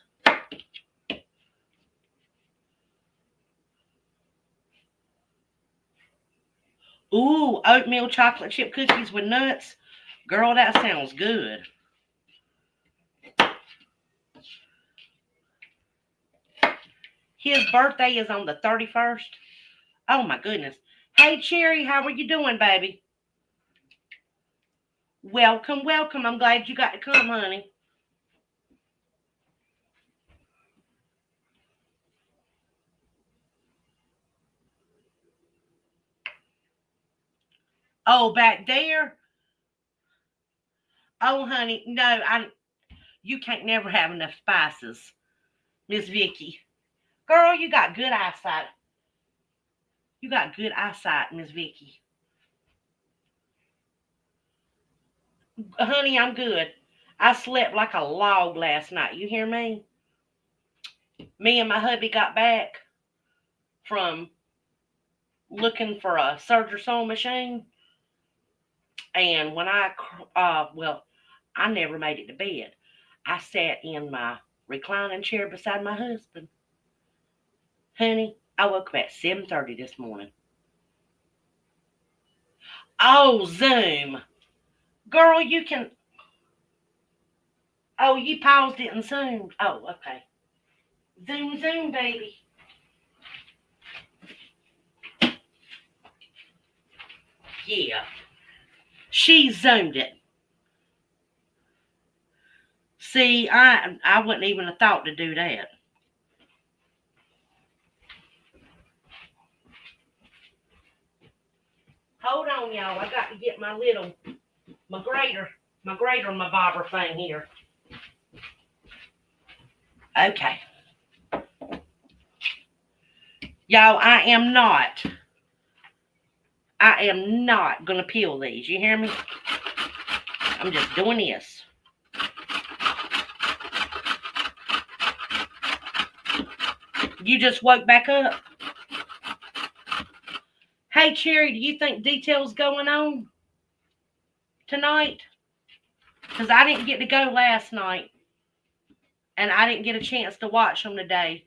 Ooh, oatmeal chocolate chip cookies with nuts. Girl, that sounds good. His birthday is on the 31st. Oh, my goodness. Hey, Cherry, how are you doing, baby? Welcome, welcome. I'm glad you got to come, honey. Oh, back there? Oh, honey, no, you can't never have enough spices, Miss Vicky. Girl, you got good eyesight. You got good eyesight, Miss Vicky. Honey, I'm good. I slept like a log last night. You hear me? Me and my hubby got back from looking for a surgery sewing machine. And when I never made it to bed. I sat in my reclining chair beside my husband. Honey, I woke up at 7:30 this morning. Oh, Zoom. Girl, you can. Oh, you paused it and zoomed. Oh, okay. Zoom, zoom, baby. Yeah. She zoomed it. See, I wouldn't even have thought to do that. Hold on, y'all. I got to get my grater, my bobber thing here. Okay. Y'all, I am not going to peel these. You hear me? I'm just doing this. You just woke back up. Hey, Cherry, do you think details going on tonight? Because I didn't get to go last night. And I didn't get a chance to watch them today.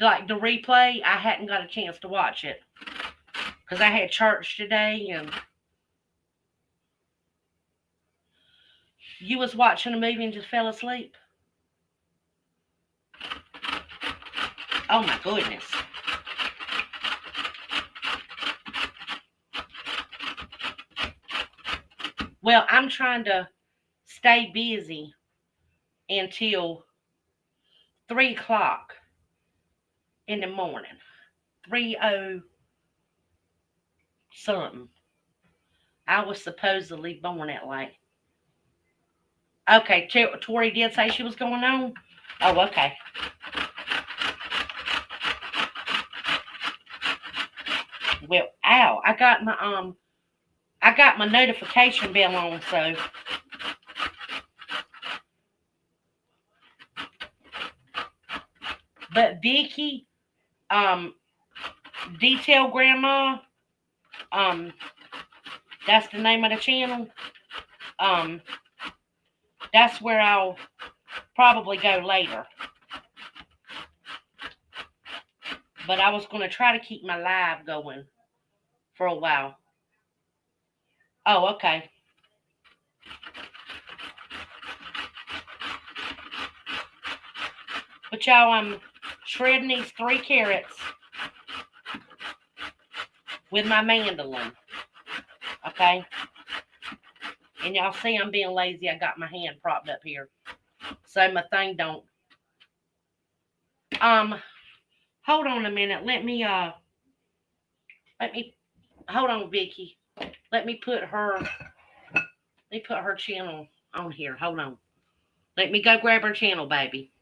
Like the replay, I hadn't got a chance to watch it. Because I had church today and you was watching a movie and just fell asleep. Oh my goodness. Well, I'm trying to stay busy until 3 o'clock in the morning. 3:00 something. I was supposedly born at like. Okay, Tori did say she was going on. Oh, okay. Well, ow! I got my notification bell on, so. But Vicky, Detail Grandma, that's the name of the channel. That's where I'll probably go later. But I was going to try to keep my live going for a while. Oh, okay. But y'all, I'm shredding these 3 carrots with my mandolin. Okay? And y'all see I'm being lazy. I got my hand propped up here. So my thing don't. Hold on a minute. Let me hold on, Vicky. Let me put her channel on here. Hold on. Let me go grab her channel, baby.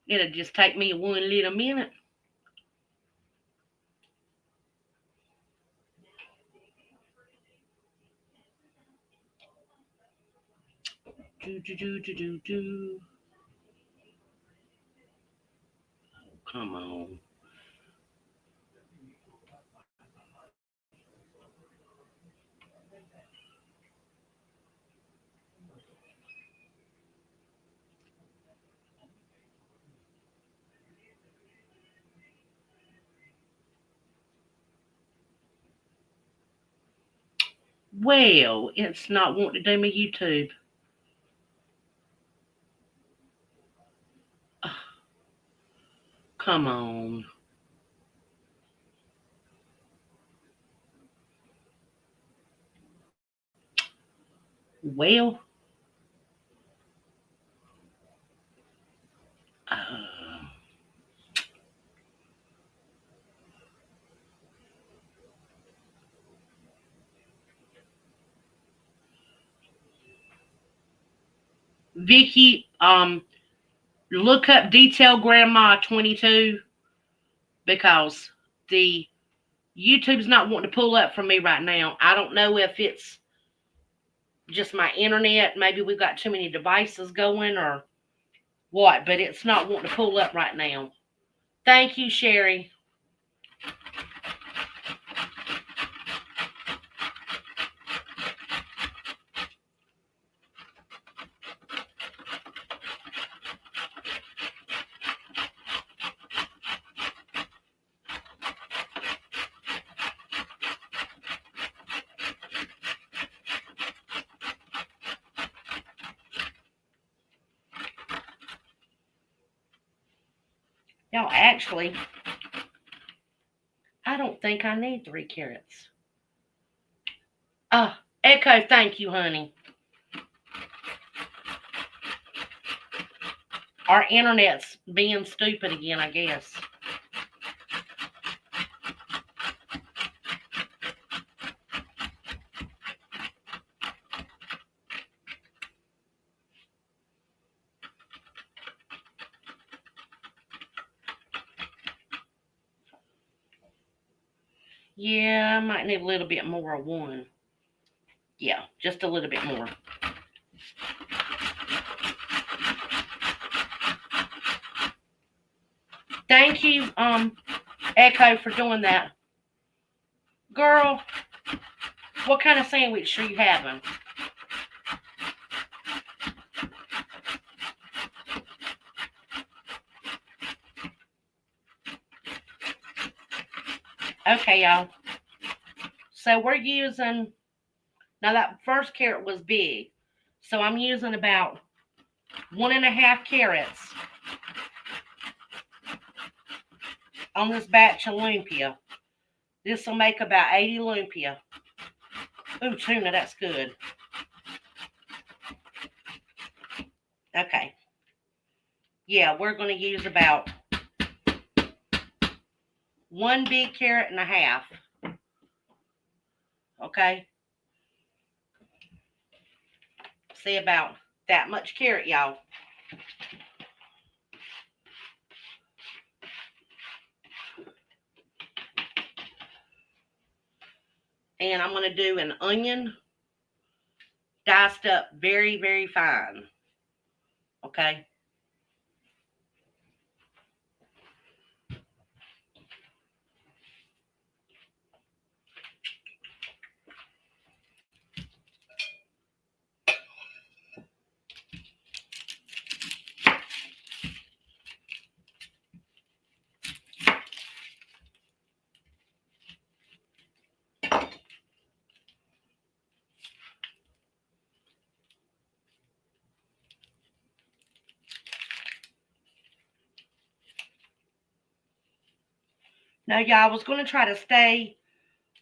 It'll just take me one little minute. Do. Come on. Well, it's not wanting to do my YouTube. Come on. Well, Vicky, look up Detail Grandma 22 because the YouTube's not wanting to pull up for me right now. I don't know if it's just my internet. Maybe we've got too many devices going or what, but it's not wanting to pull up right now. Thank you, Sherry. Y'all, actually, I don't think I need 3 carrots. Echo, thank you, honey. Our internet's being stupid again, I guess. Yeah, I might need a little bit more of one. Yeah, just a little bit more. Thank you, Echo, for doing that. Girl, what kind of sandwich are you having? Okay, y'all. So we're using, now that first carrot was big. So I'm using about 1.5 carrots on this batch of lumpia. This will make about 80 lumpia. Ooh, tuna, that's good. Okay. Yeah, we're going to use about 1 big carrot and a half. Okay. See, about that much carrot, y'all. And I'm going to do an onion diced up very, very fine. Okay. Now, y'all, I was going to try to stay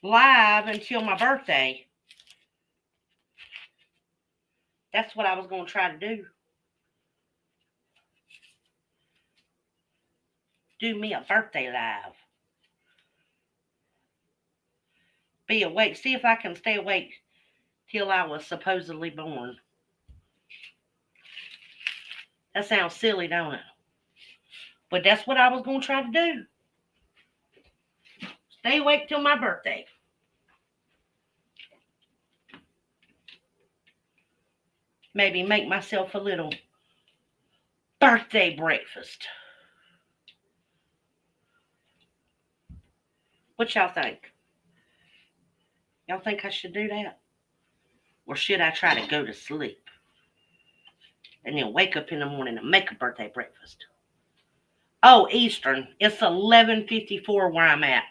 live until my birthday. That's what I was going to try to do. Do me a birthday live. Be awake. See if I can stay awake till I was supposedly born. That sounds silly, don't it? But that's what I was going to try to do. Stay awake till my birthday. Maybe make myself a little birthday breakfast. What y'all think? Y'all think I should do that? Or should I try to go to sleep and then wake up in the morning and make a birthday breakfast? Oh, Eastern. It's 11:54 where I'm at.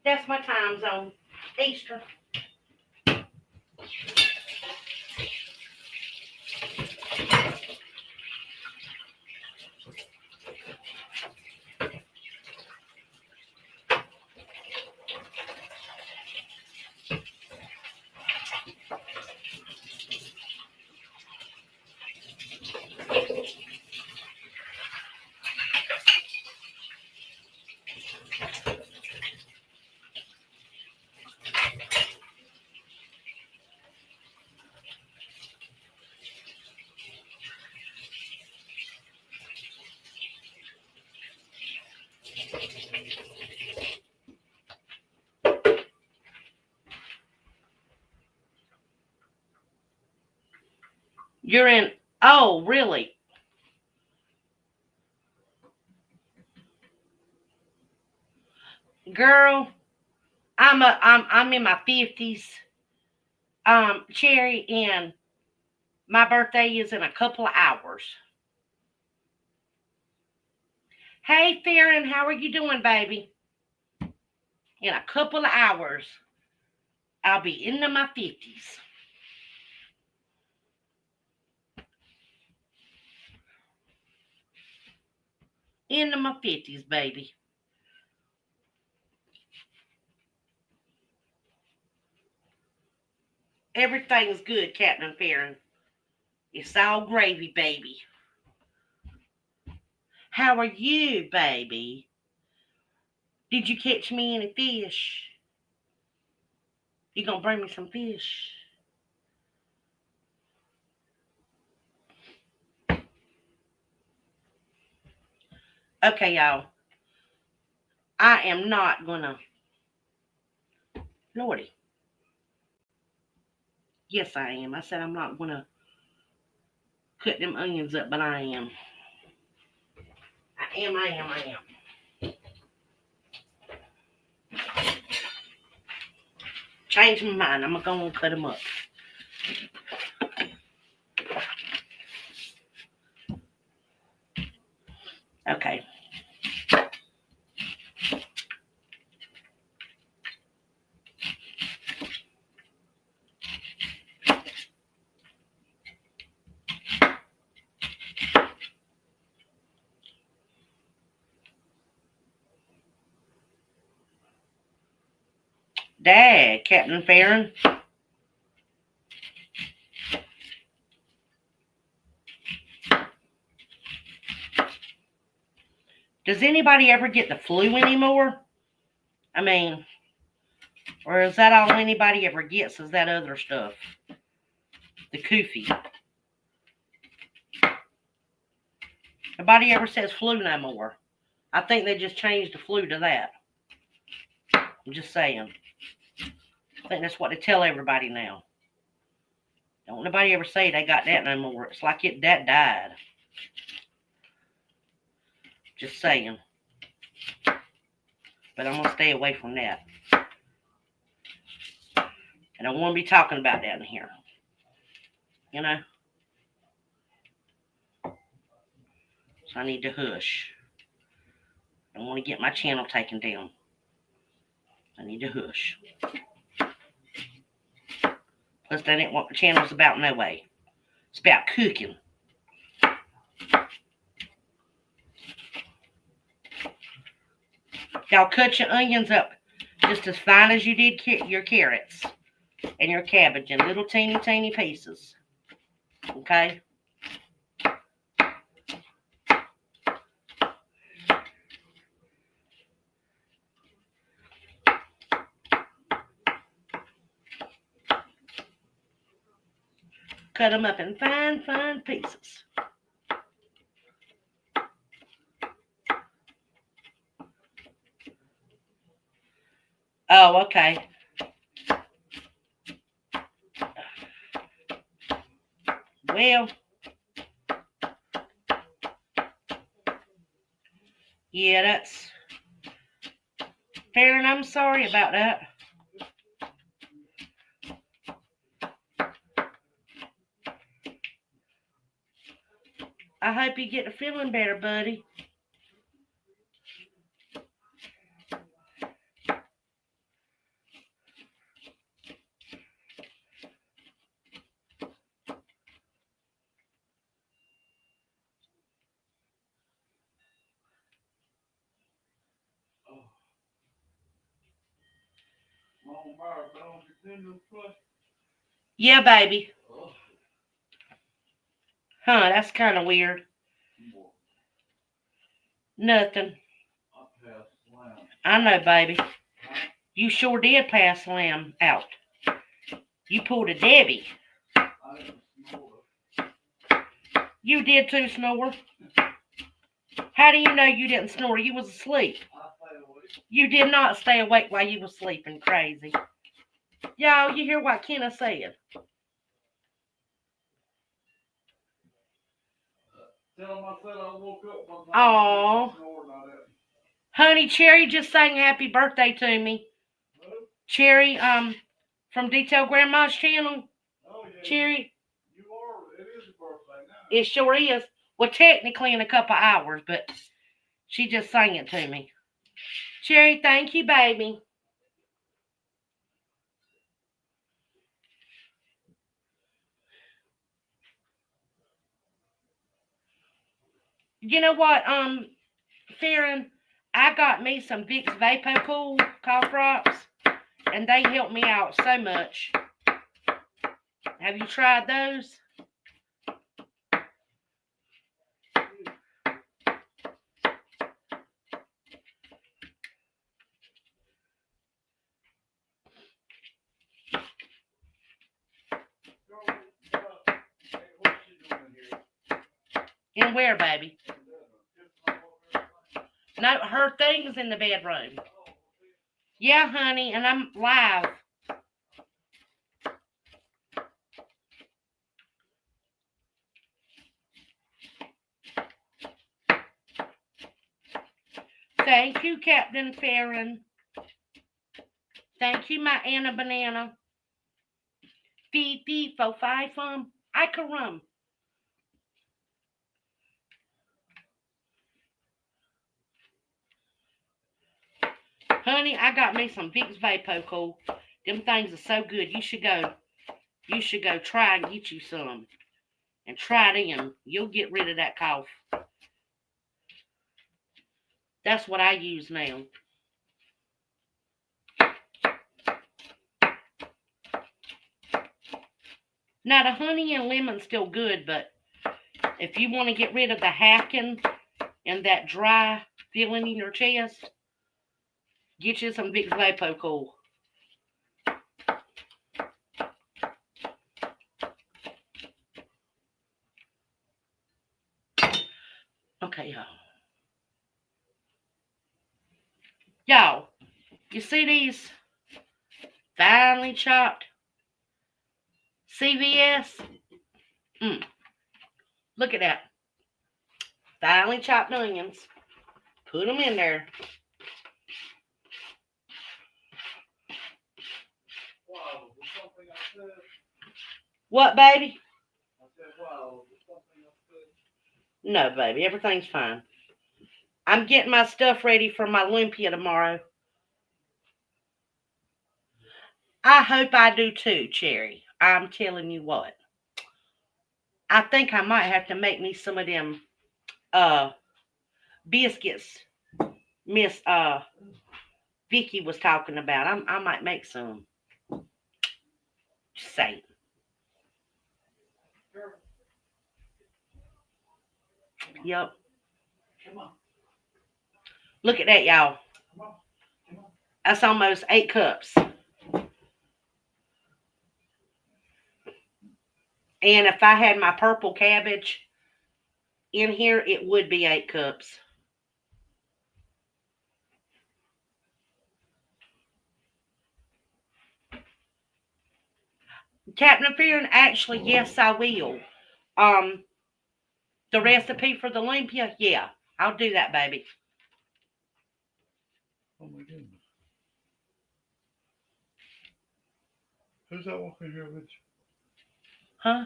That's my time zone. Eastern. You're in. Oh, really? Girl, I'm in my 50s. Cherry, and my birthday is in a couple of hours. Hey, Farron, how are you doing, baby? In a couple of hours, I'll be into my 50s. Into my 50s, baby. Everything's good, Captain Farron. It's all gravy, baby. How are you, baby? Did you catch me any fish? You gonna bring me some fish? Okay, y'all. I am not gonna. Lordy. Yes, I am. I said I'm not gonna cut them onions up, but I am. I am. Change my mind. I'm gonna go and cut them up. Okay. Dad, Captain Farron. Does anybody ever get the flu anymore? I mean, or is that all anybody ever gets is that other stuff? The koofy. Nobody ever says flu no more. I think they just changed the flu to that. I'm just saying. I think that's what they tell everybody now. Don't nobody ever say they got that no more. It's like that died. Just saying. But I'm going to stay away from that. And I don't want to be talking about that in here. You know? So I need to hush. I don't want to get my channel taken down. I need to hush. Plus, that ain't what the channel's about no way. It's about cooking. Y'all cut your onions up just as fine as you did your carrots and your cabbage in little teeny pieces. Okay? Cut them up in fine pieces. Oh, okay. Well, yeah, that's fair, and I'm sorry about that. I hope you get to feeling better, buddy. Yeah, baby. Huh, that's kind of weird. Nothing. I know, baby. You sure did pass Lamb out. You pulled a Debbie. You did too, snore. How do you know you didn't snore? You was asleep. You did not stay awake while you was sleeping, crazy. Y'all, you hear what Kenna said? Aww. Honey, Cherry just sang happy birthday to me. Cherry, from Detail Grandma's channel. Cherry. It sure is. Well, technically in a couple hours, but she just sang it to me. Cherry, thank you, baby. You know what? Farron, I got me some Vicks Vapo Cool cough drops, and they help me out so much. Have you tried those? In where, baby? No, her thing's in the bedroom. Yeah, honey, and I'm live. Thank you, Captain Farron. Thank you, my Anna Banana. Fee, fee, fo, fi, fum. I can rum. Honey, I got me some Vicks Vapo Cool. Them things are so good. You should go try and get you some. And try them. You'll get rid of that cough. That's what I use now. Now the honey and lemon's still good, but if you want to get rid of the hacking and that dry feeling in your chest, get you some Vicks Vapo Cool. Okay, y'all. Y'all, you see these finely chopped CVS? Look at that. Finely chopped onions. Put them in there. Wow, was something I said? What, baby? I said, wow, was something I said? No, baby. Everything's fine. I'm getting my stuff ready for my Olympia tomorrow. I hope I do too, Cherry. I'm telling you what. I think I might have to make me some of them biscuits Miss Vicky was talking about. I might make some. Just saying. Yep. Come on. Look at that, y'all. Come on. Come on. That's almost 8 cups. And if I had my purple cabbage in here, it would be 8 cups. Captain Fearon, actually, yes, I will. The recipe for the lumpia, yeah, I'll do that, baby. Oh my goodness. Who's that walking here with you? Huh?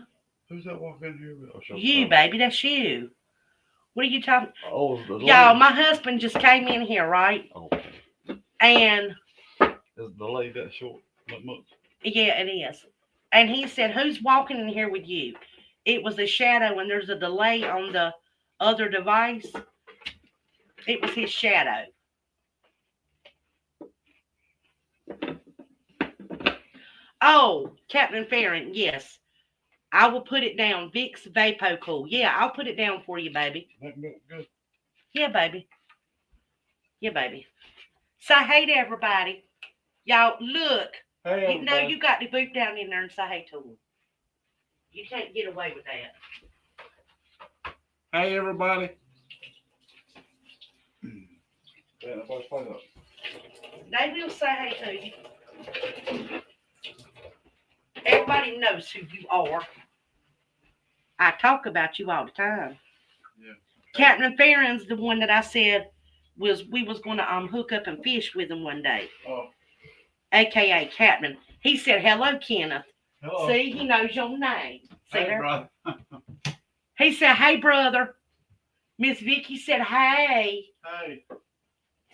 Who's that walking here with? Oh, You, baby, that's you. What are you talking? Oh, the Y'all, my husband just came in here, right? Okay. And Is the lady that short? That much? yeah, it is. And he said, "Who's walking in here with you?" It was a shadow, and there's a delay on the other device. It was his shadow. Oh, Captain Farron, yes. I will put it down. Vicks Vapo Cool. Yeah, I'll put it down for you, baby. That milk good? Yeah, baby. Yeah, baby. Say hey to everybody. Y'all, look. Hey, You know you got to boot down in there and say hey to them. You can't get away with that. Hey, everybody. Yeah, nobody's playing up. They will say hey to you. Everybody knows who you are. I talk about you all the time. Yeah. Captain Farron's the one that I said we was going to hook up and fish with him one day. Oh. AKA Captain. He said, "Hello, Kenneth." Hello. See, he knows your name. See Hey, there? brother. He said, "Hey, brother." Miss Vicky said, "Hey." Hey.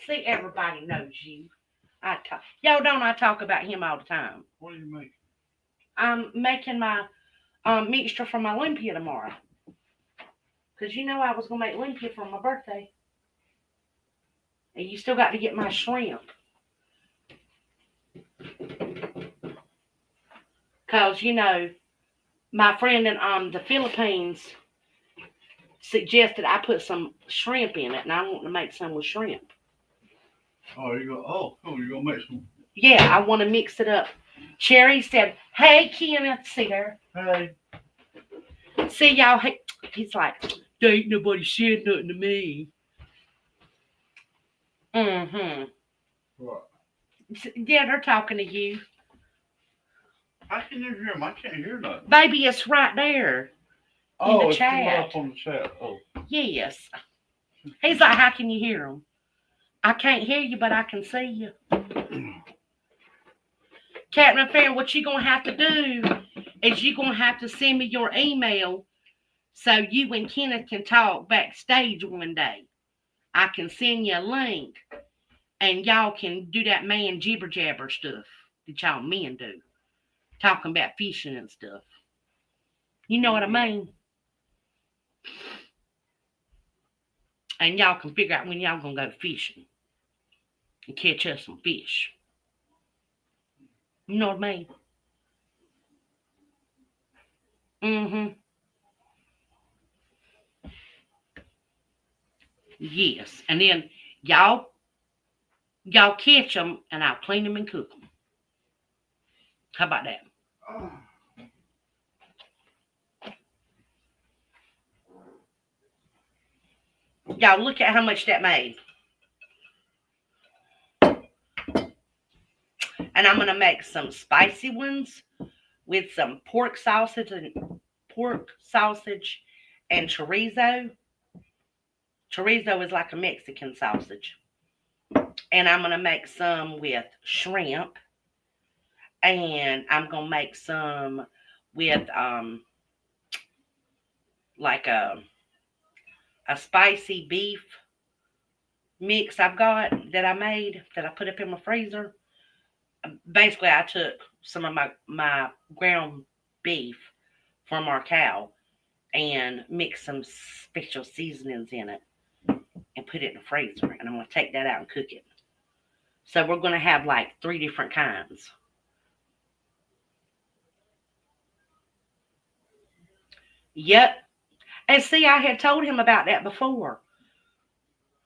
See, everybody knows you. Y'all don't I talk about him all the time. What are you making? I'm making my mixture for my lumpia tomorrow. Because you know I was going to make lumpia for my birthday. And you still got to get my shrimp. Because, you know, my friend in the Philippines suggested I put some shrimp in it, and I want to make some with shrimp. Oh, you go. Oh, cool. You gonna make some? Yeah, I want to mix it up. Cherry said, "Hey, Kenneth, see there. Hey. See y'all." He's like, "There ain't nobody said nothing to me." Mm-hmm. What? Yeah, they're talking to you. I can hear him. I can't hear nothing. Baby, it's right there. Oh, the it's coming chat. up on the chat. Oh. Yes. He's like, "How can you hear him?" I can't hear you, but I can see you. Captain Affair, what you're going to have to do is you're going to have to send me your email so you and Kenneth can talk backstage one day. I can send you a link and y'all can do that man jibber jabber stuff that y'all men do. Talking about fishing and stuff. You know what I mean? And y'all can figure out when y'all going to go fishing and catch us some fish. You know what I mean? Mm-hmm. Yes. And then y'all catch them and I'll clean them and cook them. How about that? Oh. Y'all look at how much that made. And I'm going to make some spicy ones with some pork sausage and chorizo. Chorizo is like a Mexican sausage. And I'm going to make some with shrimp. And I'm going to make some with like a spicy beef mix I've got that I made that I put up in my freezer. Basically, I took some of my ground beef from our cow and mixed some special seasonings in it and put it in the freezer. And I'm going to take that out and cook it. So we're going to have like 3 different kinds. Yep. And see, I had told him about that before.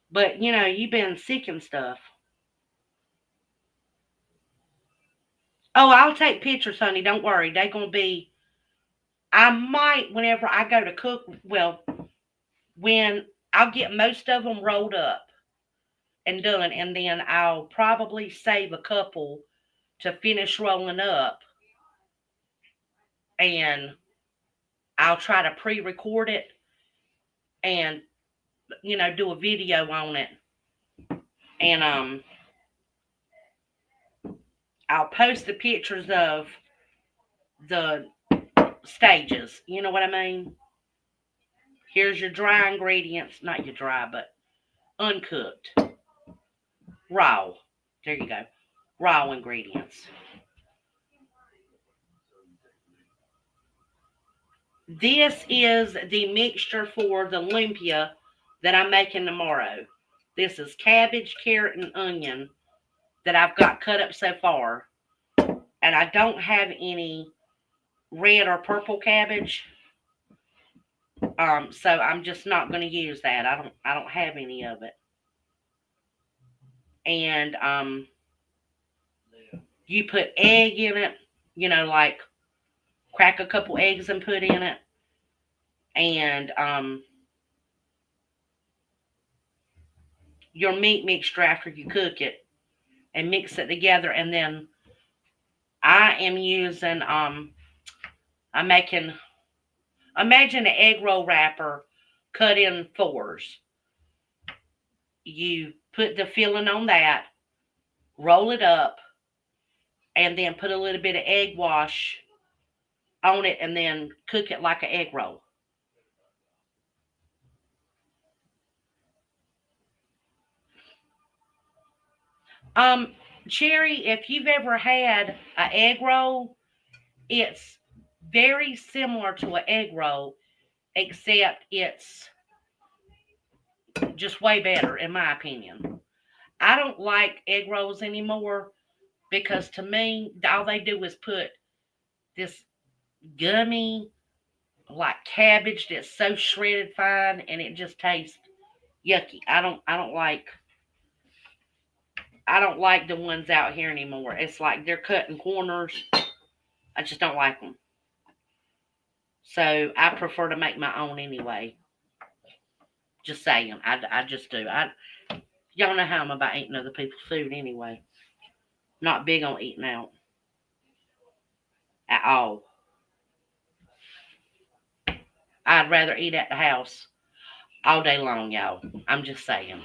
But, you know, you've been sick and stuff. Oh, I'll take pictures, honey. Don't worry. They're going to be... I might, whenever I go to cook, well, when I'll get most of them rolled up and done, and then I'll probably save a couple to finish rolling up, and I'll try to pre-record it and, you know, do a video on it, and I'll post the pictures of the stages. You know what I mean? Here's your dry ingredients. Not your dry, but uncooked. Raw. There you go. Raw ingredients. This is the mixture for the lumpia that I'm making tomorrow. This is cabbage, carrot, and onion that I've got cut up so far. And I don't have any red or purple cabbage. So I'm just not going to use that. I don't have any of it. And you put egg in it, you know, like crack a couple eggs and put in it. And your meat mixture after you cook it and mix it together. And then I am using I'm making, imagine an egg roll wrapper cut in 4s. You put the filling on that, roll it up, and then put a little bit of egg wash on it and then cook it like an egg roll. Cherry, if you've ever had an egg roll, it's very similar to an egg roll, except it's just way better, in my opinion. I don't like egg rolls anymore because to me, all they do is put this gummy like cabbage that's so shredded fine and it just tastes yucky. I don't like the ones out here anymore. It's like they're cutting corners. I just don't like them. So I prefer to make my own anyway. Just saying. I just do. Y'all know how I'm about eating other people's food anyway. Not big on eating out at all. I'd rather eat at the house all day long, y'all. I'm just saying.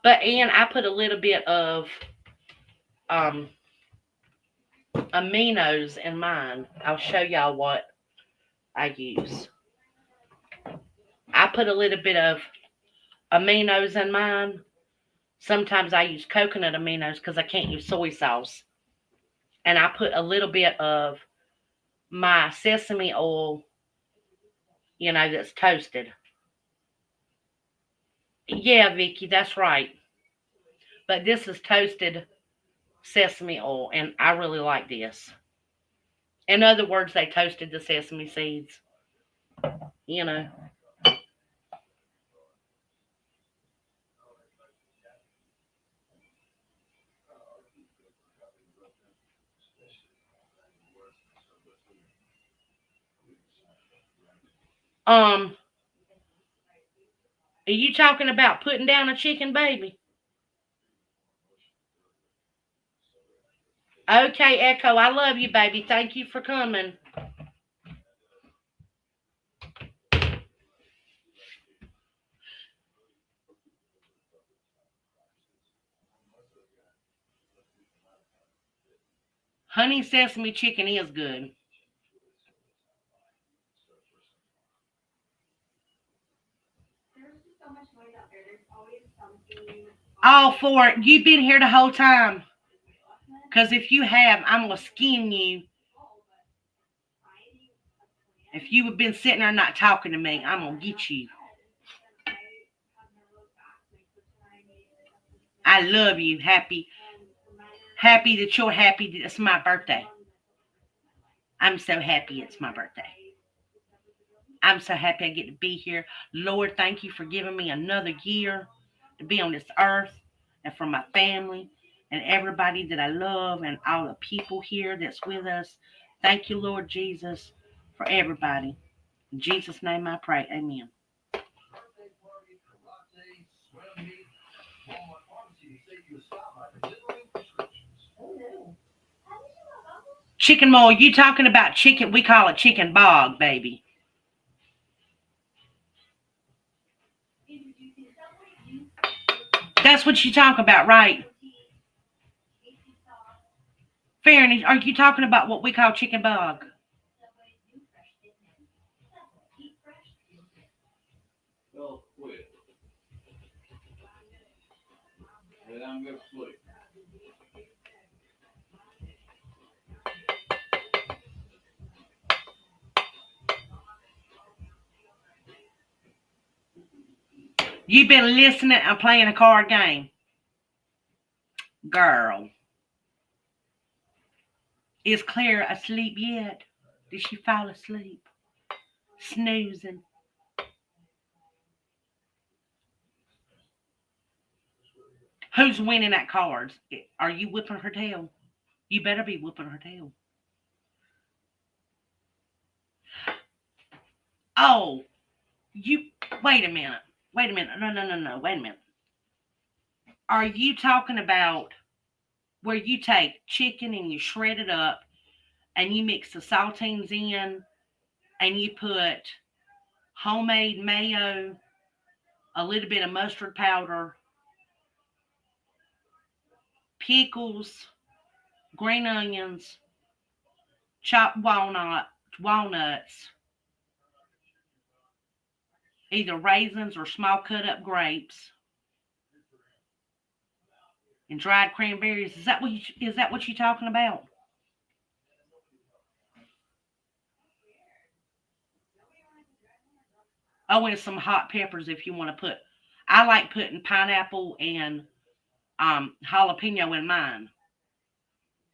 But and I put a little bit of um aminos in mine. I'll show y'all what I use. I put a little bit of aminos in mine. Sometimes I use coconut aminos because I can't use soy sauce. And I put a little bit of my sesame oil, that's toasted. Yeah, Vicky, that's right. But this is toasted sesame oil, and I really like this. In other words, they toasted the sesame seeds, you know. Are you talking about putting down a chicken baby? Okay, Echo, I love you, baby. Thank you for coming. Honey sesame chicken is good. All for it. You've been here the whole time. Because if you have, I'm going to skin you. If you have been sitting there not talking to me, I'm going to get you. I love you. Happy that you're happy that it's my birthday. I'm so happy it's my birthday. I'm so happy I get to be here. Lord, thank you for giving me another year to be on this earth and for my family and everybody that I love and all the people here that's with us. Thank you, Lord Jesus, for everybody. In Jesus' name I pray. Amen. Chicken mole, you talking about chicken? We call it chicken bog, baby. That's what you talk about, right? Fairness, are you talking about what we call chicken bog? Well, quit. And I'm going to sleep. You've been listening and playing a card game. Girl. Is Claire asleep yet? Did she fall asleep? Snoozing. Who's winning at cards? Are you whipping her tail? You better be whipping her tail. Oh, you wait a minute. Wait a minute. No. Wait a minute. Are you talking about where you take chicken and you shred it up and you mix the saltines in and you put homemade mayo, a little bit of mustard powder, pickles, green onions, chopped walnuts, either raisins or small cut up grapes, and dried cranberries. Is that what you're talking about? Oh, and some hot peppers if you want to put. I like putting pineapple and jalapeno in mine.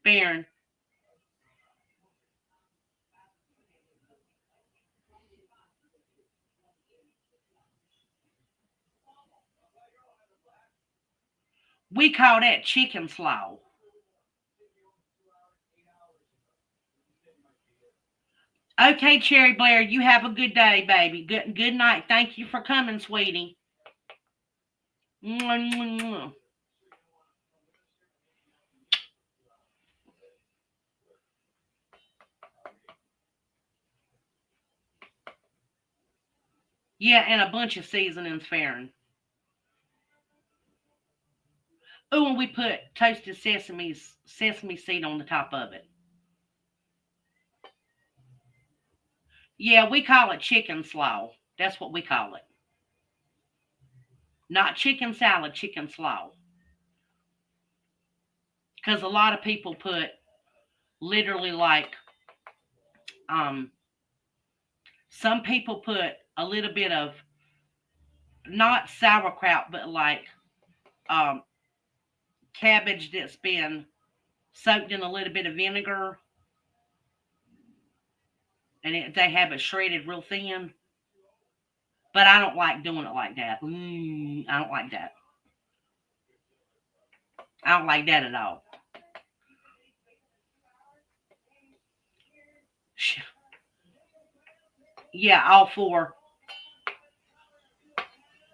Baron, we call that chicken slaw. Okay, Cherry Blair, you have a good day, baby. Good night. Thank you for coming, sweetie. Mwah, mwah, mwah. Yeah, and a bunch of seasonings, Farron. Oh, and we put toasted sesame seed on the top of it. Yeah, we call it chicken slaw. That's what we call it. Not chicken salad, chicken slaw. Because a lot of people put literally like um some people put a little bit of not sauerkraut, but like um cabbage that's been soaked in a little bit of vinegar, and they have it shredded real thin. But I don't like doing it like that. I don't like that. I don't like that at all. Yeah, all four.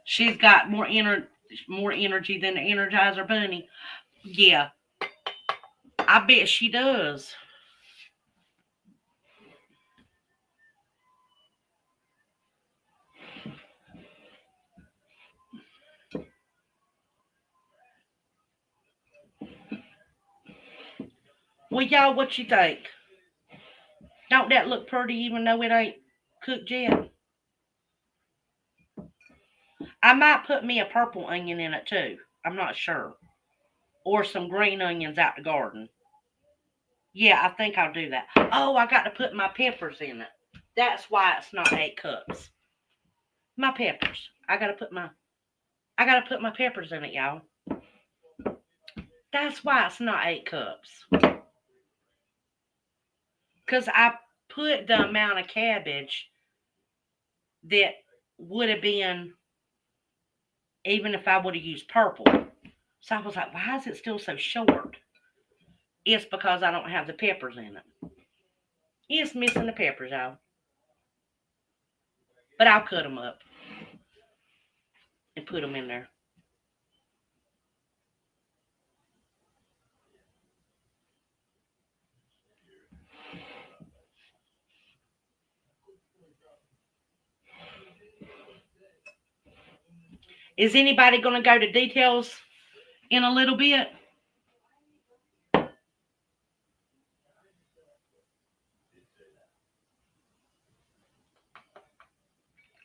She's got more energy than the Energizer Bunny. Yeah, I bet she does. Well, y'all, what you think? Don't that look pretty even though it ain't cooked yet? I might put me a purple onion in it too. I'm not sure. Or some green onions out the garden. Yeah, I think I'll do that. Oh, I got to put my peppers in it. That's why it's not 8 cups. My peppers. I gotta put my peppers in it, y'all. That's why it's not 8 cups. Because I put the amount of cabbage that would have been even if I would have used purple. So I was like, why is it still so short? It's because I don't have the peppers in it. It's missing the peppers, y'all. But I'll cut them up and put them in there. Is anybody going to go to details in a little bit?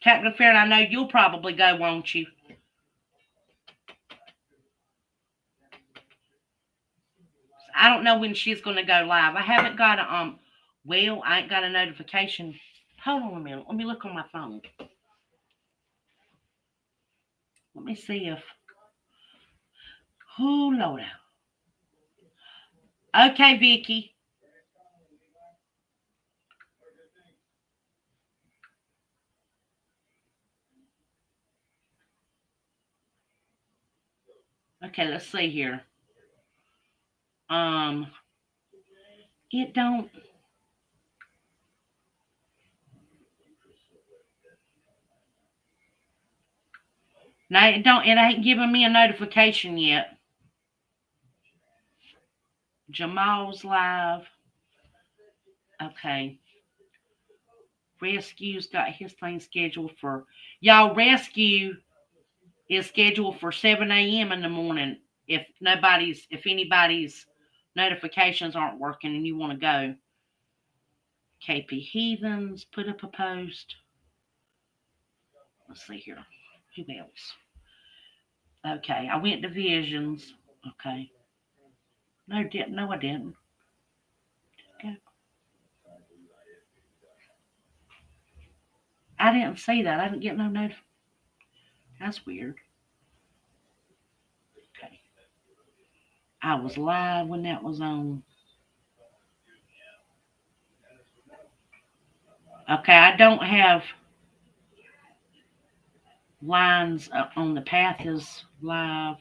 Captain Farron, I know you'll probably go, won't you? I don't know when she's going to go live. I haven't got a well, I ain't got a notification. Hold on a minute. Let me look on my phone. Let me see if who Lord. Okay, Vicky. Okay, let's see here. Um it don't no, it ain't giving me a notification yet. Jamal's live. Okay. Rescue's got his thing scheduled for y'all. Rescue is scheduled for 7 a.m. in the morning. If anybody's notifications aren't working and you want to go. KP Heathens put up a post. Let's see here. Who else? Okay, I went to Visions. Okay. No, I didn't. Okay. I didn't see that. I didn't get no note. That's weird. Okay. I was live when that was on. Okay, I don't have lines on the path is live.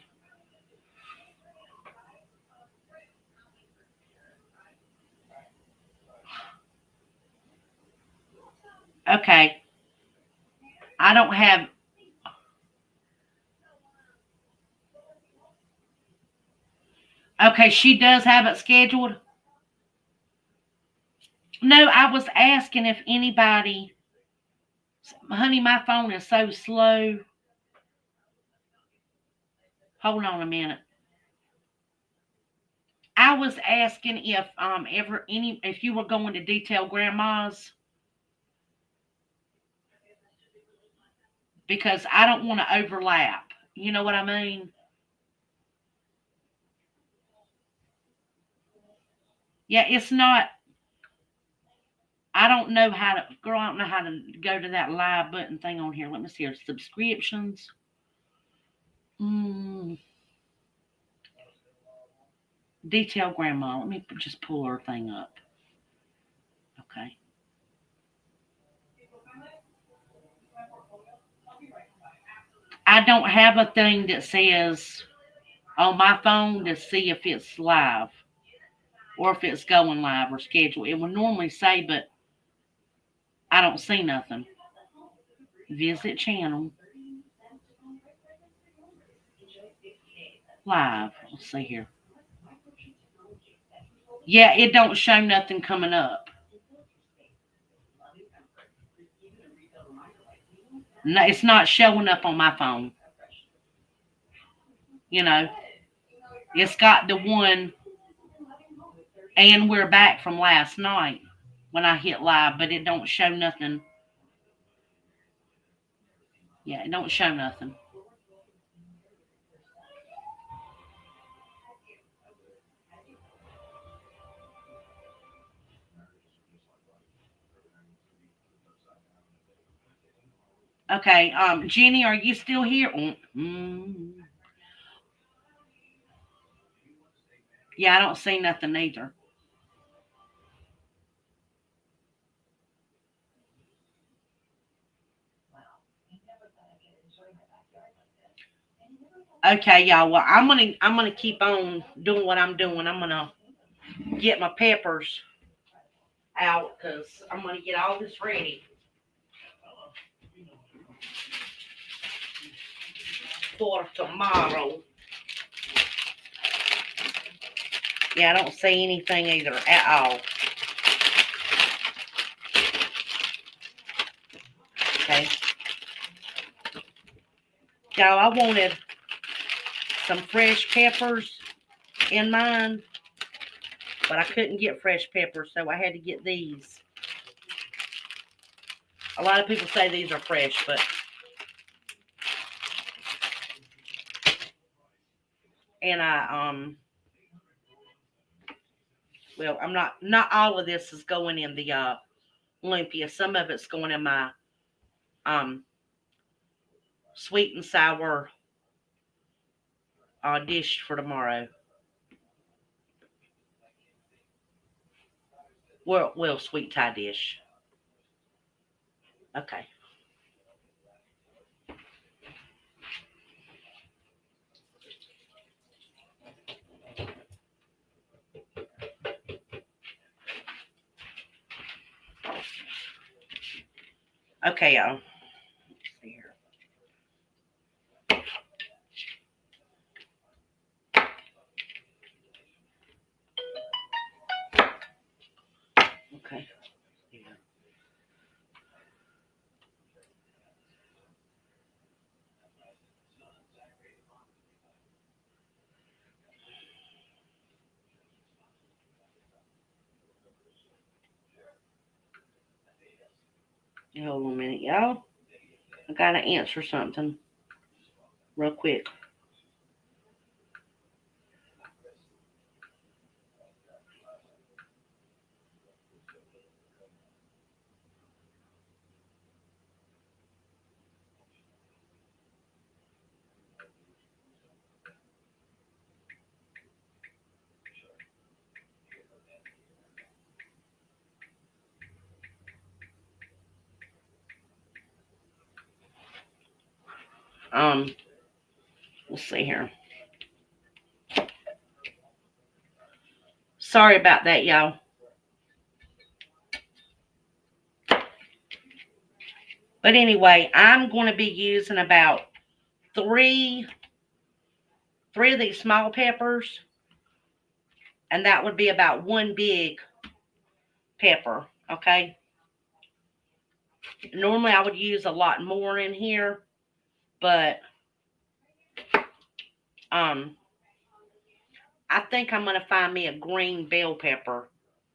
Okay. I don't have. Okay, she does have it scheduled. No, I was asking if anybody. Honey, my phone is so slow. Hold on a minute. I was asking if if you were going to detail grandma's because I don't want to overlap. You know what I mean? Yeah, it's not. I don't know how to, girl. I don't know how to go to that live button thing on here. Let me see her subscriptions. Detail grandma. Let me just pull her thing up. Okay. I don't have a thing that says on my phone to see if it's live or if it's going live or scheduled. It would normally say, but I don't see nothing. Visit channel. Live. Let's see here. Yeah, it don't show nothing coming up. No, it's not showing up on my phone. You know, it's got the one, and we're back from last night when I hit live, but it don't show nothing. Yeah, it don't show nothing. Okay, Jenny, are you still here? Yeah, I don't see nothing either. Okay, y'all. Well, I'm gonna keep on doing what I'm doing. I'm gonna get my peppers out because I'm gonna get all this ready for tomorrow. Yeah, I don't see anything either at all. Okay. Y'all, I wanted some fresh peppers in mine, but I couldn't get fresh peppers, so I had to get these. A lot of people say these are fresh, but and well, I'm not all of this is going in the lumpia. Some of it's going in my um sweet and sour dish for tomorrow. Well, sweet Thai dish. Okay. Okay, y'all. Let's see here. Okay. Yeah. Hold on a minute, y'all. I gotta answer something real quick. Let's see here. Sorry about that, y'all. But anyway, I'm going to be using about three of these small peppers, and that would be about one big pepper, okay? Normally I would use a lot more in here, but I think I'm going to find me a green bell pepper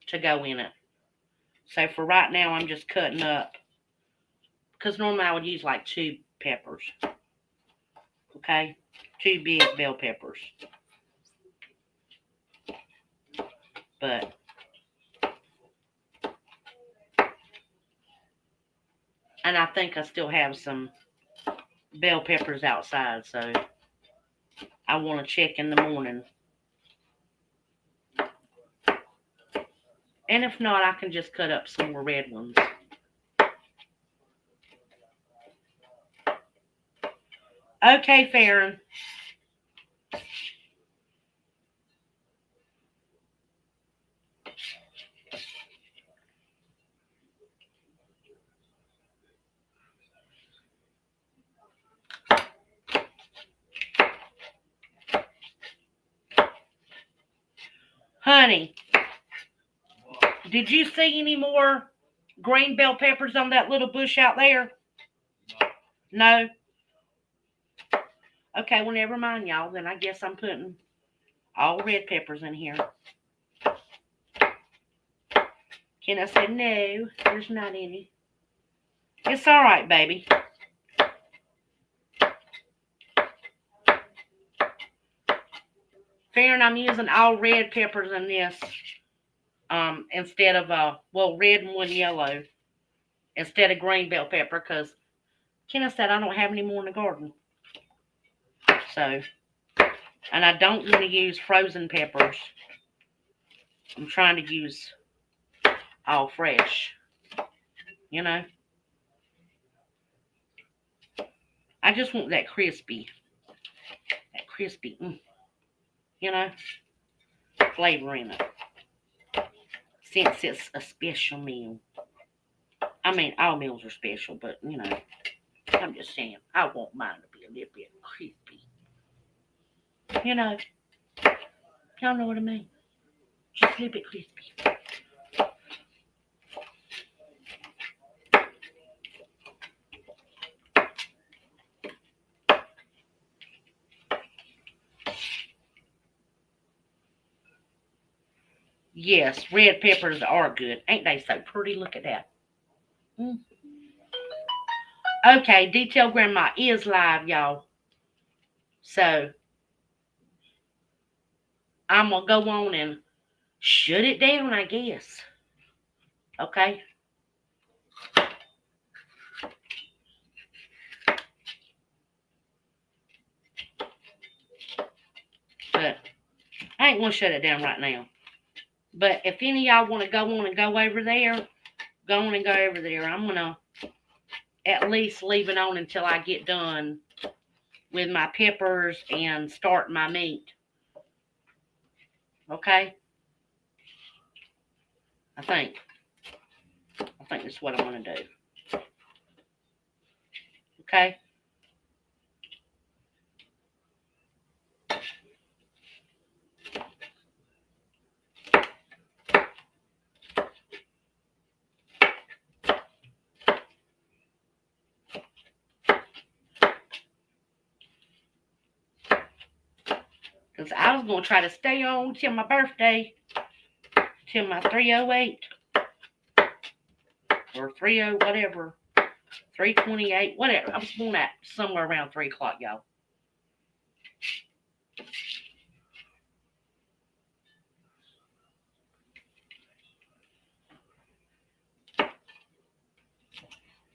to go in it. So for right now, I'm just cutting up, because normally I would use like 2 peppers, okay? 2 big bell peppers. But and I think I still have some bell peppers outside, so I want to check in the morning. And if not, I can just cut up some more red ones. Okay, Farron. Honey, did you see any more green bell peppers on that little bush out there? No? Okay, well, never mind, y'all. Then I guess I'm putting all red peppers in here. Kenna said, no, there's not any. It's all right, baby. Farron, I'm using all red peppers in this instead of, red and 1 yellow instead of green bell pepper, because Kenna said I don't have any more in the garden. So, and I don't want to use frozen peppers. I'm trying to use all fresh, you know. I just want that crispy, you know, flavor in it. Since it's a special meal. I mean, all meals are special, but, you know, I'm just saying, I want mine to be a little bit crispy. You know, y'all know what I mean. Just a little bit crispy. Yes, red peppers are good. Ain't they so pretty? Look at that. Okay, Detail Grandma is live, y'all. So, I'm going to go on and shut it down, I guess. Okay? But I ain't going to shut it down right now. But if any of y'all want to go on and go over there, go on and go over there. I'm going to at least leave it on until I get done with my peppers and start my meat. Okay? I think that's what I'm going to do. Okay? Because I was going to try to stay on till my birthday, till my 308 or 30 whatever, 328, whatever. I was born at somewhere around 3 o'clock, y'all.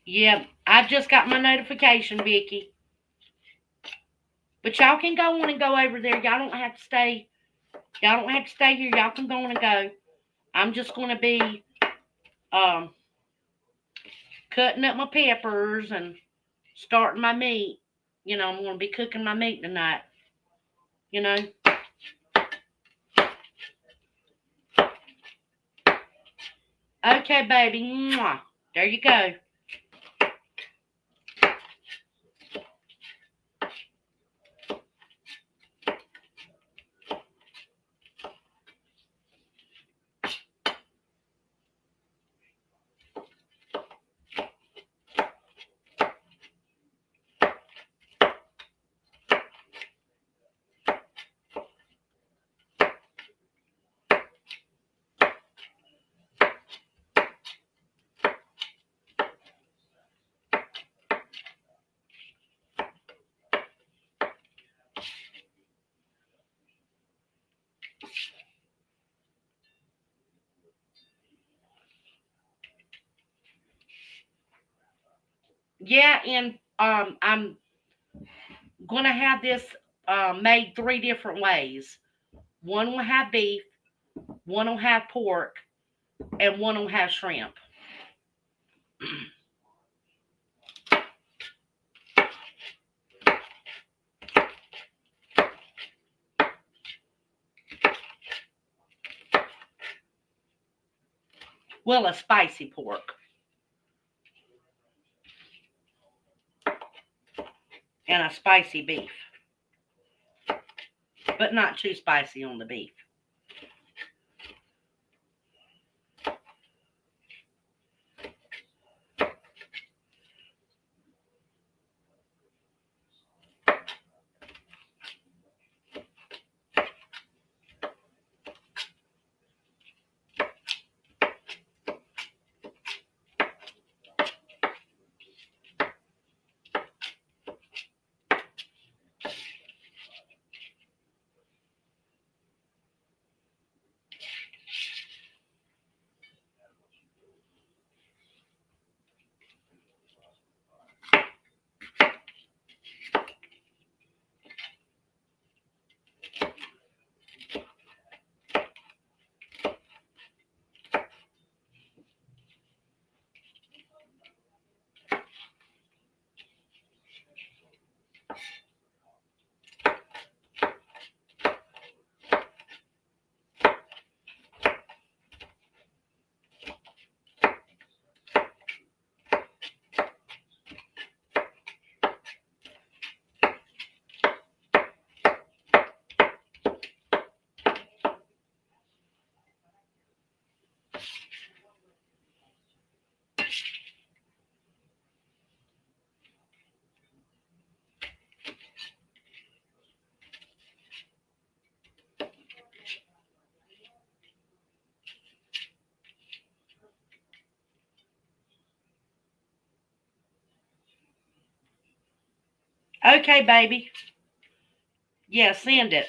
Yeah, I just got my notification, Vicky. But y'all can go on and go over there. Y'all don't have to stay. Y'all don't have to stay here. Y'all can go on and go. I'm just going to be cutting up my peppers and starting my meat I'm going to be cooking my meat tonight. You know. Okay, baby. Mwah. There you go. Yeah, and I'm gonna have this made 3 different ways. One will have beef, one will have pork, and one will have shrimp. Well, a spicy pork and a spicy beef, but not too spicy on the beef. Okay, baby. Yeah, send it.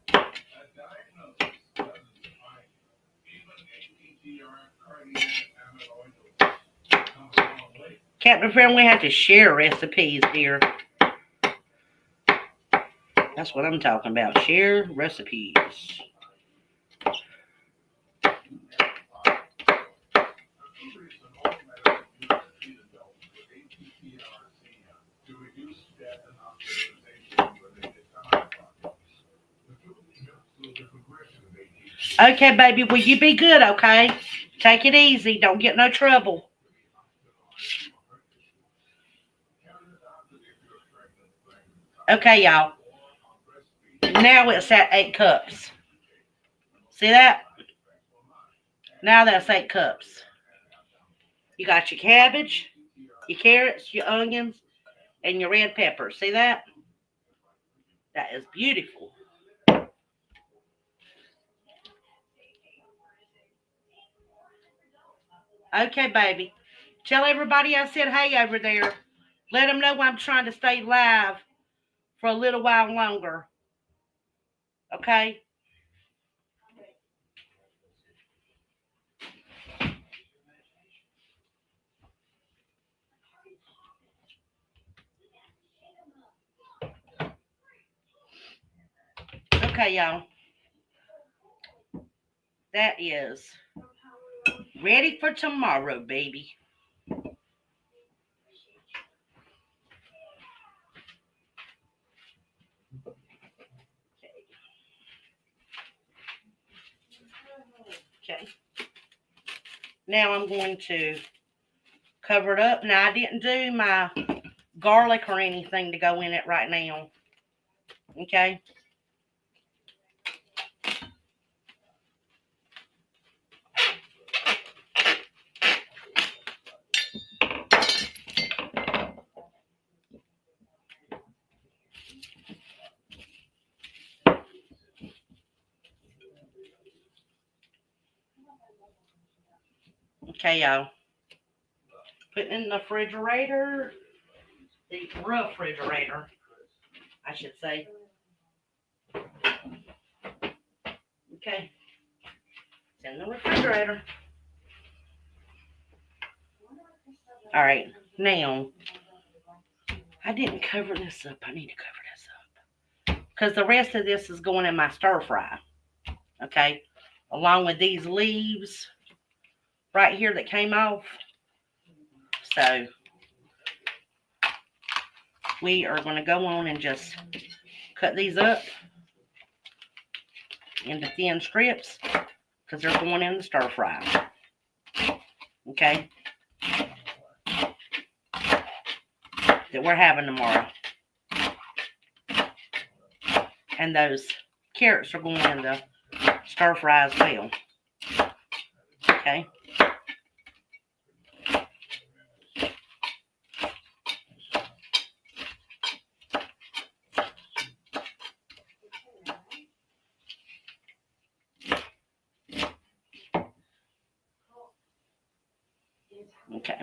A diagnosis doesn't define you. Even ATTR cardiac amyloidosis comes a long way. Captain Friend, we have to share recipes here. That's what I'm talking about. Share recipes. To reduce death and hospitalization related to heart problems. The truth is the progression of ATTR. Okay, baby, will you be good, okay? Take it easy. Don't get no trouble. Okay, y'all. Now it's at 8 cups. See that? Now that's 8 cups. You got your cabbage, your carrots, your onions, and your red pepper. See that? That is beautiful. Okay, baby. Tell everybody I said hey over there. Let them know I'm trying to stay live for a little while longer. Okay? Okay, y'all. That is ready for tomorrow, baby. Okay. Now I'm going to cover it up. Now I didn't do my garlic or anything to go in it right now. Okay. Okay, y'all. Put it in the refrigerator. The refrigerator, I should say. Okay. It's in the refrigerator. All right. Now, I didn't cover this up. I need to cover this up. Because the rest of this is going in my stir fry. Okay. Along with these leaves right here that came off. So, we are going to go on and just cut these up into thin strips because they're going in the stir fry. Okay. That we're having tomorrow. And those carrots are going in the stir fry as well. Okay. Okay.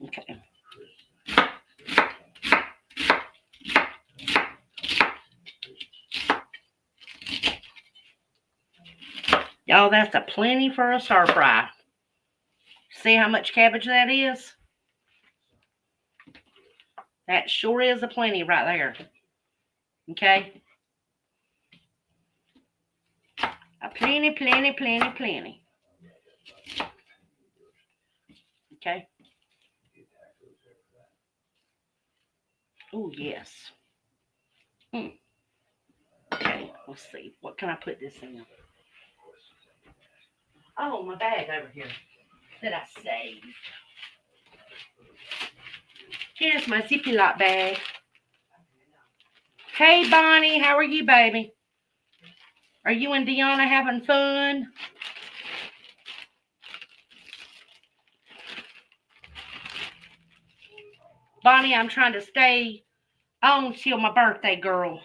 Okay. Y'all, that's a plenty for a stir fry. See how much cabbage that is? That sure is a plenty right there. Okay? A plenty, plenty, plenty, plenty. Okay? Oh, yes. Okay, let's see. What can I put this in? Oh, my bag over here that I saved. Here's my Zippy Lot bag. Hey, Bonnie, how are you, baby? Are you and Deanna having fun? Bonnie, I'm trying to stay on till my birthday, girl.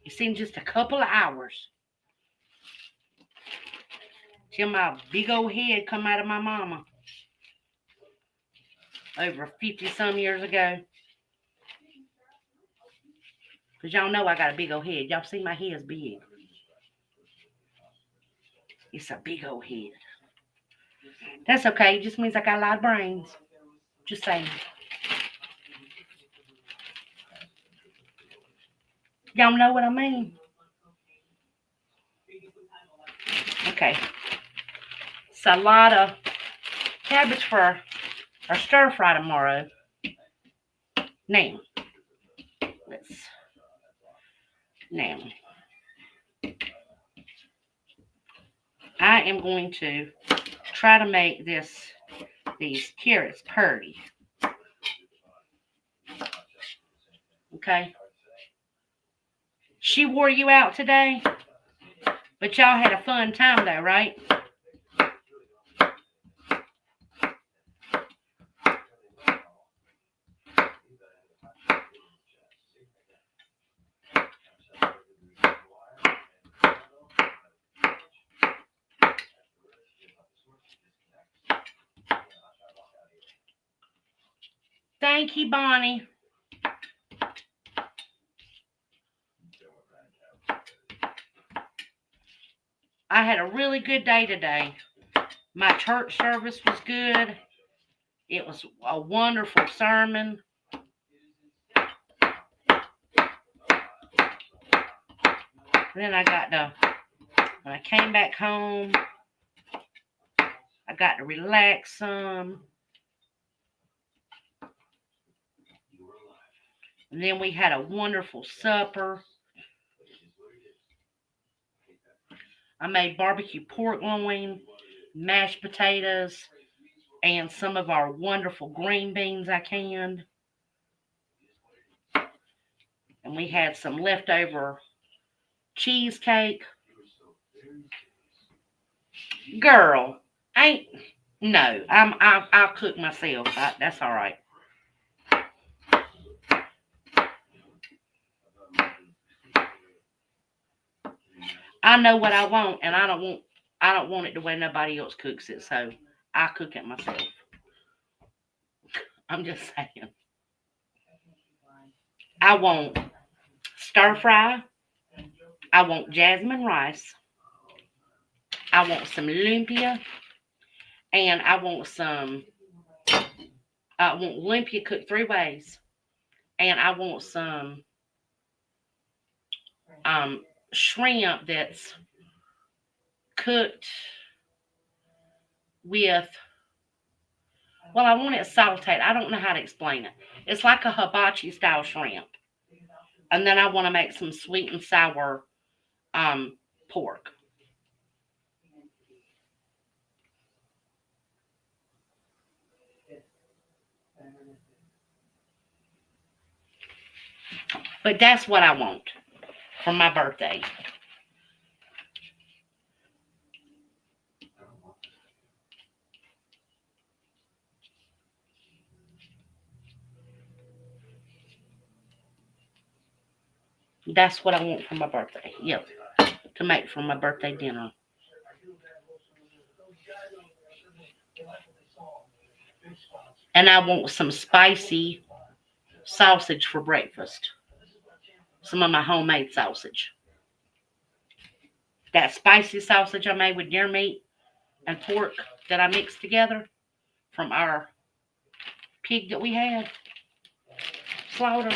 It's in just a couple of hours. Till my big old head come out of my mama. Over 50-some years ago. Because y'all know I got a big old head. Y'all see my head's big. It's a big old head. That's okay. It just means I got a lot of brains. Just saying. Y'all know what I mean? Okay. It's a lot of cabbage for our stir fry tomorrow. Now, I am going to try to make these carrots pretty. Okay. She wore you out today, but y'all had a fun time though, right? Thank you, Bonnie. I had a really good day today. My church service was good. It was a wonderful sermon. Then when I came back home, I got to relax some. And then we had a wonderful supper. I made barbecue pork loin, mashed potatoes, and some of our wonderful green beans I canned. And we had some leftover cheesecake. Girl, I'll cook myself. That's all right. I know what I want, and I don't want it the way nobody else cooks it, so I cook it myself. I'm just saying. I want stir fry. I want jasmine rice. I want some lumpia, and I want lumpia cooked 3 ways, and I want some shrimp that's cooked with, well, I want it sauteed. I don't know how to explain it. It's like a hibachi style shrimp. And then I want to make some sweet and sour pork. But that's what I want for my birthday. That's what I want for my birthday. Yep. To make for my birthday dinner. And I want some spicy sausage for breakfast. Some of my homemade sausage. That spicy sausage I made with deer meat and pork that I mixed together from our pig that we had slaughtered.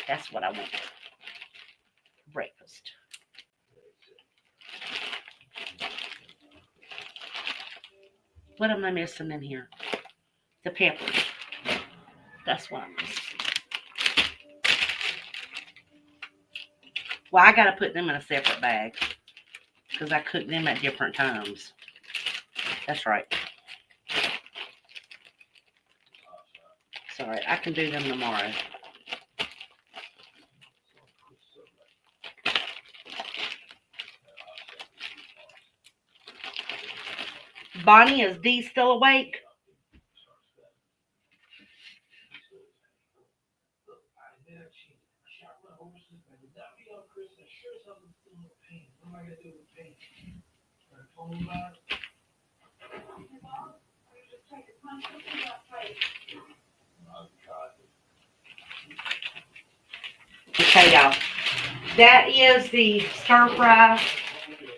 That's what I want for breakfast. What am I missing in here? The peppers. That's what I'm missing. Well, I got to put them in a separate bag because I cook them at different times. That's right. Sorry, I can do them tomorrow. Bonnie, is Dee still awake? Okay, y'all. That is the stir fry,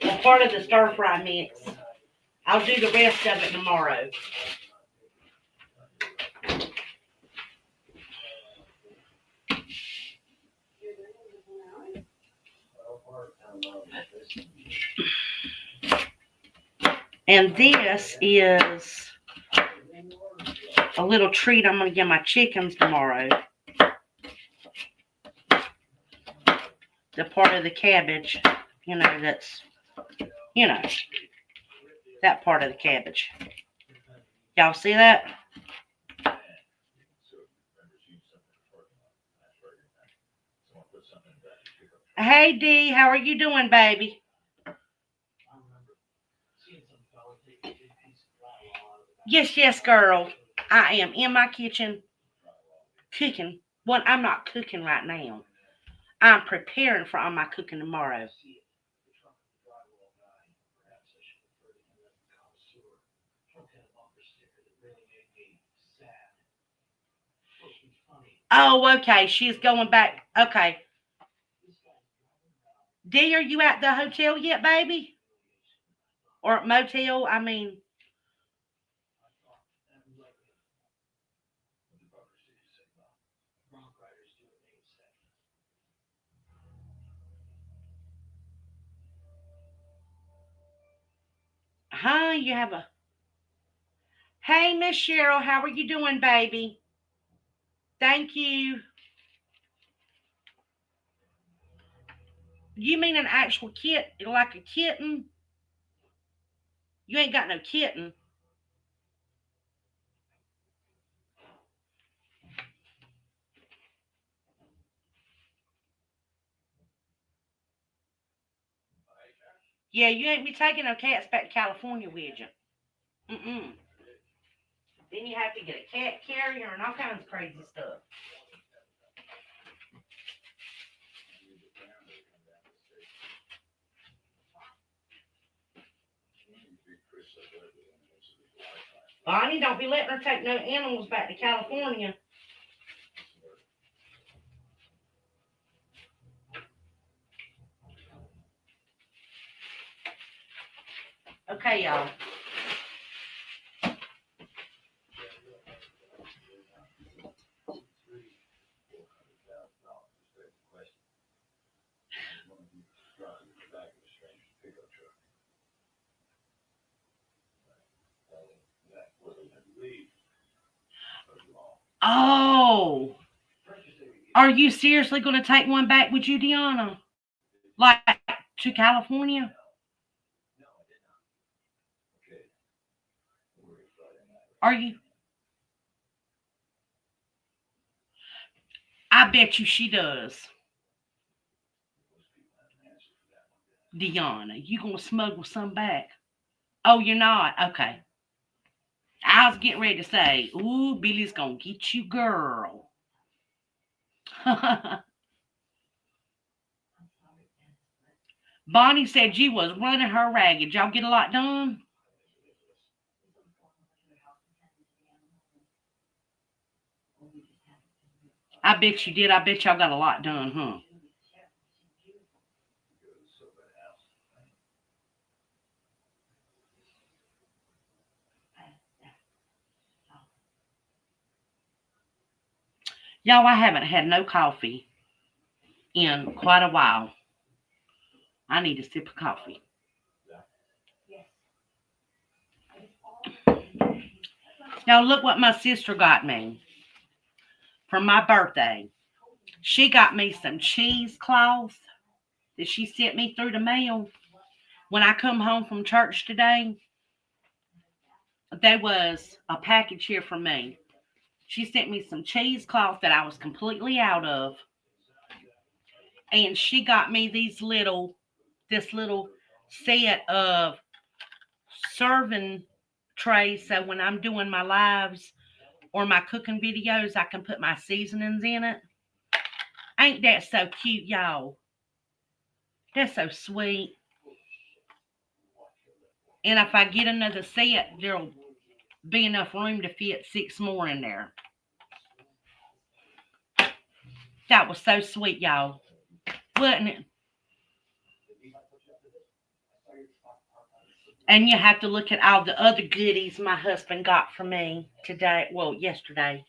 a part of the stir fry mix. I'll do the rest of it tomorrow. And this is a little treat I'm going to give my chickens tomorrow. The part of the cabbage, that's, that part of the cabbage. Y'all see that? Hey, Dee, how are you doing, baby? Yes, girl. I am in my kitchen cooking. Well, I'm not cooking right now. I'm preparing for all my cooking tomorrow. Oh, okay. She's going back. Okay. Dee, are you at the hotel yet, baby? Or motel? I mean. Huh? You have a. Hey, Miss Cheryl, how are you doing, baby? Thank you. You mean an actual kit, like a kitten? You ain't got no kitten. Yeah, you ain't be taking no cats back to California with you. Mm-mm. Then you have to get a cat carrier and all kinds of crazy stuff. Bonnie, don't be letting her take no animals back to California. Okay, y'all. Oh, are you seriously going to take one back with you, Deanna? Like to California? Are you? I bet you she does. Deanna, you going to smuggle some back? Oh, you're not? Okay. I was getting ready to say, ooh, Billy's going to get you, girl. Bonnie said you was running her ragged. Y'all get a lot done? I bet you did. I bet y'all got a lot done, huh? Y'all, I haven't had no coffee in quite a while. I need a sip of coffee. Y'all, look what my sister got me for my birthday. She got me some cheesecloth that she sent me through the mail. When I come home from church today, there was a package here for me. She sent me some cheesecloth that I was completely out of. And she got me this little set of serving trays. So when I'm doing my lives or my cooking videos, I can put my seasonings in it. Ain't that so cute, y'all? That's so sweet. And if I get another set, there'll be enough room to fit 6 more in there. That was so sweet, y'all. Wasn't it? And you have to look at all the other goodies my husband got for me today. Well, yesterday.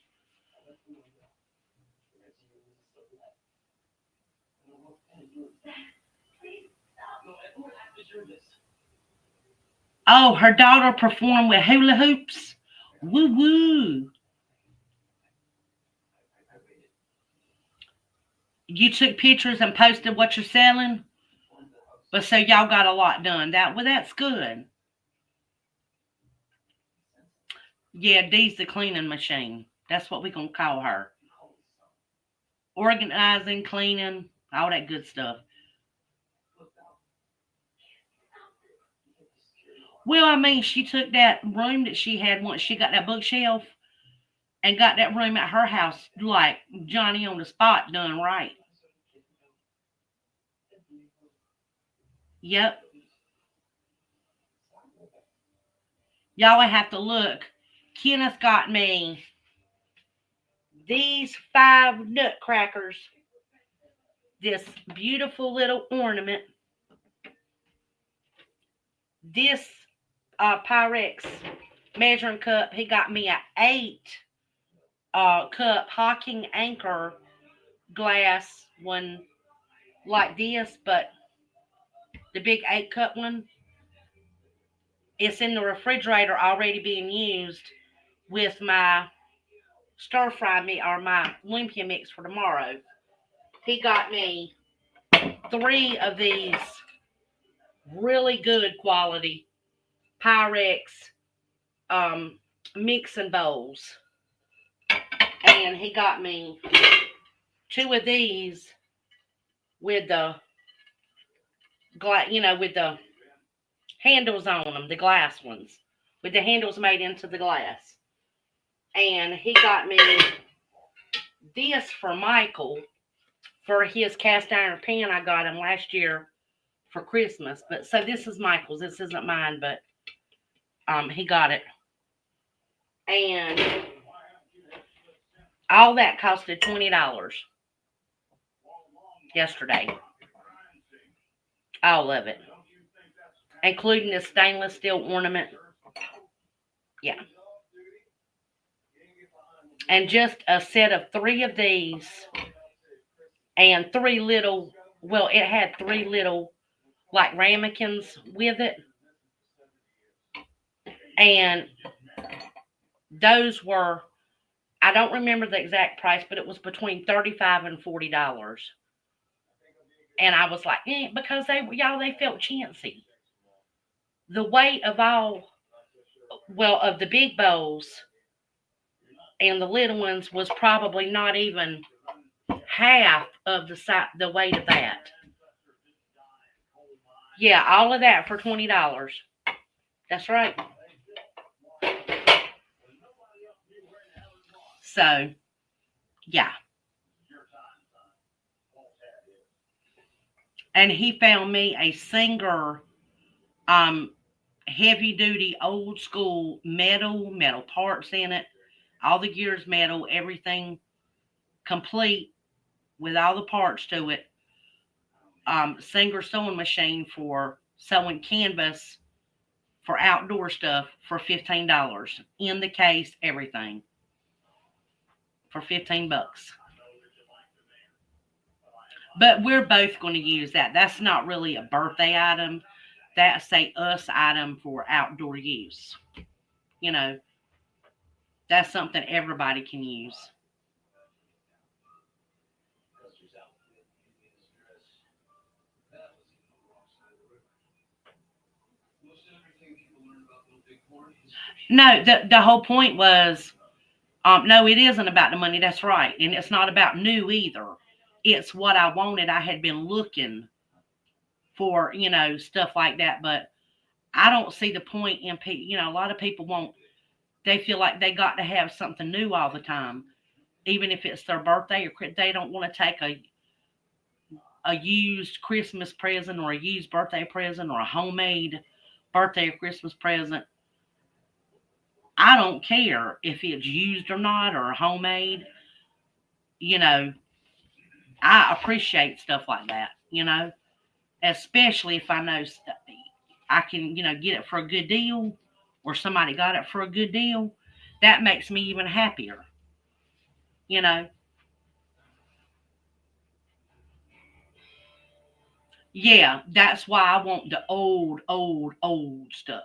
Oh, her daughter performed with hula hoops. Woo woo. You took pictures and posted what you're selling, but so y'all got a lot done. That's good. Yeah, Dee's the cleaning machine. That's what we gonna call her. Organizing, cleaning, all that good stuff. Well, I mean, she took that room that she had once she got that bookshelf and got that room at her house like Johnny on the spot done right. Yep. Y'all have to look. Kenneth got me these 5 nutcrackers, this beautiful little ornament, this Pyrex measuring cup. He got me a 8 cup Hawking Anchor glass one like this, but the big 8 cup one, it's in the refrigerator already being used with my stir fry meat or my lumpia mix for tomorrow. He got me 3 of these really good quality Pyrex mixing bowls. And he got me 2 of these with the with the handles on them, the glass ones, with the handles made into the glass. And he got me this for Michael for his cast iron pan I got him last year for Christmas. But so this is Michael's. This isn't mine, but he got it. And all that costed $20 yesterday. All of it. Including the stainless steel ornament. Yeah. And just a set of 3 of these and 3 little, well, it had 3 little like ramekins with it. And those were, I don't remember the exact price, but it was between $35 and $40. And I was like, because they felt chintzy. The weight of of the big bowls and the little ones was probably not even half of the weight of that. Yeah, all of that for $20. That's right. So, yeah. And he found me a Singer heavy duty old school metal parts in it, all the gears metal, everything complete with all the parts to it. Singer sewing machine for sewing canvas for outdoor stuff for $15 in the case, everything for $15. But we're both going to use that. That's not really a birthday item. That's a us item for outdoor use. That's something everybody can use. No, the whole point was, no, it isn't about the money. That's right. And it's not about new either. It's what I wanted. I had been looking for, stuff like that. But I don't see the point in people, a lot of people they feel like they got to have something new all the time. Even if it's their birthday or they don't want to take a used Christmas present or a used birthday present or a homemade birthday or Christmas present. I don't care if it's used or not or homemade. I appreciate stuff like that, especially if I know I can, get it for a good deal or somebody got it for a good deal. That makes me even happier, Yeah, that's why I want the old stuff.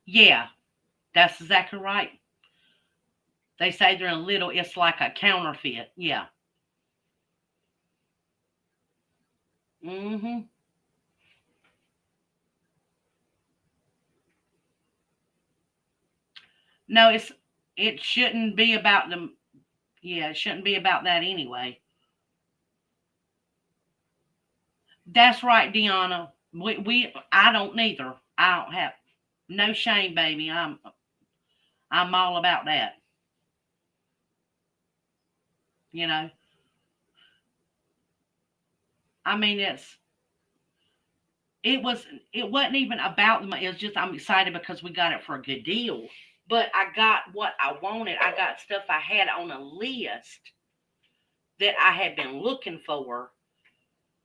Yeah, that's exactly right. They say they're a little, it's like a counterfeit. Yeah. Mm-hmm. No, it shouldn't be about them. Yeah, it shouldn't be about that anyway. That's right, Deanna. I don't neither. I don't have no shame, baby. I'm all about that. You know. I mean, it wasn't even about them. It was just I'm excited because we got it for a good deal. But I got what I wanted. I got stuff I had on a list that I had been looking for,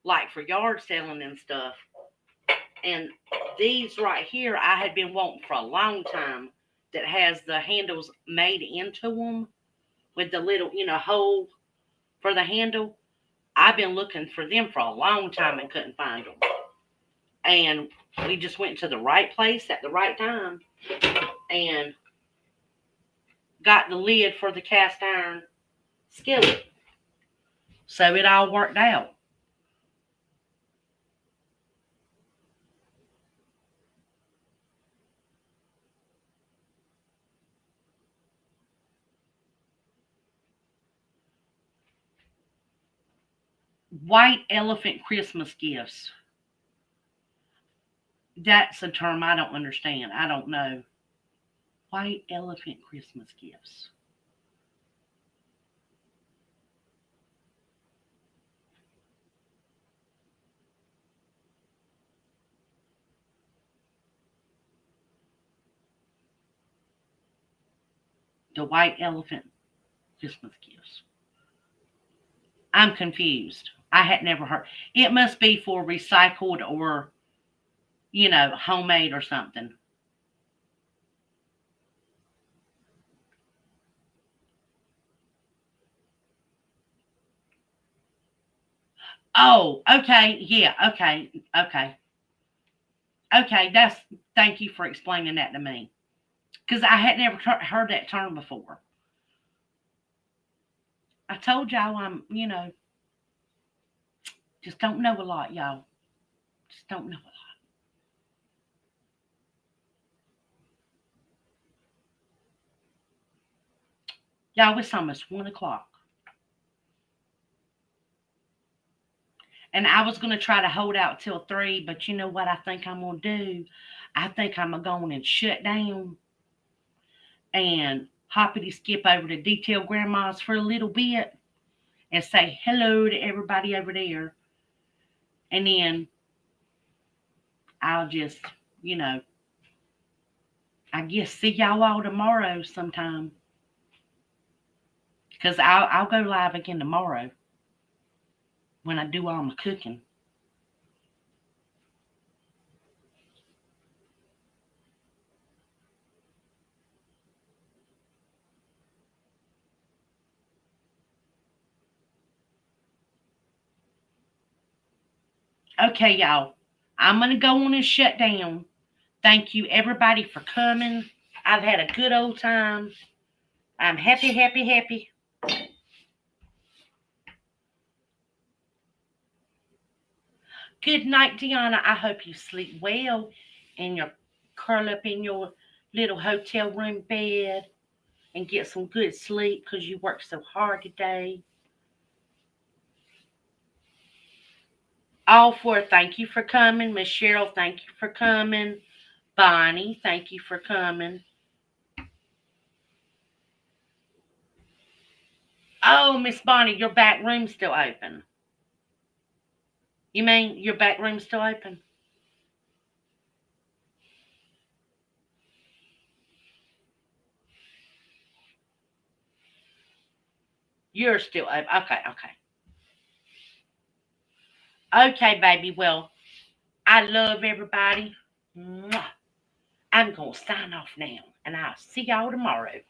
like for yard selling and stuff. And these right here, I had been wanting for a long time. That has the handles made into them with the little, hole for the handle. I've been looking for them for a long time and couldn't find them. And we just went to the right place at the right time and got the lid for the cast iron skillet. So it all worked out. White elephant Christmas gifts. That's a term I don't understand. I don't know. White elephant Christmas gifts. The white elephant Christmas gifts. I'm confused. I had never heard. It must be for recycled or, homemade or something. Oh, okay. Yeah. Okay. Okay. Okay. Thank you for explaining that to me. Because I had never heard that term before. I told y'all just don't know a lot, y'all. Just don't know a lot. Y'all, it's almost 1 o'clock. And I was going to try to hold out till 3, but you know what I think I'm going to do? I think I'm going to go on and shut down and hoppity skip over to Detail Grandma's for a little bit and say hello to everybody over there. And then I'll just, you know, I guess see y'all all tomorrow sometime. Because I'll go live again tomorrow when I do all my cooking. Okay, y'all. I'm going to go on and shut down. Thank you, everybody, for coming. I've had a good old time. I'm happy, happy, happy. Good night, Deanna. I hope you sleep well and you curl up in your little hotel room bed and get some good sleep because you worked so hard today. All four, thank you for coming. Miss Cheryl, thank you for coming. Bonnie, thank you for coming. Oh, Miss Bonnie, your back room's still open. You mean your back room's still open? You're still open. Okay, okay. Okay, baby. Well, I love everybody. Mwah. I'm going to sign off now, and I'll see y'all tomorrow.